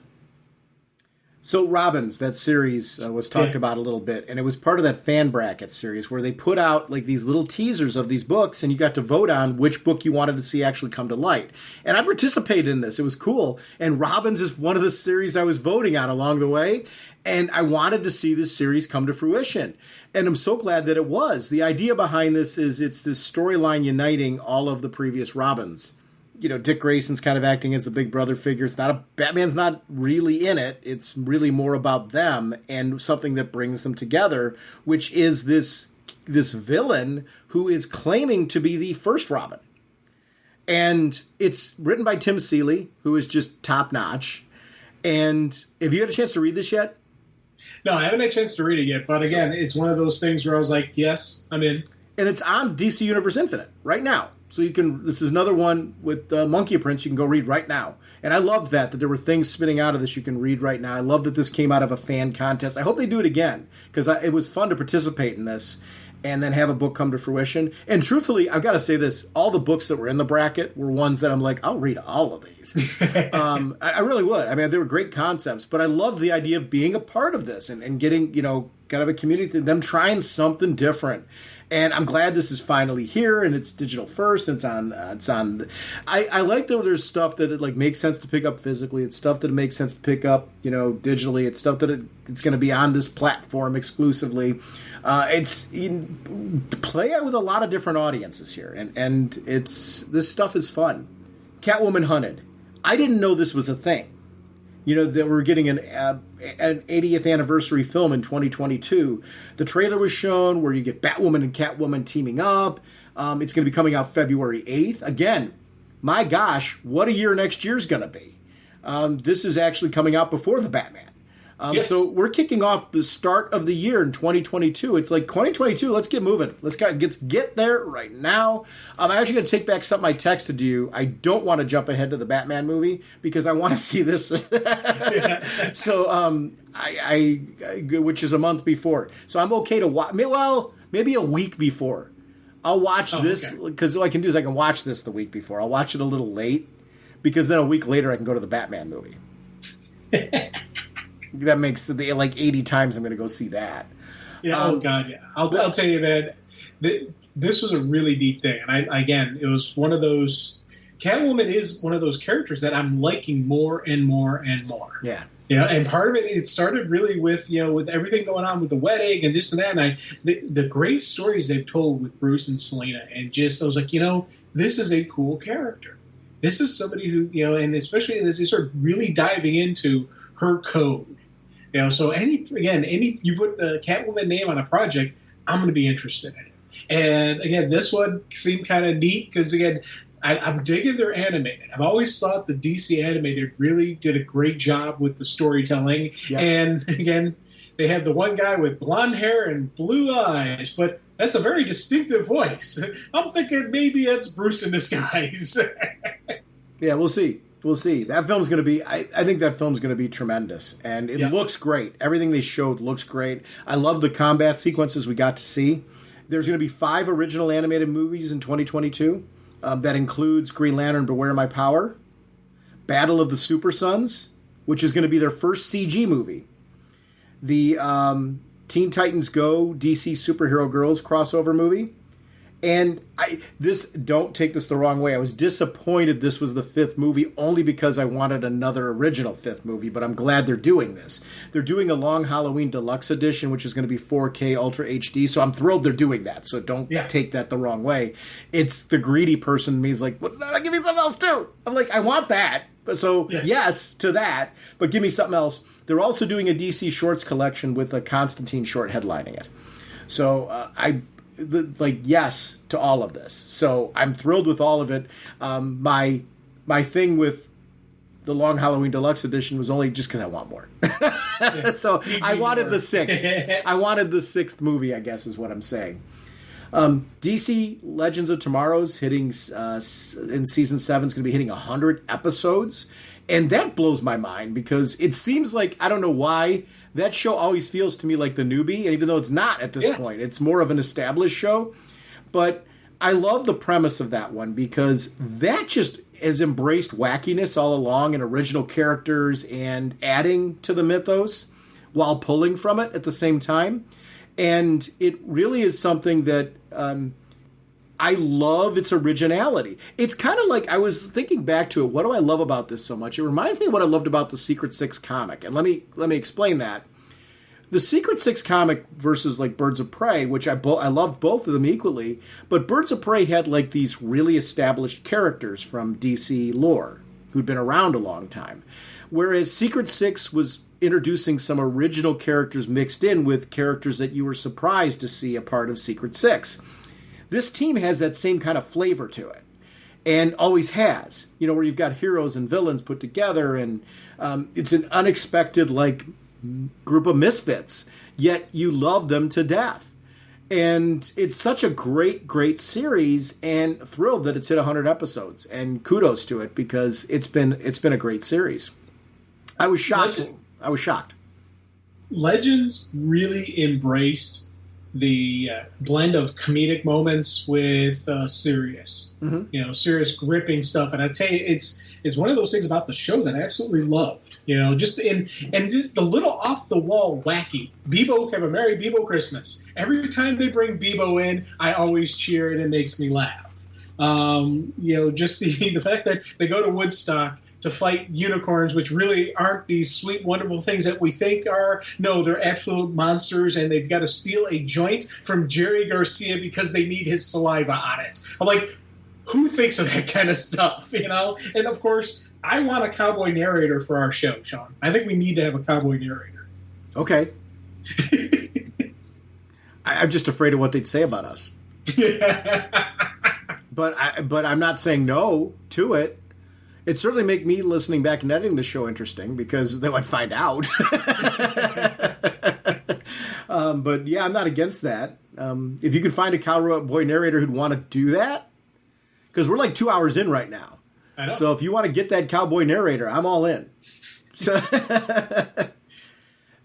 So Robins, that series was talked about a little bit, and it was part of that fan bracket series where they put out like these little teasers of these books, and you got to vote on which book you wanted to see actually come to light. And I participated in this. It was cool. And Robins is one of the series I was voting on along the way, and I wanted to see this series come to fruition. And I'm so glad that it was. The idea behind this is it's this storyline uniting all of the previous Robins. You know, Dick Grayson's kind of acting as the big brother figure. Batman's not really in it. It's really more about them and something that brings them together, which is this villain who is claiming to be the first Robin. And it's written by Tim Seeley, who is just top notch. And have you had a chance to read this yet? No, I haven't had a chance to read it yet. But again, it's one of those things where I was like, yes, I'm in. And it's on DC Universe Infinite right now. So this is another one with Monkey Prince you can go read right now. And I loved that there were things spinning out of this you can read right now. I love that this came out of a fan contest. I hope they do it again, because it was fun to participate in this and then have a book come to fruition. And truthfully, I've got to say this, all the books that were in the bracket were ones that I'm like, I'll read all of these. I really would. I mean, they were great concepts, but I love the idea of being a part of this and getting, kind of a community, them trying something different. And I'm glad this is finally here, and it's digital first. And it's on. I like that there's stuff that it makes sense to pick up physically. It's stuff that it makes sense to pick up, digitally. It's stuff that it's going to be on this platform exclusively. You play it with a lot of different audiences here, and this stuff is fun. Catwoman Hunted. I didn't know this was a thing. That we're getting an 80th anniversary film in 2022. The trailer was shown where you get Batwoman and Catwoman teaming up. It's going to be coming out February 8th. Again, my gosh, what a year next year's going to be. This is actually coming out before the Batman. Yes. So we're kicking off the start of the year in 2022. It's like 2022, let's get moving. Let's get there right now. I'm actually going to take back something I texted you. I don't want to jump ahead to the Batman movie because I want to see this. So I which is a month before. So I'm okay to watch. Well, maybe a week before. I'll watch this because what I can do is I can watch this the week before. I'll watch it a little late because then a week later I can go to the Batman movie. That makes like 80 times I'm going to go see that. Yeah. Oh God. Yeah. I'll tell you that this was a really neat thing, and it was one of those. Catwoman is one of those characters that I'm liking more and more and more. Yeah. And part of it started really with with everything going on with the wedding and this and that, and the great stories they've told with Bruce and Selena, and just I was like, this is a cool character. This is somebody who and especially as they start really diving into her code. So any you put the Catwoman name on a project, I'm going to be interested in it. And again, this one seemed kind of neat because again, I'm digging their animated. I've always thought the DC animated really did a great job with the storytelling. Yep. And again, they had the one guy with blonde hair and blue eyes, but that's a very distinctive voice. I'm thinking maybe it's Bruce in disguise. Yeah, we'll see. We'll see. That film's going to be, I think that film's going to be tremendous. And it looks great. Everything they showed looks great. I love the combat sequences we got to see. There's going to be 5 original animated movies in 2022. That includes Green Lantern, Beware My Power, Battle of the Super Sons, which is going to be their first CG movie. The Teen Titans Go, DC Superhero Girls crossover movie. And don't take this the wrong way. I was disappointed this was the 5th movie only because I wanted another original 5th movie, but I'm glad they're doing this. They're doing a Long Halloween Deluxe Edition, which is going to be 4K Ultra HD, so I'm thrilled they're doing that, so don't take that the wrong way. It's the greedy person in me is like, well, give me something else too. I'm like, I want that. So yes to that, but give me something else. They're also doing a DC Shorts collection with a Constantine short headlining it. So yes to all of this. So I'm thrilled with all of it. My thing with the Long Halloween Deluxe Edition was only just because I want more. So I wanted the 6th. I wanted the 6th movie, I guess is what I'm saying. DC Legends of Tomorrow's hitting in season 7 is going to be hitting 100 episodes. And that blows my mind because it seems like, I don't know why, that show always feels to me like the newbie, and even though it's not at this point, it's more of an established show. But I love the premise of that one because that just has embraced wackiness all along and original characters and adding to the mythos while pulling from it at the same time. And it really is something that I love its originality. It's kind of like, I was thinking back to it, what do I love about this so much? It reminds me of what I loved about the Secret Six comic. And let me explain that. The Secret Six comic versus like Birds of Prey, which I loved both of them equally, but Birds of Prey had like these really established characters from DC lore who'd been around a long time. Whereas Secret Six was introducing some original characters mixed in with characters that you were surprised to see a part of Secret Six. This team has that same kind of flavor to it, and always has. Where you've got heroes and villains put together, and it's an unexpected group of misfits, yet you love them to death. And it's such a great, great series, and thrilled that it's hit 100 episodes. And kudos to it because it's been a great series. I was shocked. Legends really embraced the blend of comedic moments with serious, serious gripping stuff. And I tell you, it's one of those things about the show that I absolutely loved. Just and the little off the wall wacky. Bebo, have a Merry Bebo Christmas. Every time they bring Bebo in, I always cheer and it makes me laugh. Just the fact that they go to Woodstock to fight unicorns, which really aren't these sweet, wonderful things that we think are. No, they're absolute monsters, and they've got to steal a joint from Jerry Garcia because they need his saliva on it. I'm like, who thinks of that kind of stuff, And, of course, I want a cowboy narrator for our show, Sean. I think we need to have a cowboy narrator. Okay. I'm just afraid of what they'd say about us. but I'm not saying no to it. It'd certainly make me listening back and editing the show interesting because then I'd find out. But yeah, I'm not against that. If you could find a cowboy narrator who'd want to do that, because we're like 2 hours in right now. I know. So if you want to get that cowboy narrator, I'm all in. So, so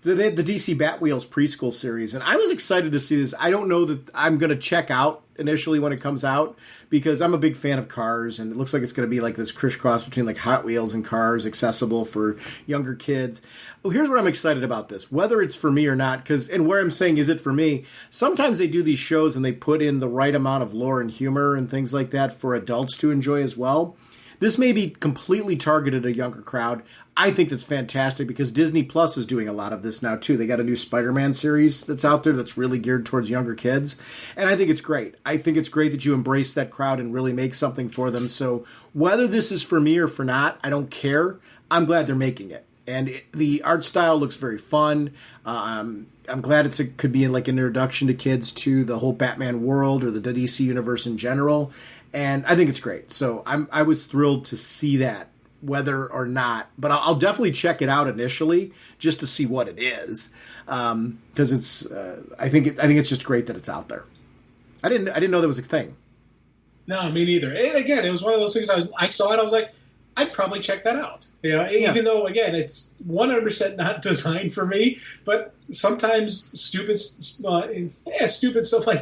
they had the DC Batwheels preschool series, and I was excited to see this. I don't know that I'm going to check out initially when it comes out because I'm a big fan of cars, and it looks like it's going to be like this crisscross between like Hot Wheels and cars, accessible for younger kids. Well, here's what I'm excited about this, whether it's for me or not, and where I'm saying is it for me, sometimes they do these shows and they put in the right amount of lore and humor and things like that for adults to enjoy as well. This may be completely targeted at a younger crowd. I think that's fantastic because Disney Plus is doing a lot of this now too. They got a new Spider-Man series that's out there that's really geared towards younger kids. And I think it's great. I think it's great that you embrace that crowd and really make something for them. So whether this is for me or for not, I don't care. I'm glad they're making it. And the art style looks very fun. I'm glad it could be like an introduction to kids to the whole Batman world or the DC universe in general. And I think it's great. So I was thrilled to see that, whether or not. But I'll definitely check it out initially just to see what it is, because it's. I think it's just great that it's out there. I didn't know that was a thing. No, me neither. And again, it was one of those things. I saw it. I was like, I'd probably check that out. Even though again, it's 100% not designed for me. But sometimes stupid stuff like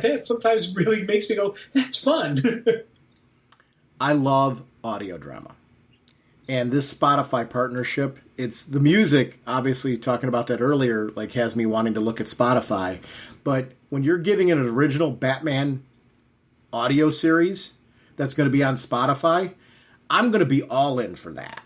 that sometimes really makes me go, "That's fun." I love audio drama. And this Spotify partnership, it's the music, obviously talking about that earlier, like has me wanting to look at Spotify. But when you're giving an original Batman audio series that's going to be on Spotify, I'm going to be all in for that.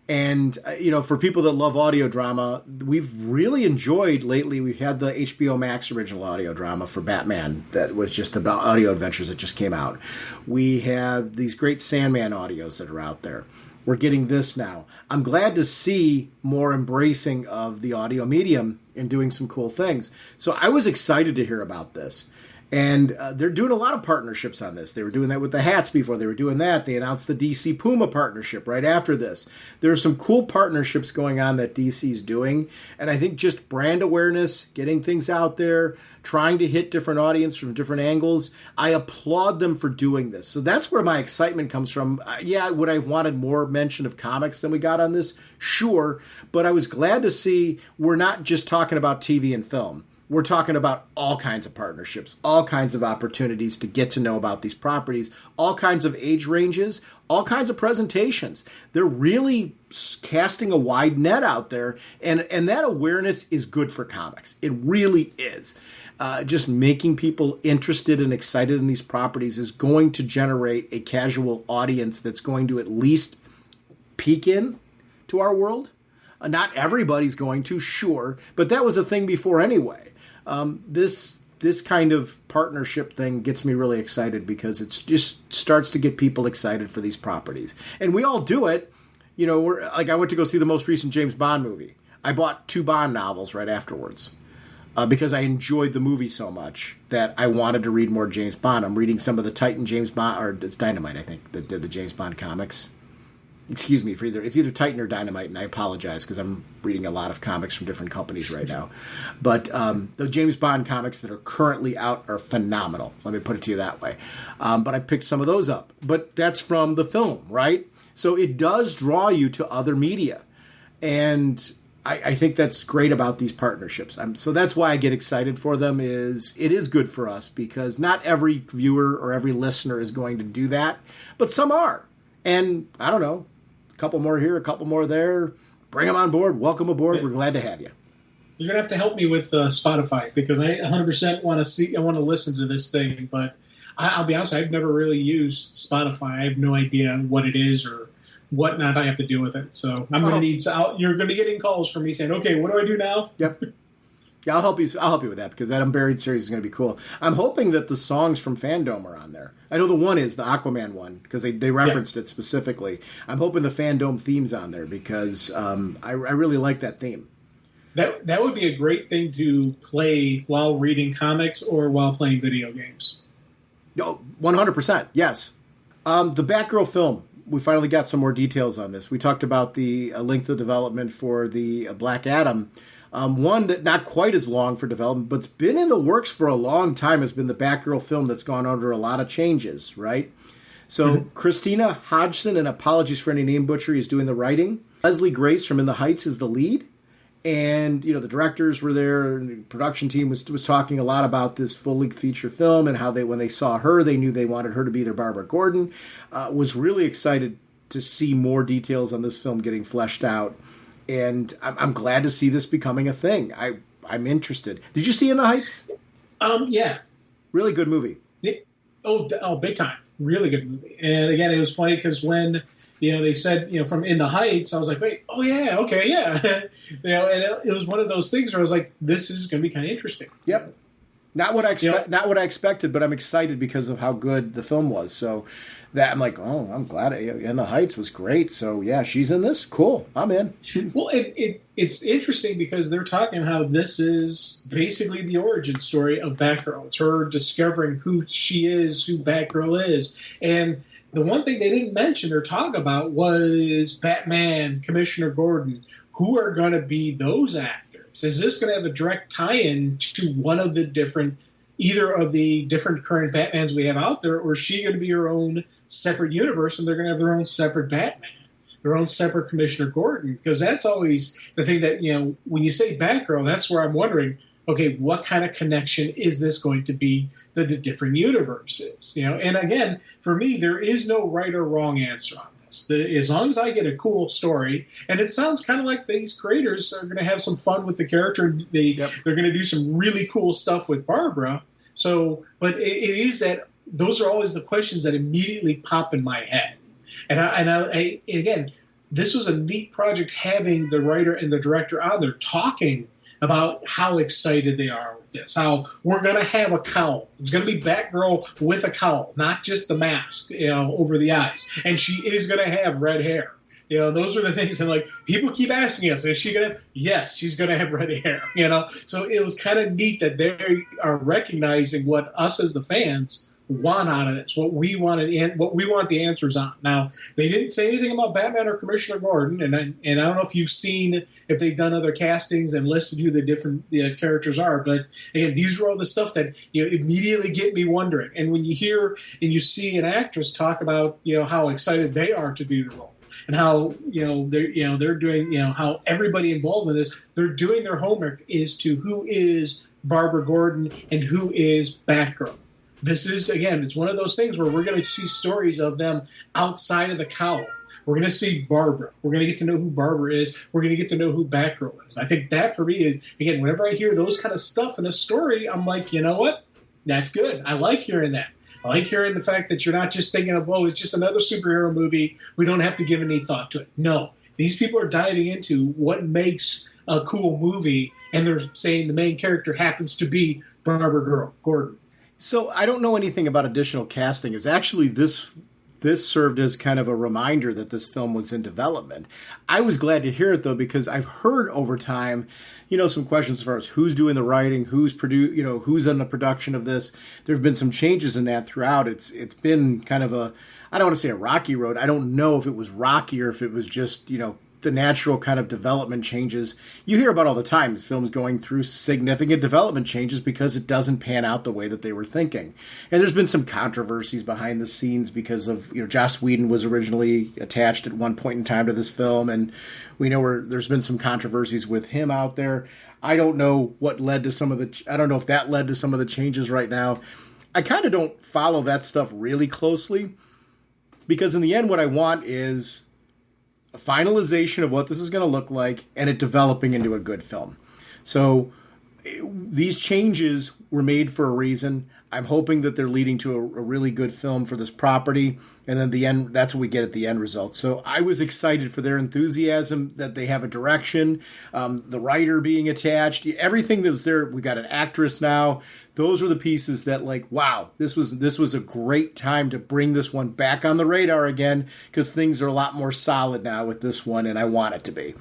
And, for people that love audio drama, we've really enjoyed lately. We've had the HBO Max original audio drama for Batman that was just about audio adventures that just came out. We have these great Sandman audios that are out there. We're getting this now. I'm glad to see more embracing of the audio medium and doing some cool things. So I was excited to hear about this. And they're doing a lot of partnerships on this. They were doing that with the hats before. They were doing that. They announced the DC Puma partnership right after this. There are some cool partnerships going on that DC's doing. And I think just brand awareness, getting things out there, trying to hit different audience from different angles. I applaud them for doing this. So that's where my excitement comes from. Would I have wanted more mention of comics than we got on this? Sure. But I was glad to see we're not just talking about TV and film. We're talking about all kinds of partnerships, all kinds of opportunities to get to know about these properties, all kinds of age ranges, all kinds of presentations. They're really casting a wide net out there, and that awareness is good for comics. It really is. Just making people interested and excited in these properties is going to generate a casual audience that's going to at least peek in to our world. Not everybody's going to, sure, but that was a thing before anyway. This kind of partnership thing gets me really excited because it just starts to get people excited for these properties. And we all do it. I went to go see the most recent James Bond movie. I bought 2 Bond novels right afterwards because I enjoyed the movie so much that I wanted to read more James Bond. I'm reading some of the Titan James Bond, or it's Dynamite, I think, that did the James Bond comics. Excuse me for it's either Titan or Dynamite, and I apologize because I'm reading a lot of comics from different companies right now. But the James Bond comics that are currently out are phenomenal. Let me put it to you that way. But I picked some of those up. But that's from the film, right? So it does draw you to other media. And I think that's great about these partnerships. So that's why I get excited for them. It is good for us because not every viewer or every listener is going to do that, but some are. And I don't know. Couple more here, a couple more there. Bring them on board. Welcome aboard. We're glad to have you. You're gonna have to help me with Spotify because I 100% want to listen to this thing. But I'll be honest, I've never really used Spotify. I have no idea what it is or whatnot I have to do with it. So I'm gonna need. You're gonna be getting calls from me saying, "Okay, what do I do now?" Yep. Yeah, I'll help you. I'll help you with that because that Unburied series is going to be cool. I'm hoping that the songs from Fandome are on there. I know the one is the Aquaman one because they referenced it specifically. I'm hoping the Fandome theme's on there because I really like that theme. That would be a great thing to play while reading comics or while playing video games. No, 100%. Yes. The Batgirl film. We finally got some more details on this. We talked about the length of development for the Black Adam. One that not quite as long for development, but's been in the works for a long time has been the Batgirl film that's gone under a lot of changes, right? So Christina Hodgson, and apologies for any name butchery, is doing the writing. Leslie Grace from In the Heights is the lead. And, the directors were there, and the production team was talking a lot about this full-length feature film and how when they saw her, they knew they wanted her to be their Barbara Gordon. Was really excited to see more details on this film getting fleshed out. And I'm glad to see this becoming a thing. I'm interested. Did you see In the Heights? Yeah. Really good movie. Oh, big time. Really good movie. And again, it was funny because when... they said, from In the Heights, I was like, wait, oh, yeah, okay, yeah. And it was one of those things where I was like, this is going to be kind of interesting. Yep. Not what I expected, but I'm excited because of how good the film was. So that I'm like, oh, I'm glad. In the Heights was great. So, yeah, she's in this. Cool. I'm in. Well, it's interesting because they're talking how this is basically the origin story of Batgirl. It's her discovering who she is, who Batgirl is. And the one thing they didn't mention or talk about was Batman, Commissioner Gordon. Who are going to be those actors? Is this going to have a direct tie-in to one of the either of the different current Batmans we have out there, or is she going to be her own separate universe and they're going to have their own separate Batman, their own separate Commissioner Gordon? Because that's always the thing that, when you say Batgirl, that's where I'm wondering, okay, what kind of connection is this going to be to the different universes? And again, for me, there is no right or wrong answer on this. As long as I get a cool story, and it sounds kind of like these creators are going to have some fun with the character. They're going to do some really cool stuff with Barbara. So, but it is that those are always the questions that immediately pop in my head. And I again, this was a neat project having the writer and the director on there talking about how excited they are with this, how we're going to have a cowl. It's going to be Batgirl with a cowl, not just the mask, over the eyes. And she is going to have red hair. Those are the things that, like, people keep asking us, is she going to? Yes, she's going to have red hair, So it was kind of neat that they are recognizing what us as the fans want out of this, what we wanted, and what we want the answers on. Now, they didn't say anything about Batman or Commissioner Gordon, and I don't know if you've seen if they've done other castings and listed who the different characters are, but again, these are all the stuff that immediately get me wondering. And when you hear and you see an actress talk about how excited they are to do the role, and how they're doing how everybody involved in this, they're doing their homework as to who is Barbara Gordon and who is Batgirl. This is, again, it's one of those things where we're going to see stories of them outside of the cowl. We're going to see Barbara. We're going to get to know who Barbara is. We're going to get to know who Batgirl is. I think that, for me, is, again, whenever I hear those kind of stuff in a story, I'm like, you know what? That's good. I like hearing that. I like hearing the fact that you're not just thinking of, oh, it's just another superhero movie. We don't have to give any thought to it. No. These people are diving into what makes a cool movie, and they're saying the main character happens to be Barbara Gordon. So I don't know anything about additional casting. Is actually this served as kind of a reminder that this film was in development. I was glad to hear it, though, because I've heard over time, some questions as far as who's doing the writing, who's who's on the production of this. There have been some changes in that throughout. It's been kind of I don't want to say a rocky road. I don't know if it was rocky or if it was just, the natural kind of development changes. You hear about all the time, films going through significant development changes because it doesn't pan out the way that they were thinking. And there's been some controversies behind the scenes because of, Joss Whedon was originally attached at one point in time to this film, and we know there's been some controversies with him out there. I don't know what led to I don't know if that led to some of the changes right now. I kind of don't follow that stuff really closely because in the end what I want is a finalization of what this is going to look like and it developing into a good film. So these changes were made for a reason. I'm hoping that they're leading to a really good film for this property. And then the end, that's what we get at the end result. So I was excited for their enthusiasm, that they have a direction, the writer being attached, everything that was there. We got an actress now. those were the pieces that, like, wow, this was a great time to bring this one back on the radar again, because things are a lot more solid now with this one, and I want it to be.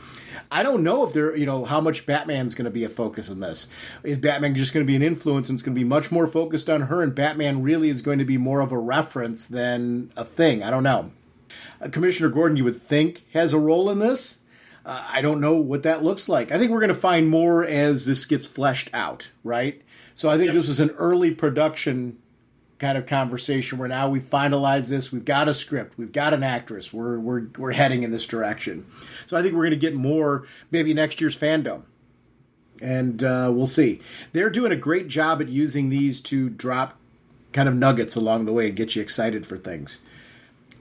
I don't know if how much Batman's going to be a focus in this. Is Batman just going to be an influence, and it's going to be much more focused on her, and Batman really is going to be more of a reference than a thing? I don't know. Commissioner Gordon, you would think, has a role in this. I don't know what that looks like. I think we're going to find more as this gets fleshed out, right? So I think this was an early production kind of conversation where now we finalize this. We've got a script. We've got an actress. We're heading in this direction. So I think we're going to get more maybe next year's Fandome. And we'll see. They're doing a great job at using these to drop kind of nuggets along the way and get you excited for things.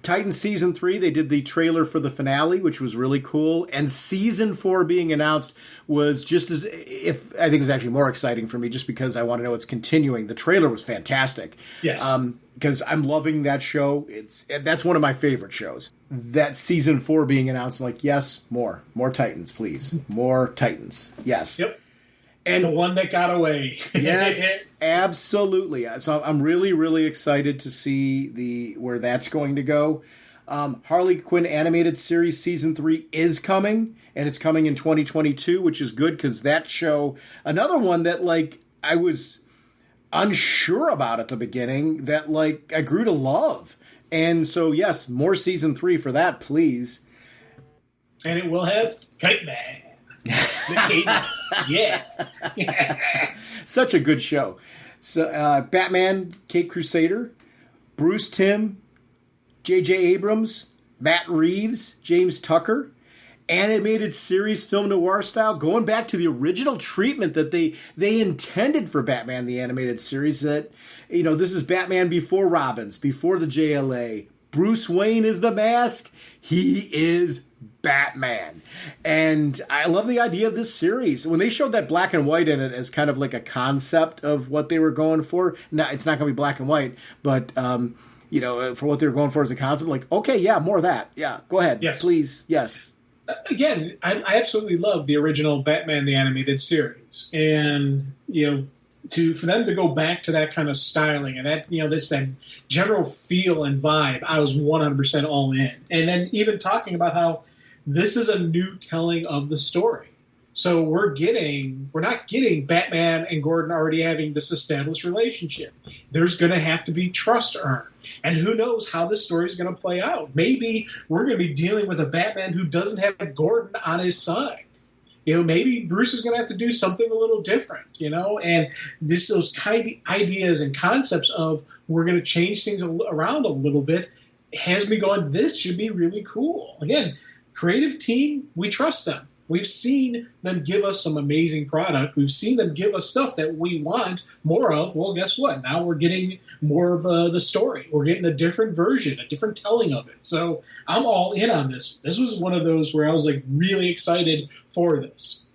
Titans Season 3, they did the trailer for the finale, which was really cool. And Season 4 being announced was just I think it was actually more exciting for me just because I want to know it's continuing. The trailer was fantastic. Yes. Because I'm loving that show. That's one of my favorite shows. That Season 4 being announced, I'm like, yes, more Titans, please. More Titans. Yes. Yep. And the one that got away. Yes, absolutely. So I'm really, really excited to see where that's going to go. Harley Quinn animated series Season 3 is coming, and it's coming in 2022, which is good because that show, another one that, like, I was unsure about at the beginning that, like, I grew to love. And so, yes, more Season 3 for that, please. And it will have Kite Man. Yeah. Such a good show. So Batman, Caped Crusader, Bruce Timm, J.J. Abrams, Matt Reeves, James Tucker, animated series film noir style, going back to the original treatment that they intended for Batman the animated series. That, this is Batman before Robins, before the JLA. Bruce Wayne is the mask. He is Batman. And I love the idea of this series. When they showed that black and white in it as kind of like a concept of what they were going for, now it's not going to be black and white, but, for what they were going for as a concept, like, okay, yeah, more of that. Yeah, go ahead. Yes. Please. Yes. Again, I absolutely love the original Batman the Animated Series. And, for them to go back to that kind of styling and that, that general feel and vibe, I was 100% all in. And then even talking about how this is a new telling of the story. So we're not getting Batman and Gordon already having this established relationship. There's going to have to be trust earned. And who knows how this story is going to play out. Maybe we're going to be dealing with a Batman who doesn't have Gordon on his side. Maybe Bruce is going to have to do something a little different, and those kind of ideas and concepts of we're going to change things around a little bit has me going, this should be really cool. Again, creative team, we trust them. We've seen them give us some amazing product. We've seen them give us stuff that we want more of. Well, guess what? Now we're getting more of the story. We're getting a different version, a different telling of it. So I'm all in on this. This was one of those where I was like really excited for this.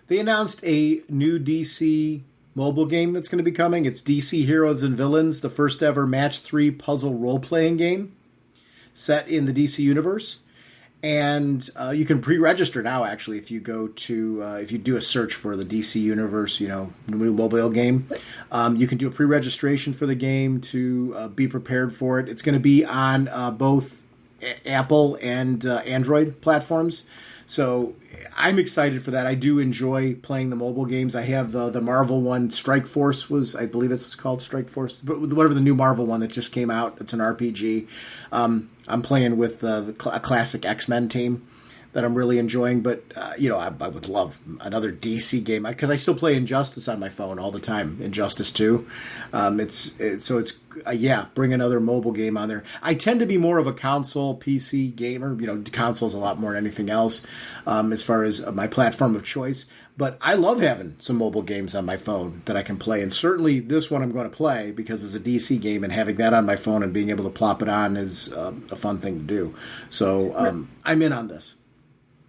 They announced a new DC mobile game that's going to be coming. It's DC Heroes and Villains, the first ever match 3 puzzle role-playing game set in the DC universe. And you can pre-register now, actually, if you go to, if you do a search for the DC Universe, new mobile game. You can do a pre-registration for the game to be prepared for it. It's going to be on both Apple and Android platforms. So I'm excited for that. I do enjoy playing the mobile games. I have the Marvel one, Strike Force I believe it's called Strike Force, but whatever the new Marvel one that just came out. It's an RPG. I'm playing with a classic X-Men team that I'm really enjoying, but I would love another DC game because I still play Injustice on my phone all the time. Injustice 2. Bring another mobile game on there. I tend to be more of a console PC gamer. Console's a lot more than anything else as far as my platform of choice. But I love having some mobile games on my phone that I can play. And certainly this one I'm going to play because it's a DC game, and having that on my phone and being able to plop it on is a fun thing to do. So I'm in on this.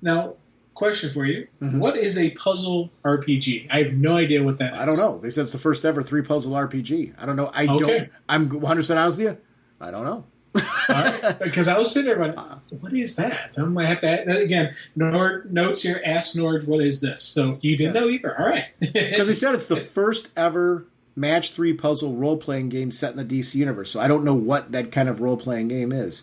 Now, question for you. Mm-hmm. What is a puzzle RPG? I have no idea what that is. I don't know. They said it's the first ever 3 puzzle RPG. I don't know. I'm 100% honest with you. I don't know. All right. Because I was sitting there going, what is that? I might have to, again, notes here, ask Norge, what is this? So you didn't know either. All right. Because they said it's the first ever match 3 puzzle role-playing game set in the DC universe. So I don't know what that kind of role-playing game is.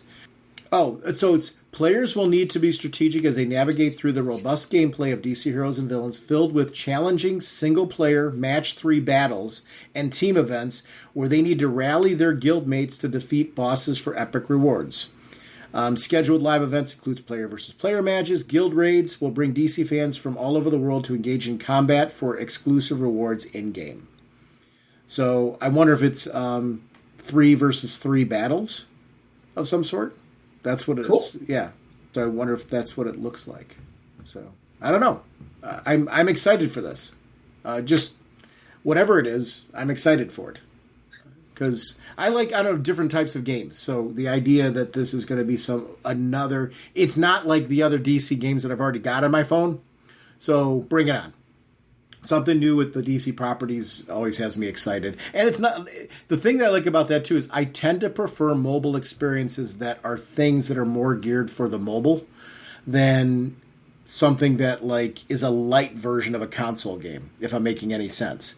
Oh, so it's players will need to be strategic as they navigate through the robust gameplay of DC heroes and villains, filled with challenging single-player match 3 battles and team events where they need to rally their guildmates to defeat bosses for epic rewards. Scheduled live events includes player versus player matches. Guild raids will bring DC fans from all over the world to engage in combat for exclusive rewards in-game. So I wonder if it's 3 versus 3 battles of some sort. That's what it is. Yeah. So I wonder if that's what it looks like. So I don't know. I'm excited for this. Just whatever it is, I'm excited for it. Because I like, different types of games. So the idea that this is going to be another, it's not like the other DC games that I've already got on my phone. So bring it on. Something new with the DC properties always has me excited. And it's not, the thing that I like about that too is I tend to prefer mobile experiences that are things that are more geared for the mobile than something that like is a light version of a console game, if I'm making any sense.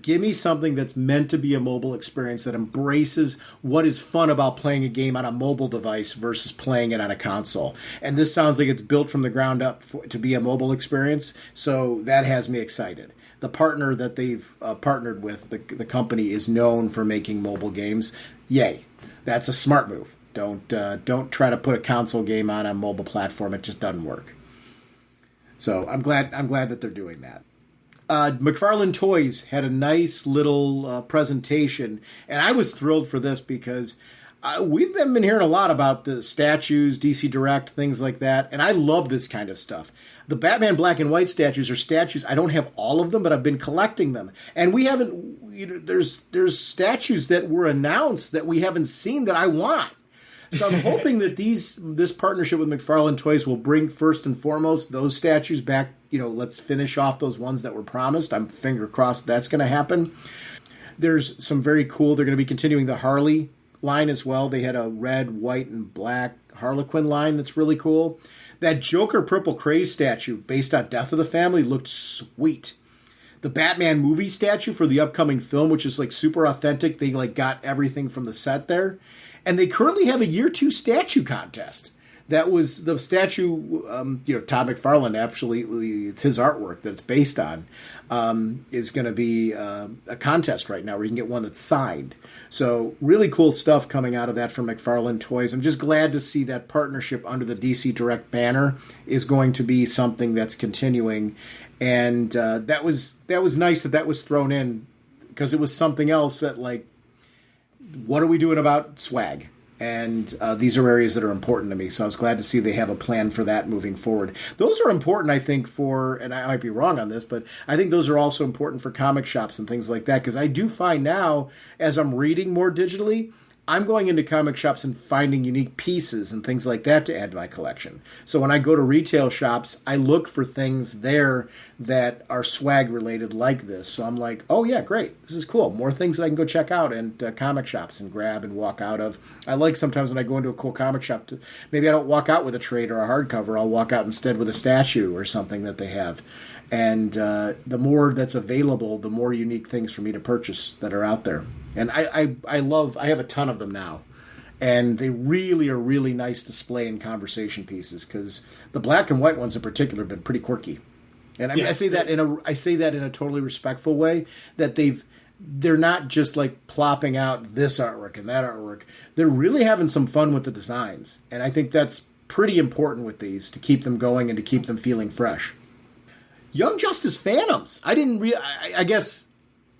Give me something that's meant to be a mobile experience that embraces what is fun about playing a game on a mobile device versus playing it on a console. And this sounds like it's built from the ground up to be a mobile experience, so that has me excited. The partner that they've partnered with, the company, is known for making mobile games. Yay. That's a smart move. Don't try to put a console game on a mobile platform. It just doesn't work. So I'm glad that they're doing that. McFarlane Toys had a nice little presentation, and I was thrilled for this because we've been hearing a lot about the statues, DC Direct, things like that, and I love this kind of stuff. The Batman black and white statues are statues. I don't have all of them, but I've been collecting them. And we haven't, there's statues that were announced that we haven't seen that I want. So I'm hoping that this partnership with McFarlane Toys will bring first and foremost those statues back. Let's finish off those ones that were promised. I'm finger crossed that's going to happen. There's some very cool. They're going to be continuing the Harley line as well. They had a red, white, and black Harlequin line that's really cool. That Joker Purple Craze statue based on Death of the Family looked sweet. The Batman movie statue for the upcoming film, which is like super authentic. They got everything from the set there. And they currently have a year 2 statue contest. That was the statue, Todd McFarlane, absolutely, it's his artwork that it's based on, is going to be a contest right now where you can get one that's signed. So really cool stuff coming out of that from McFarlane Toys. I'm just glad to see that partnership under the DC Direct banner is going to be something that's continuing. And that was nice that was thrown in because it was something else that, what are we doing about swag? And these are areas that are important to me. So I was glad to see they have a plan for that moving forward. Those are important, I think, and I might be wrong on this, but I think those are also important for comic shops and things like that. Because I do find now, as I'm reading more digitally, I'm going into comic shops and finding unique pieces and things like that to add to my collection. So when I go to retail shops, I look for things there that are swag related like this. So I'm like, oh yeah, great. This is cool. More things that I can go check out and comic shops and grab and walk out of. I like sometimes when I go into a cool comic shop, maybe I don't walk out with a trade or a hardcover. I'll walk out instead with a statue or something that they have. And the more that's available, the more unique things for me to purchase that are out there. And I have a ton of them now. And they really are really nice display and conversation pieces because the black and white ones in particular have been pretty quirky. And I say that in a totally respectful way, that they're not just plopping out this artwork and that artwork. They're really having some fun with the designs. And I think that's pretty important with these to keep them going and to keep them feeling fresh. Young Justice Phantoms. I guess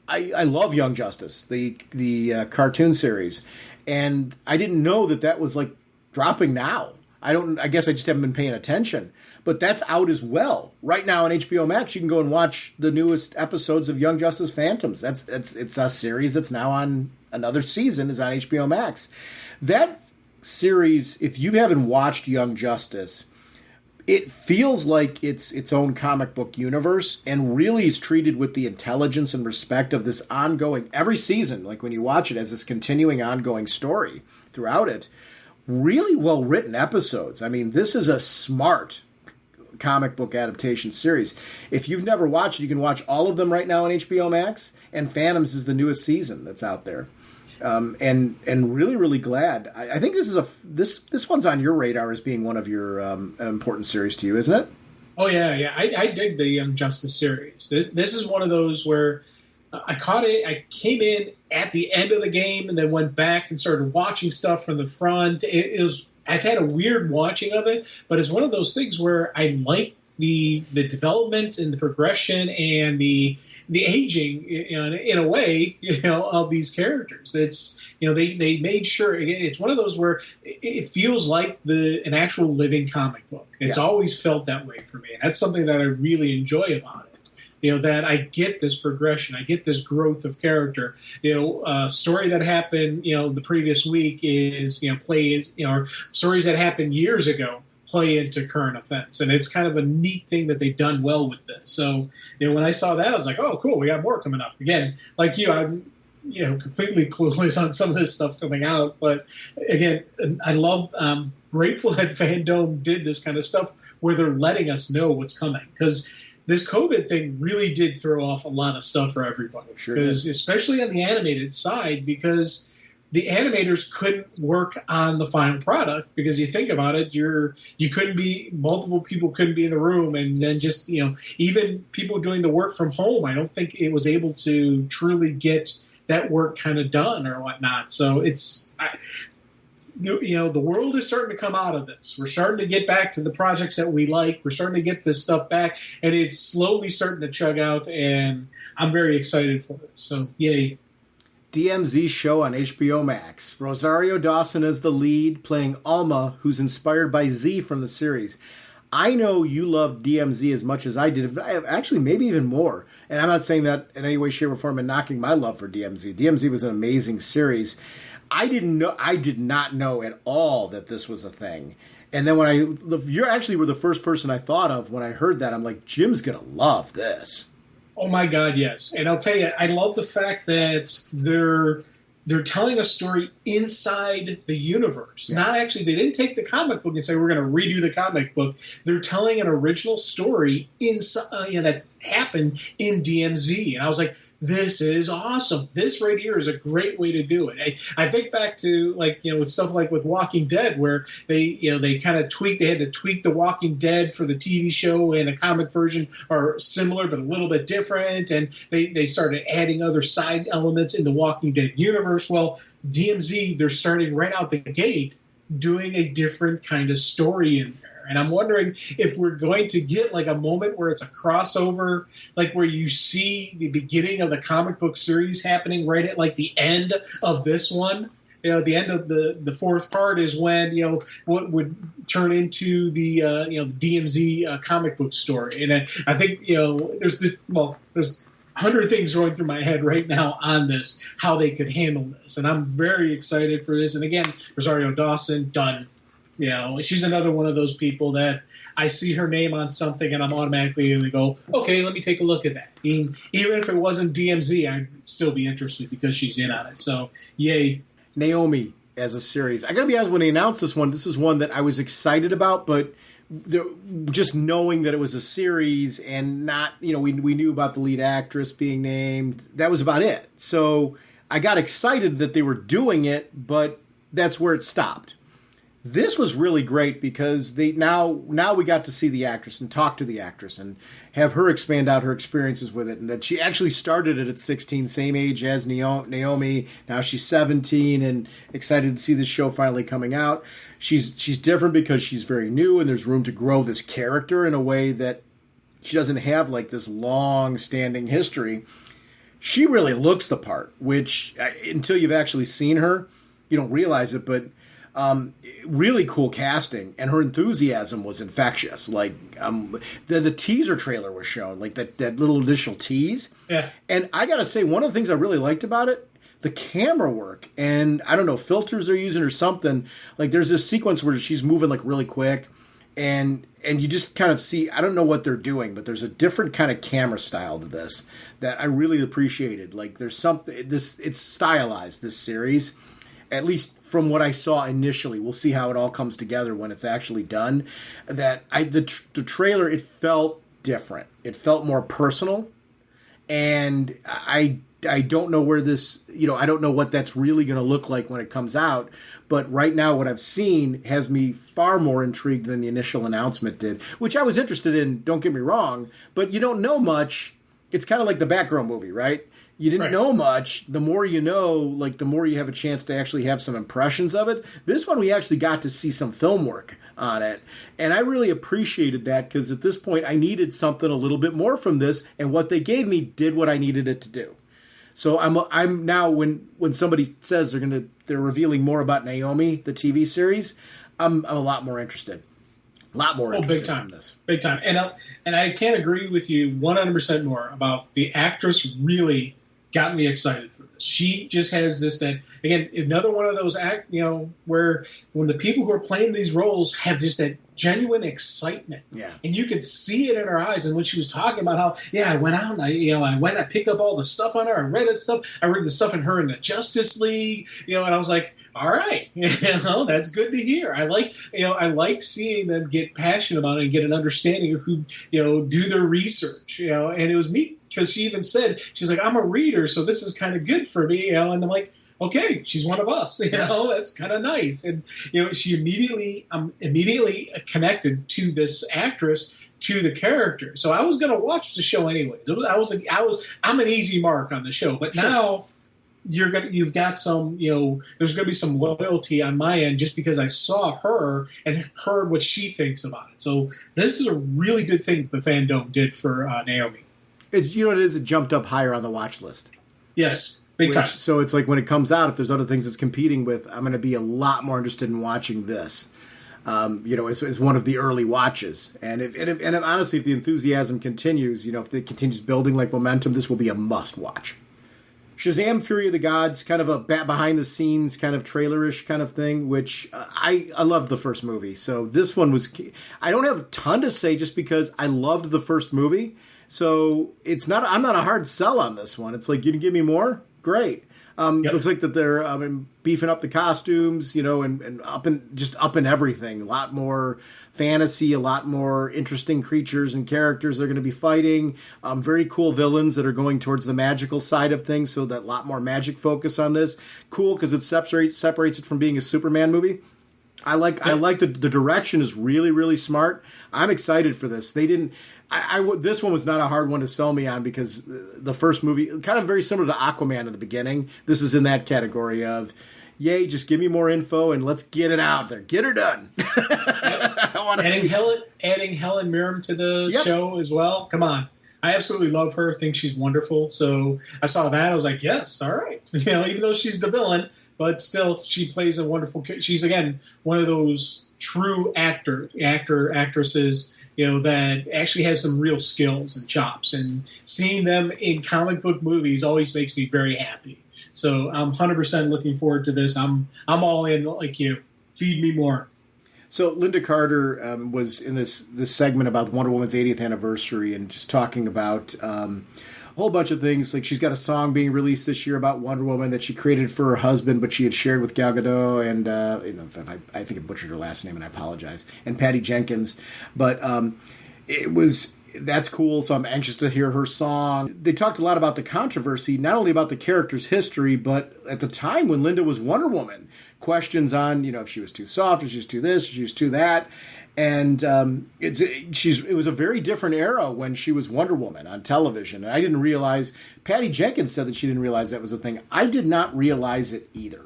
I love Young Justice, the cartoon series, and I didn't know that was dropping now. I guess I just haven't been paying attention, but that's out as well right now on HBO Max. You can go and watch the newest episodes of Young Justice Phantoms. It's a series that's now on another season is on HBO Max. That series, if you haven't watched Young Justice, it feels like it's its own comic book universe and really is treated with the intelligence and respect of this ongoing, every season, when you watch it as this continuing ongoing story throughout it. Really well-written episodes. I mean, this is a smart, comic book adaptation series. If you've never watched it, you can watch all of them right now on HBO Max, and Phantoms is the newest season that's out there. And really, really glad. I think this one's on your radar as being one of your important series to you, isn't it? Oh yeah. I dig the Young Justice series. This is one of those where I caught it. I came in at the end of the game and then went back and started watching stuff from the front. I've had a weird watching of it, but it's one of those things where I like the development and the progression and the aging in a way, of these characters. It's, they made sure it's one of those where it feels like an actual living comic book. It's always felt that way for me. And that's something that I really enjoy about it. That I get this progression, I get this growth of character. A story that happened, the previous week is, stories that happened years ago play into current events. And it's kind of a neat thing that they've done well with this. So, when I saw that, I was like, oh, cool, we got more coming up. Again, like you, I'm, completely clueless on some of this stuff coming out. But again, I love, grateful that Fandome did this kind of stuff where they're letting us know what's coming. Because this COVID thing really did throw off a lot of stuff for everybody. Sure did. Especially on the animated side, because the animators couldn't work on the final product, because you think about it, multiple people couldn't be in the room, and then just, even people doing the work from home, I don't think it was able to truly get that work kind of done or whatnot. So the world is starting to come out of this. We're starting to get back to the projects that we like. We're starting to get this stuff back, and it's slowly starting to chug out, and I'm very excited for it. So, yay. DMZ show on HBO Max. Rosario Dawson is the lead, playing Alma, who's inspired by Z from the series. I know you loved DMZ as much as I did, actually maybe even more. And I'm not saying that in any way, shape, or form and knocking my love for DMZ. DMZ was an amazing series. I did not know at all that this was a thing. And then you actually were the first person I thought of when I heard that. I'm like, Jim's going to love this. Oh my God, yes. And I'll tell you, I love the fact that they're telling a story inside the universe. Yeah. Not actually, they didn't take the comic book and say, we're going to redo the comic book. They're telling an original story inside, that happened in DMZ. And I was like, this is awesome. This right here is a great way to do it. I think back to, with stuff like with Walking Dead, where they kind of they had to tweak the Walking Dead for the TV show, and the comic version are similar but a little bit different. And they started adding other side elements in the Walking Dead universe. Well, DMZ, they're starting right out the gate doing a different kind of story in there. And I'm wondering if we're going to get a moment where it's a crossover, where you see the beginning of the comic book series happening right at the end of this one. The end of the fourth part is when, what would turn into the DMZ comic book story. And I think, there's 100 things going through my head right now on this, how they could handle this. And I'm very excited for this. And again, Rosario Dawson, done. She's another one of those people that I see her name on something and I'm automatically going to go, okay, let me take a look at that. Even if it wasn't DMZ, I'd still be interested because she's in on it. So, yay. Naomi as a series. I got to be honest, when they announced this is one that I was excited about, but just knowing that it was a series and not, we knew about the lead actress being named. That was about it. So I got excited that they were doing it, but that's where it stopped. This was really great because now we got to see the actress and talk to the actress and have her expand out her experiences with it, and that she actually started it at 16, same age as Naomi. Now she's 17 and excited to see this show finally coming out. She's different because she's very new and there's room to grow this character in a way that she doesn't have this long-standing history. She really looks the part, which until you've actually seen her, you don't realize it, but really cool casting, and her enthusiasm was infectious. The teaser trailer was shown, that little initial tease. Yeah. And I gotta say, one of the things I really liked about it, the camera work, and I don't know, filters they're using or something. There's this sequence where she's moving really quick, and you just kind of see, I don't know what they're doing, but there's a different kind of camera style to this that I really appreciated. There's something, it's stylized, this series. at least from what I saw initially. We'll see how it all comes together when it's actually done. That the trailer, it felt different. It felt more personal, and I don't know where this, I don't know what that's really going to look like when it comes out. But right now, what I've seen has me far more intrigued than the initial announcement did, which I was interested in. Don't get me wrong, but you don't know much. It's kind of like the Batgirl movie, right? You didn't know much. The more you know, like the more you have a chance to actually have some impressions of it. This one, we actually got to see some film work on it. And I really appreciated that because at this point, I needed something a little bit more from this. And what they gave me did what I needed it to do. So I'm now, when somebody says they're revealing more about Naomi, the TV series, I'm a lot more interested. A lot more interested big time. in this. Big time. And I can't agree with you 100% more about the actress really got me excited for this. She just has this, that, again, another one of those where when the people who are playing these roles have just that genuine excitement. Yeah. And you could see it in her eyes. And when she was talking about how, I went out and I picked up all the stuff on her. I read it stuff. I read the stuff in her in the Justice League, and I was like, all right, that's good to hear. I like seeing them get passionate about it and get an understanding of who, do their research, and it was neat because she even said, she's like, I'm a reader, so this is kind of good for me, and I'm like, okay, she's one of us, that's kind of nice. And, I'm immediately connected to this actress, to the character. So I was going to watch the show anyways. I'm an easy mark on the show, but now you've got some, there's going to be some loyalty on my end just because I saw her and heard what she thinks about it. So this is a really good thing the Fandome did for Naomi. It jumped up higher on the watch list. Yes, big time. So it's like when it comes out, if there's other things it's competing with, I'm going to be a lot more interested in watching this. As one of the early watches. And honestly, if the enthusiasm continues, if it continues building like momentum, this will be a must watch. Shazam! Fury of the Gods, kind of a behind the scenes kind of trailerish kind of thing, which I loved the first movie. So this one was, I don't have a ton to say just because I loved the first movie. So I'm not a hard sell on this one. It's like, you can give me more? Great. Looks like that they're beefing up the costumes, and up in everything. A lot more fantasy, a lot more interesting creatures and characters they're going to be fighting. Very cool villains that are going towards the magical side of things, so that a lot more magic focus on this. Cool because it separates it from being a Superman movie. I like the direction is really, really smart. I'm excited for this. They didn't. This one was not a hard one to sell me on because the first movie, kind of very similar to Aquaman at the beginning. This is in that category of, yay, just give me more info and let's get it out there. Get her done. Adding Helen Mirren to the show as well. Come on. I absolutely love her. Think she's wonderful. So I saw that. I was like, yes, all right. Even though she's the villain, but still she plays a wonderful character. She's, again, one of those true actresses that actually has some real skills and chops, and seeing them in comic book movies always makes me very happy. So I'm 100% looking forward to this. I'm all in, like you. Feed me more. So Linda Carter was in this segment about Wonder Woman's 80th anniversary and just talking about a whole bunch of things. Like, she's got a song being released this year about Wonder Woman that she created for her husband, but she had shared with Gal Gadot and I think I butchered her last name and I apologize, and Patty Jenkins. But that's cool. So I'm anxious to hear her song. They talked a lot about the controversy, not only about the character's history, but at the time when Linda was Wonder Woman, questions on, if she was too soft, if she was too this, if she was too that. And it was a very different era when she was Wonder Woman on television. And I didn't realize, Patty Jenkins said that she didn't realize that was a thing. I did not realize it either.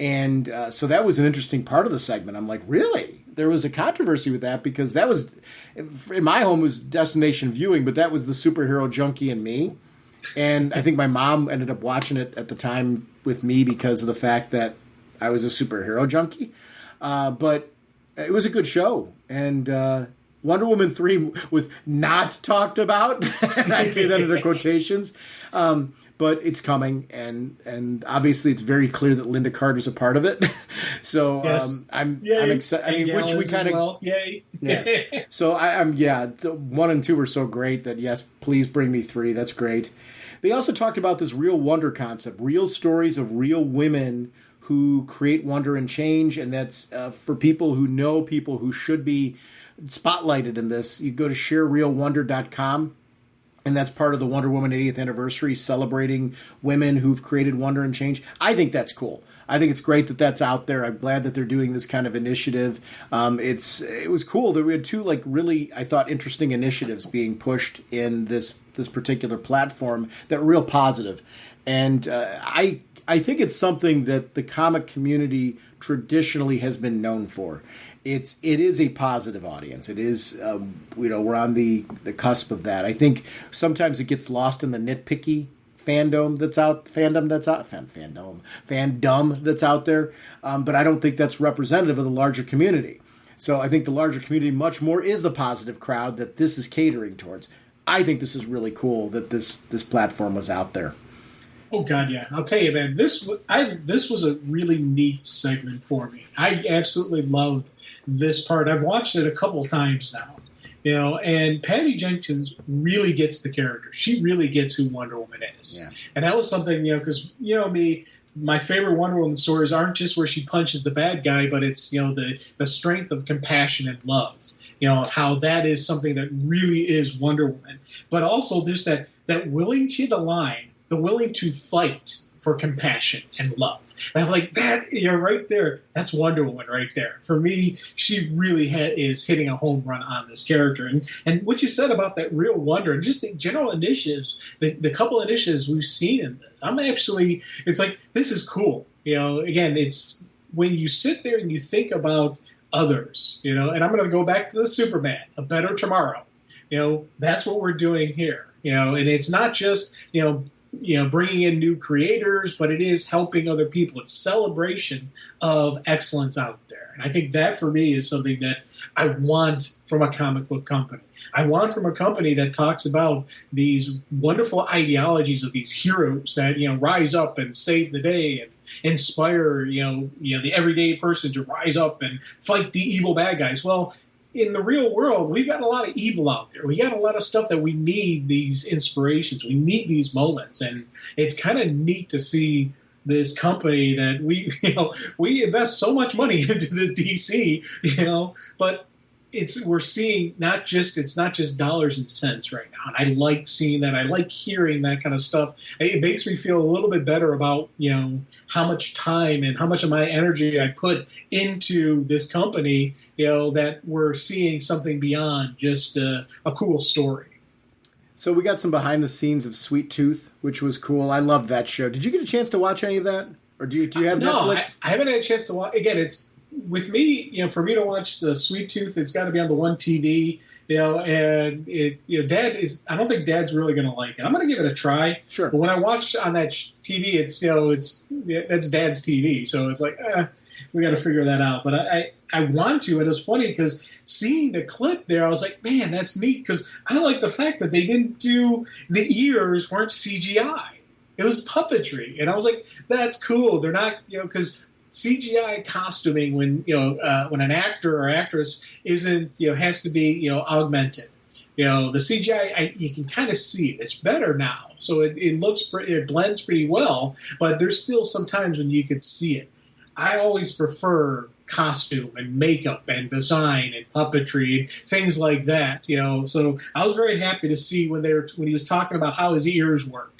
And so that was an interesting part of the segment. I'm like, really? There was a controversy with that because that was, in my home, was destination viewing, but that was the superhero junkie in me. And I think my mom ended up watching it at the time with me because of the fact that I was a superhero junkie. But it was a good show. And Wonder Woman 3 was not talked about. And I say that in quotations. But it's coming, and obviously it's very clear that Linda Carter's a part of it. So yes. I'm excited. I mean, which we kind of yay. Yeah. So I'm 1 and 2 were so great that yes, please bring me 3. That's great. They also talked about this real wonder concept, real stories of real women who create wonder and change, and that's for people who know people who should be spotlighted in this. You go to sharerealwonder.com, and that's part of the Wonder Woman 80th anniversary, celebrating women who've created wonder and change. I think that's cool. I think it's great that that's out there. I'm glad that they're doing this kind of initiative. It was cool that we had two really, I thought, interesting initiatives being pushed in this particular platform that were real positive. And I think it's something that the comic community traditionally has been known for. It is a positive audience. It is, we're on the cusp of that. I think sometimes it gets lost in the nitpicky fandom that's out there. But I don't think that's representative of the larger community. So I think the larger community much more is the positive crowd that this is catering towards. I think this is really cool that this platform was out there. Oh God, yeah! I'll tell you, man. This was a really neat segment for me. I absolutely loved this part. I've watched it a couple times now, and Patty Jenkins really gets the character. She really gets who Wonder Woman is, and that was something, because me. My favorite Wonder Woman stories aren't just where she punches the bad guy, but it's the strength of compassion and love. How that is something that really is Wonder Woman, but also just that willing to the line. The willing to fight for compassion and love. And I'm like, that, you're right there. That's Wonder Woman right there. For me, she really is hitting a home run on this character. And what you said about that real wonder and just the general initiatives, the couple initiatives we've seen in this, it's like, this is cool. Again, it's when you sit there and you think about others, and I'm going to go back to the Superman, A Better Tomorrow. That's what we're doing here. And it's not just, bringing in new creators, but it is helping other people. It's celebration of excellence out there. And I think that for me is something that I want from a comic book company. I want from a company that talks about these wonderful ideologies of these heroes that, rise up and save the day and inspire, the everyday person to rise up and fight the evil bad guys. Well, in the real world, we've got a lot of evil out there. We got a lot of stuff that we need these inspirations. We need these moments. And it's kind of neat to see this company that we invest so much money into the DC, but we're seeing it's not just dollars and cents right now. And I like seeing that. I like hearing that kind of stuff. It makes me feel a little bit better about, how much time and how much of my energy I put into this company, that we're seeing something beyond just a cool story. So we got some behind the scenes of Sweet Tooth, which was cool. I loved that show. Did you get a chance to watch any of that? Or do you have Netflix? I haven't had a chance to watch. Again, it's with me, for me to watch the Sweet Tooth, it's got to be on the one TV, and Dad is. I don't think Dad's really going to like it. I'm going to give it a try. Sure. But when I watch on that TV, that's Dad's TV, so it's like we got to figure that out. But I want to, and it's funny because seeing the clip there, I was like, man, that's neat because I like the fact that they didn't do the ears weren't CGI. It was puppetry, and I was like, that's cool. They're not, because CGI costuming when an actor or actress isn't has to be augmented. The CGI you can kind of see it. It's better now, so it blends pretty well. But there's still some times when you could see it. I always prefer costume and makeup and design and puppetry and things like that. So I was very happy to see when he was talking about how his ears work.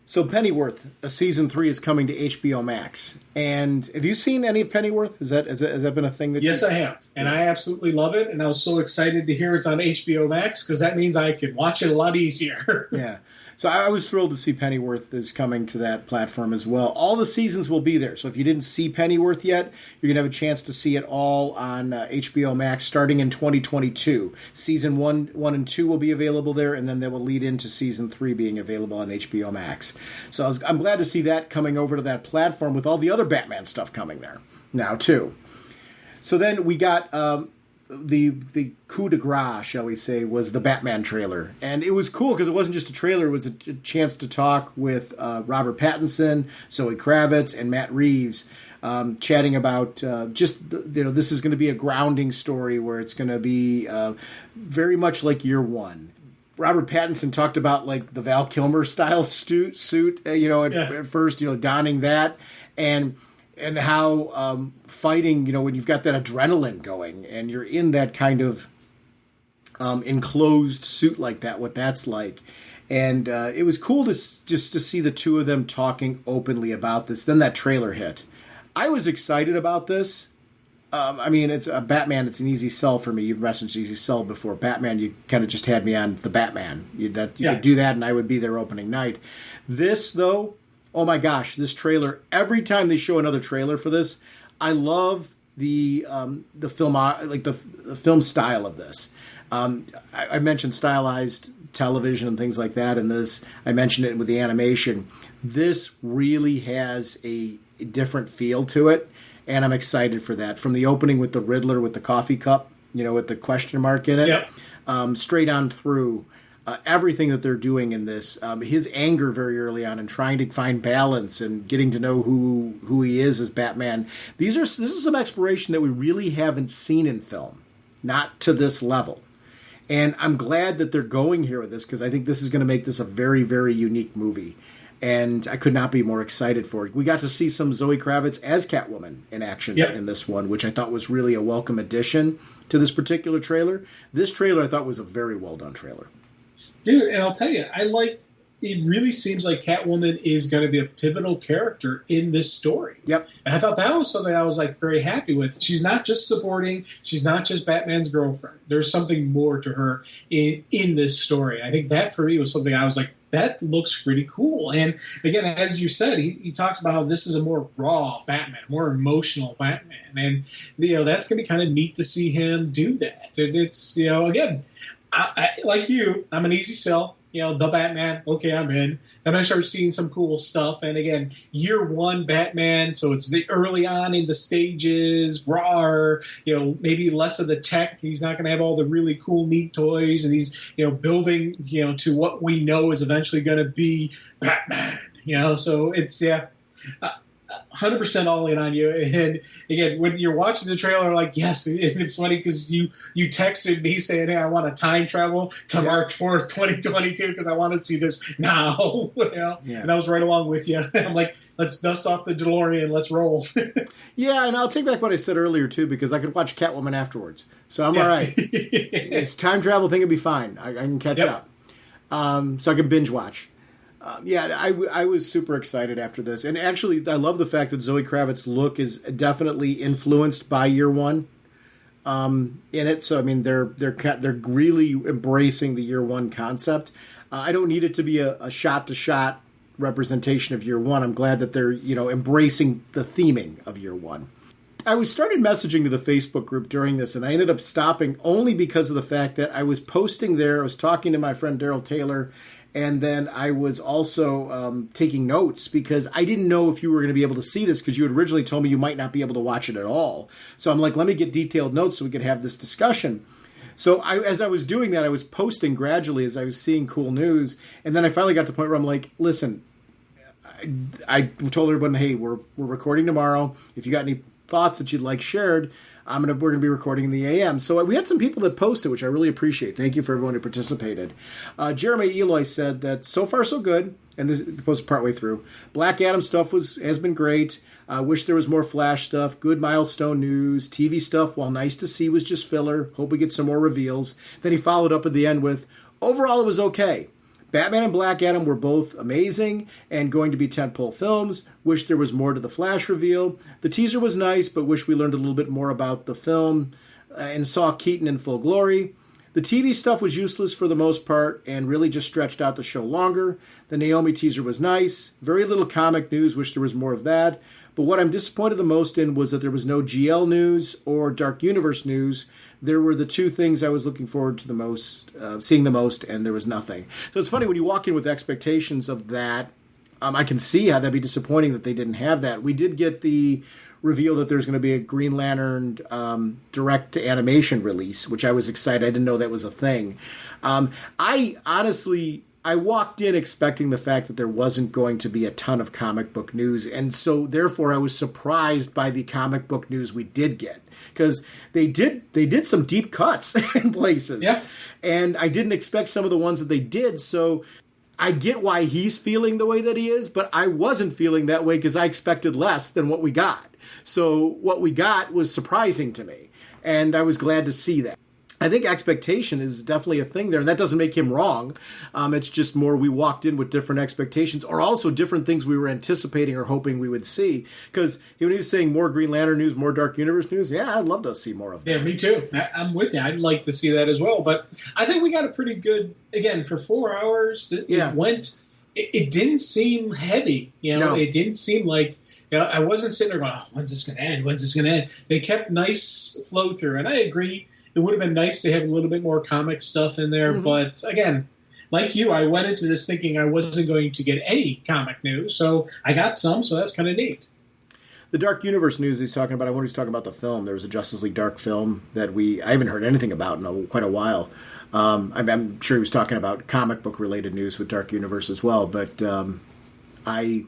So Pennyworth, season 3 is coming to HBO Max. And have you seen any of Pennyworth? Has that been a thing that? Yes, I have, and I absolutely love it. And I was so excited to hear it's on HBO Max because that means I can watch it a lot easier. Yeah. So I was thrilled to see Pennyworth is coming to that platform as well. All the seasons will be there. So if you didn't see Pennyworth yet, you're going to have a chance to see it all on HBO Max starting in 2022. Season 1 and 2 will be available there, and then they will lead into Season 3 being available on HBO Max. So I'm glad to see that coming over to that platform with all the other Batman stuff coming there now, too. So then we got... the coup de grace, shall we say, was the Batman trailer. And it was cool because it wasn't just a trailer, it was a chance to talk with Robert Pattinson, Zoe Kravitz, and Matt Reeves, chatting about this is going to be a grounding story where it's going to be very much like Year One. Robert Pattinson talked about like the Val Kilmer style suit, at first, donning that. And and how fighting, when you've got that adrenaline going and you're in that kind of enclosed suit like that, what that's like. And it was cool just to see the two of them talking openly about this. Then that trailer hit. I was excited about this. It's a Batman. It's an easy sell for me. You've messaged easy sell before. Batman, you kind of just had me on the Batman. You could do that, and I would be there opening night. This, though, oh my gosh, this trailer. Every time they show another trailer for this, I love the film, like the film style of this. I mentioned stylized television and things like that in this. I mentioned it with the animation. This really has a different feel to it, and I'm excited for that. From the opening with the Riddler with the coffee cup, with the question mark in it, yep. Straight on through everything that they're doing in this. His anger very early on and trying to find balance and getting to know who he is as Batman. This is some exploration that we really haven't seen in film, not to this level. And I'm glad that they're going here with this because I think this is going to make this a very, very unique movie. And I could not be more excited for it. We got to see some Zoe Kravitz as Catwoman in action in this one, which I thought was really a welcome addition to this particular trailer. This trailer I thought was a very well done trailer. Dude, and I'll tell you, it really seems like Catwoman is going to be a pivotal character in this story. Yep. And I thought that was something I was very happy with. She's not just supporting. She's not just Batman's girlfriend. There's something more to her in this story. I think that for me was something I was like, that looks pretty cool. And again, as you said, he talks about how this is a more raw Batman, more emotional Batman. And, that's going to be kind of neat to see him do that. And it's, again, I like you, I'm an easy sell. The Batman, okay, I'm in. Then I start seeing some cool stuff. And again, year one Batman, so it's the early on in the stages, raw, maybe less of the tech. He's not going to have all the really cool, neat toys. And he's, building, to what we know is eventually going to be Batman, So it's, 100% all in on you. And again, when you're watching the trailer, yes, and it's funny because you texted me saying, hey, I want to time travel to March 4th, 2022 because I want to see this now. And I was right along with you. I'm like, let's dust off the DeLorean, let's roll. Yeah, and I'll take back what I said earlier too because I could watch Catwoman afterwards. So I'm all right. It's time travel thing will be fine. I can catch up. So I can binge watch. I was super excited after this. And actually, I love the fact that Zoe Kravitz's look is definitely influenced by year one in it. So, they're really embracing the year one concept. I don't need it to be a shot-to-shot representation of year one. I'm glad that they're, embracing the theming of year one. I started messaging to the Facebook group during this, and I ended up stopping only because of the fact that I was posting there. I was talking to my friend Daryl Taylor, and then I was also taking notes because I didn't know if you were going to be able to see this because you had originally told me you might not be able to watch it at all. So I'm like, let me get detailed notes so we could have this discussion. So as I was doing that, I was posting gradually as I was seeing cool news. And then I finally got to the point where I'm like, listen, I told everyone, hey, we're recording tomorrow. If you got any thoughts that you'd like shared, we're going to be recording in the AM. So we had some people that posted, which I really appreciate. Thank you for everyone who participated. Jeremy Eloy said that so far so good, and this posted partway through. Black Adam stuff has been great. Wish there was more Flash stuff. Good milestone news. TV stuff, while nice to see, was just filler. Hope we get some more reveals. Then he followed up at the end with, overall it was okay. Batman and Black Adam were both amazing and going to be tentpole films. Wish there was more to the Flash reveal. The teaser was nice, but wish we learned a little bit more about the film and saw Keaton in full glory. The TV stuff was useless for the most part and really just stretched out the show longer. The Naomi teaser was nice. Very little comic news. Wish there was more of that. But what I'm disappointed the most in was that there was no GL news or Dark Universe news. There were the two things I was looking forward to the most, seeing the most, and there was nothing. So it's funny when you walk in with expectations of that, I can see how that'd be disappointing that they didn't have that. We did get the reveal that there's going to be a Green Lantern direct-to-animation release, which I was excited. I didn't know that was a thing. I walked in expecting the fact that there wasn't going to be a ton of comic book news, and so therefore I was surprised by the comic book news we did get, because they did some deep cuts in places, and I didn't expect some of the ones that they did. So I get why he's feeling the way that he is, but I wasn't feeling that way because I expected less than what we got. So what we got was surprising to me, and I was glad to see that. I think expectation is definitely a thing there, and that doesn't make him wrong. It's just more we walked in with different expectations, or also different things we were anticipating or hoping we would see. Because when he was saying more Green Lantern news, more Dark Universe news, yeah, I'd love to see more of that. Yeah, me too. I'm with you. I'd like to see that as well. But I think we got a pretty good, again, for 4 hours, it went, it didn't seem heavy. No. It didn't seem like, I wasn't sitting there going, oh, when's this going to end? When's this going to end? They kept nice flow through, and I agree. It would have been nice to have a little bit more comic stuff in there. Mm-hmm. But again, like you, I went into this thinking I wasn't going to get any comic news. So I got some, so that's kind of neat. The Dark Universe news he's talking about, I wonder if he's talking about the film. There was a Justice League Dark film that I haven't heard anything about in quite a while. I'm sure he was talking about comic book related news with Dark Universe as well. But I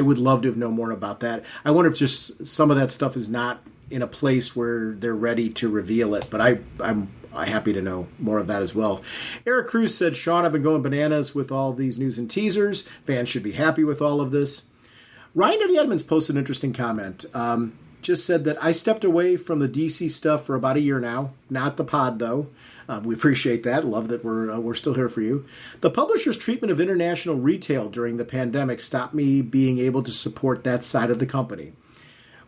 would love to know more about that. I wonder if just some of that stuff is not in a place where they're ready to reveal it, but I'm happy to know more of that as well. Eric Cruz said, Sean, I've been going bananas with all these news and teasers. Fans should be happy with all of this. Ryan Eddie Edmonds posted an interesting comment. Just said that I stepped away from the DC stuff for about a year now. Not the pod, though. We appreciate that. Love that we're still here for you. The publisher's treatment of international retail during the pandemic stopped me being able to support that side of the company.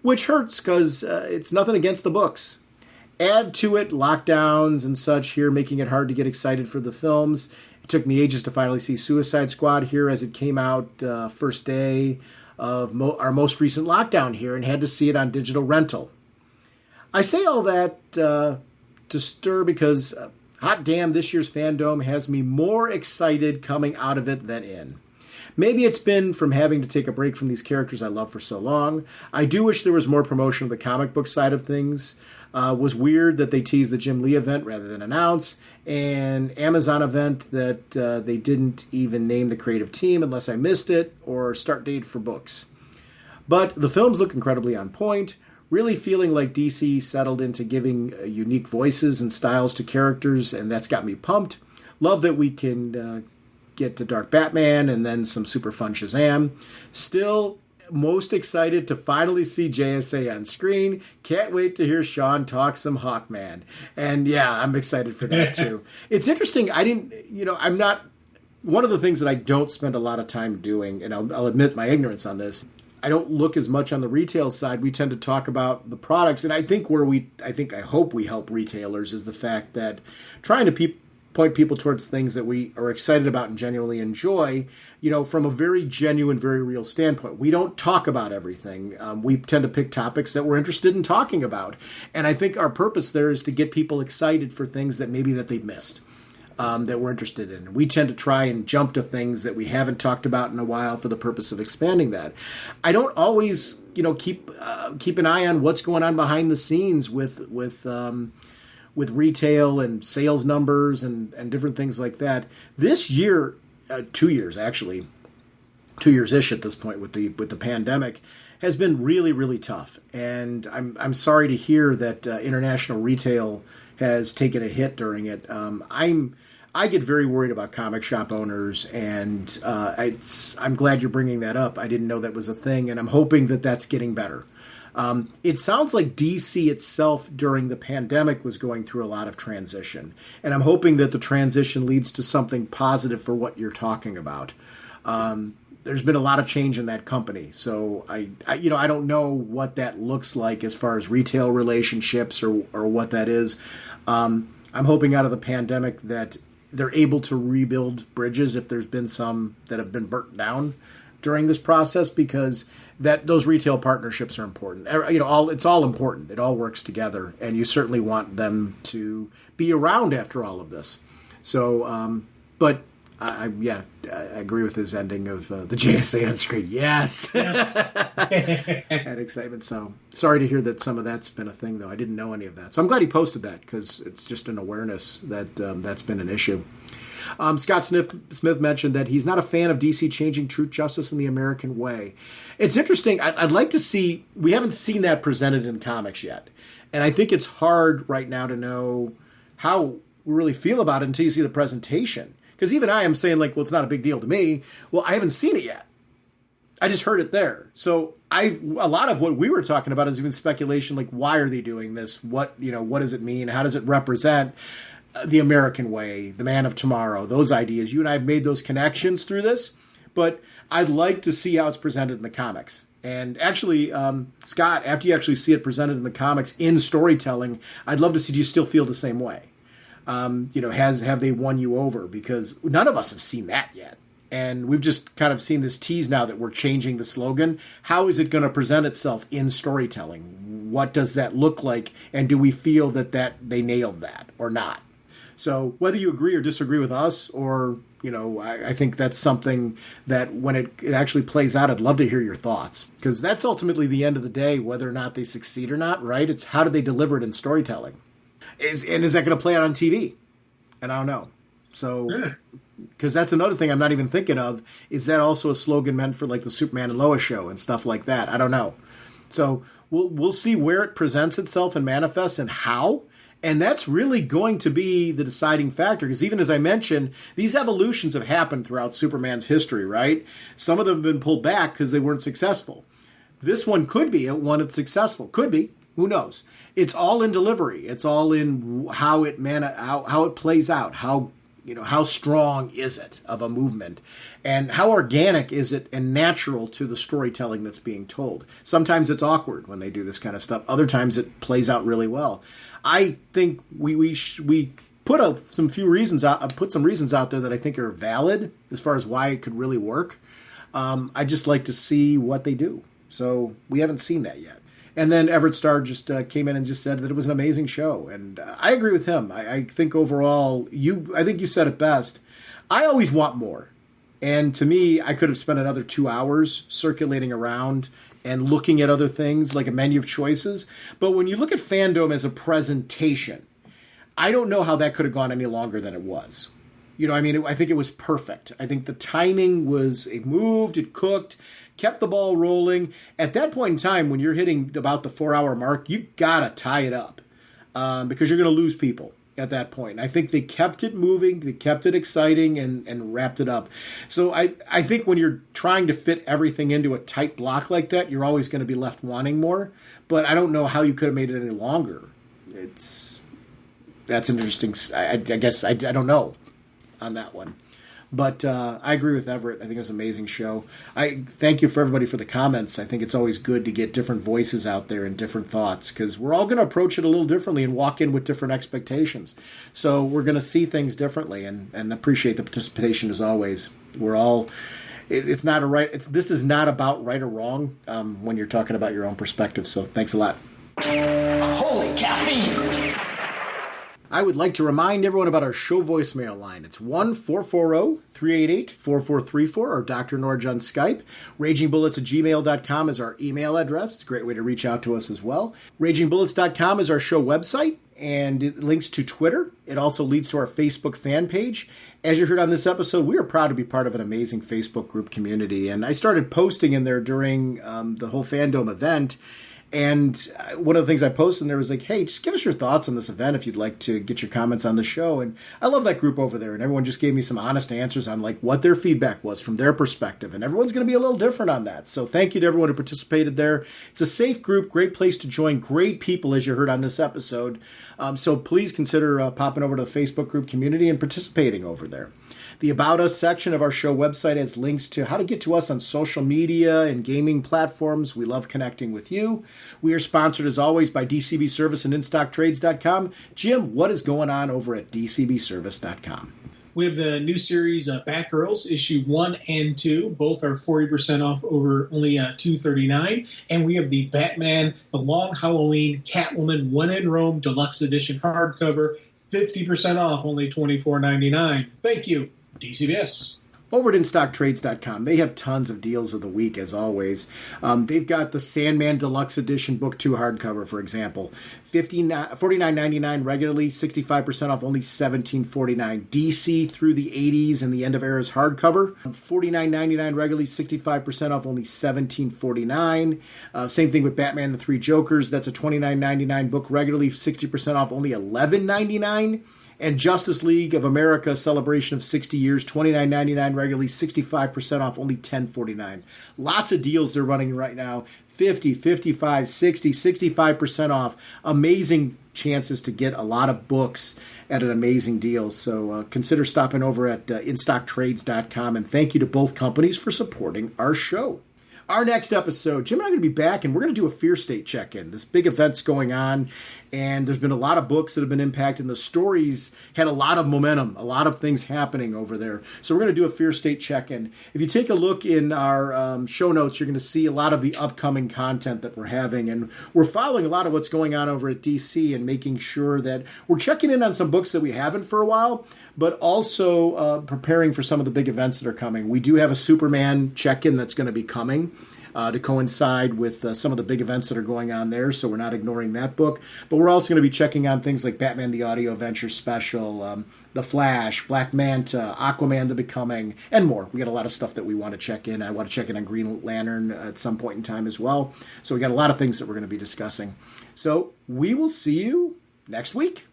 Which hurts because it's nothing against the books. Add to it lockdowns and such here, making it hard to get excited for the films. It took me ages to finally see Suicide Squad here as it came out first day of our most recent lockdown here, and had to see it on digital rental. I say all that to stir because, hot damn, this year's Fandome has me more excited coming out of it than in. Maybe it's been from having to take a break from these characters I love for so long. I do wish there was more promotion of the comic book side of things. Was weird that they teased the Jim Lee event rather than announce. An Amazon event that they didn't even name the creative team unless I missed it, or start date for books. But the films look incredibly on point. Really feeling like DC settled into giving unique voices and styles to characters, and that's got me pumped. Love that we can get to Dark Batman and then some super fun Shazam. Still most excited to finally see JSA on screen. Can't wait to hear Sean talk some Hawkman. And yeah, I'm excited for that too. It's interesting. I'm not, one of the things that I don't spend a lot of time doing, and I'll admit my ignorance on this, I don't look as much on the retail side. We tend to talk about the products. And I think I hope we help retailers is the fact that trying to point people towards things that we are excited about and genuinely enjoy, from a very genuine, very real standpoint. We don't talk about everything. We tend to pick topics that we're interested in talking about. And I think our purpose there is to get people excited for things that maybe that they've missed, that we're interested in. We tend to try and jump to things that we haven't talked about in a while for the purpose of expanding that. I don't always, keep an eye on what's going on behind the scenes with retail and sales numbers and different things like that. This year, 2 years actually, 2 years-ish at this point with the pandemic, has been really, really tough. And I'm sorry to hear that international retail has taken a hit during it. I get very worried about comic shop owners, and I'm glad you're bringing that up. I didn't know that was a thing, and I'm hoping that that's getting better. It sounds like DC itself during the pandemic was going through a lot of transition, and I'm hoping that the transition leads to something positive for what you're talking about. There's been a lot of change in that company, so I don't know what that looks like as far as retail relationships or what that is. I'm hoping out of the pandemic that they're able to rebuild bridges if there's been some that have been burnt down during this process, because that those retail partnerships are important. It's all important. It all works together, and you certainly want them to be around after all of this. So, but I agree with his ending of the JSA on screen. Yes. Had excitement. So sorry to hear that some of that's been a thing, though. I didn't know any of that. So I'm glad he posted that, because it's just an awareness that that's been an issue. Scott Smith mentioned that he's not a fan of DC changing truth, justice, in the American way. It's interesting. I'd like to see, we haven't seen that presented in comics yet. And I think it's hard right now to know how we really feel about it until you see the presentation. Because even I am saying, like, well, it's not a big deal to me. Well, I haven't seen it yet. I just heard it there. So a lot of what we were talking about is even speculation, like, why are they doing this? What does it mean? How does it represent the American way, the man of tomorrow, those ideas? You and I have made those connections through this, but I'd like to see how it's presented in the comics. And actually, Scott, after you actually see it presented in the comics in storytelling, I'd love to see, do you still feel the same way? Have they won you over? Because none of us have seen that yet. And we've just kind of seen this tease now that we're changing the slogan. How is it going to present itself in storytelling? What does that look like? And do we feel that they nailed that or not? So whether you agree or disagree with us, or, I think that's something that when it actually plays out, I'd love to hear your thoughts. Because that's ultimately the end of the day, whether or not they succeed or not, right? It's how do they deliver it in storytelling? Is that going to play out on TV? And I don't know. So... yeah. Because that's another thing I'm not even thinking of. Is that also a slogan meant for like the Superman and Lois show and stuff like that? I don't know. So we'll see where it presents itself and manifests and how. And that's really going to be the deciding factor. Because even as I mentioned, these evolutions have happened throughout Superman's history, right? Some of them have been pulled back because they weren't successful. This one could be one that's successful. Could be. Who knows? It's all in delivery. It's all in how it plays out. How strong is it of a movement, and how organic is it and natural to the storytelling that's being told? Sometimes it's awkward when they do this kind of stuff. Other times it plays out really well. I think we put some reasons out there that I think are valid as far as why it could really work. I just like to see what they do. So we haven't seen that yet. And then Everett Starr just came in and just said that it was an amazing show. And I agree with him. I think overall, I think you said it best. I always want more. And to me, I could have spent another 2 hours circulating around and looking at other things, like a menu of choices. But when you look at Fandome as a presentation, I don't know how that could have gone any longer than it was. I think it was perfect. I think the timing was, it moved, it cooked, kept the ball rolling. At that point in time, when you're hitting about the 4-hour mark, you gotta tie it up because you're going to lose people at that point. And I think they kept it moving, they kept it exciting, and wrapped it up. So I think when you're trying to fit everything into a tight block like that, you're always going to be left wanting more. But I don't know how you could have made it any longer. That's an interesting. I guess I don't know on that one. But I agree with Everett. I think it was an amazing show. I thank you for everybody for the comments. I think it's always good to get different voices out there and different thoughts, because we're all going to approach it a little differently and walk in with different expectations. So we're going to see things differently, and appreciate the participation as always. We're all. It's not a right. This is not about right or wrong when you're talking about your own perspective. So thanks a lot. Holy caffeine! I would like to remind everyone about our show voicemail line. It's 1-440-388-4434, or drnorge on Skype. RagingBullets@gmail.com is our email address. It's a great way to reach out to us as well. RagingBullets.com is our show website, and it links to Twitter. It also leads to our Facebook fan page. As you heard on this episode, we are proud to be part of an amazing Facebook group community, and I started posting in there during the whole Fandome event. And one of the things I posted in there was like, hey, just give us your thoughts on this event if you'd like to get your comments on the show. And I love that group over there. And everyone just gave me some honest answers on like what their feedback was from their perspective. And everyone's going to be a little different on that. So thank you to everyone who participated there. It's a safe group, great place to join, great people, as you heard on this episode. So please consider popping over to the Facebook group community and participating over there. The About Us section of our show website has links to how to get to us on social media and gaming platforms. We love connecting with you. We are sponsored, as always, by DCB Service and InStockTrades.com. Jim, what is going on over at DCBService.com? We have the new series, Batgirls, issue 1 and 2. Both are 40% off over only $2.39. And we have the Batman, The Long Halloween, Catwoman, When in Rome, Deluxe Edition hardcover, 50% off, only $24.99. Thank you, DCBS. Over at InStockTrades.com, they have tons of deals of the week, as always. They've got the Sandman Deluxe Edition Book 2 hardcover, for example. $49.99 regularly, 65% off, only $17.49. DC through the 80s and the End of Eras hardcover. $49.99 regularly, 65% off, only $17.49. Same thing with Batman the Three Jokers. That's a $29.99 book regularly, 60% off, only $11.99. And Justice League of America celebration of 60 years, $29.99 regularly, 65% off, only $10.49. Lots of deals they're running right now. 50, 55, 60, 65% off. Amazing chances to get a lot of books at an amazing deal. So consider stopping over at instocktrades.com. And thank you to both companies for supporting our show. Our next episode, Jim and I are going to be back, and we're going to do a Fear State check-in. This big event's going on, and there's been a lot of books that have been impacted, and the stories had a lot of momentum, a lot of things happening over there. So we're going to do a Fear State check-in. If you take a look in our show notes, you're going to see a lot of the upcoming content that we're having, and we're following a lot of what's going on over at DC and making sure that we're checking in on some books that we haven't for a while, but also preparing for some of the big events that are coming. We do have a Superman check-in that's going to be coming to coincide with some of the big events that are going on there, so we're not ignoring that book. But we're also going to be checking on things like Batman the Audio Adventure Special, The Flash, Black Manta, Aquaman The Becoming, and more. We got a lot of stuff that we want to check in. I want to check in on Green Lantern at some point in time as well. So we got a lot of things that we're going to be discussing. So we will see you next week.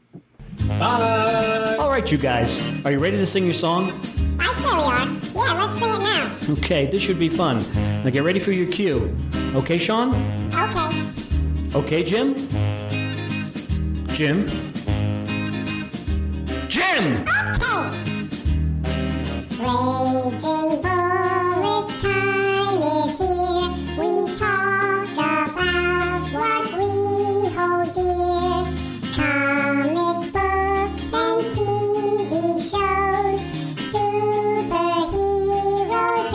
Bye. All right, you guys. Are you ready to sing your song? I'd say we are. Yeah, let's sing it now. Okay, this should be fun. Now get ready for your cue. Okay, Sean? Okay. Okay, Jim? Jim? Jim! Okay. Raging Bullets time is here. We talk about what we hold dear. Comic books and TV shows. Superheroes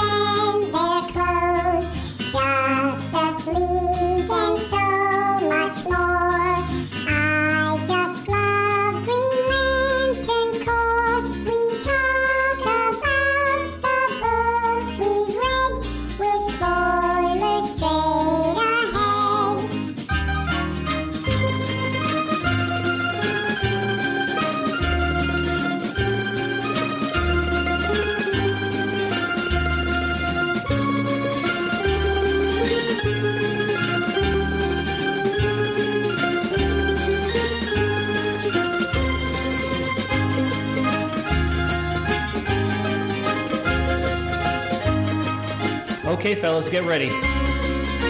and their clothes. Justice League and so much more. I just love Green Lantern Corps. We talk about the books we've read with spoilers straight ahead. Okay, fellas, get ready.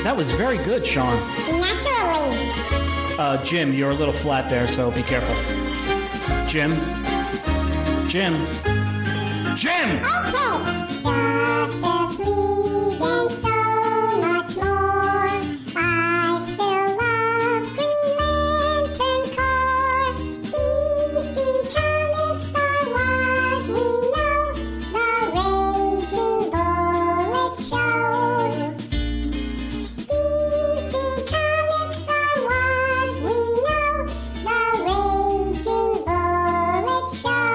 That was very good, Sean. Naturally. Jim, you're a little flat there, so be careful. Jim? Jim? Jim! Okay. Justice League and so much more. I still love Green Lantern Corps. DC Comics are what we know. The Raging Bullet Show. DC Comics are what we know. The Raging Bullet Show.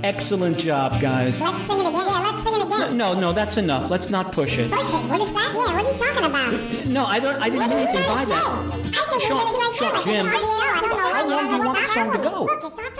Excellent job, guys. Let's sing it again. Yeah, let's sing it again. No, that's enough. Let's not push it. Push it. What is that? Yeah, what are you talking about? No, I didn't mean anything by that. I think Sean, Jim, Jim, how long do you want the song to go? Look, it's our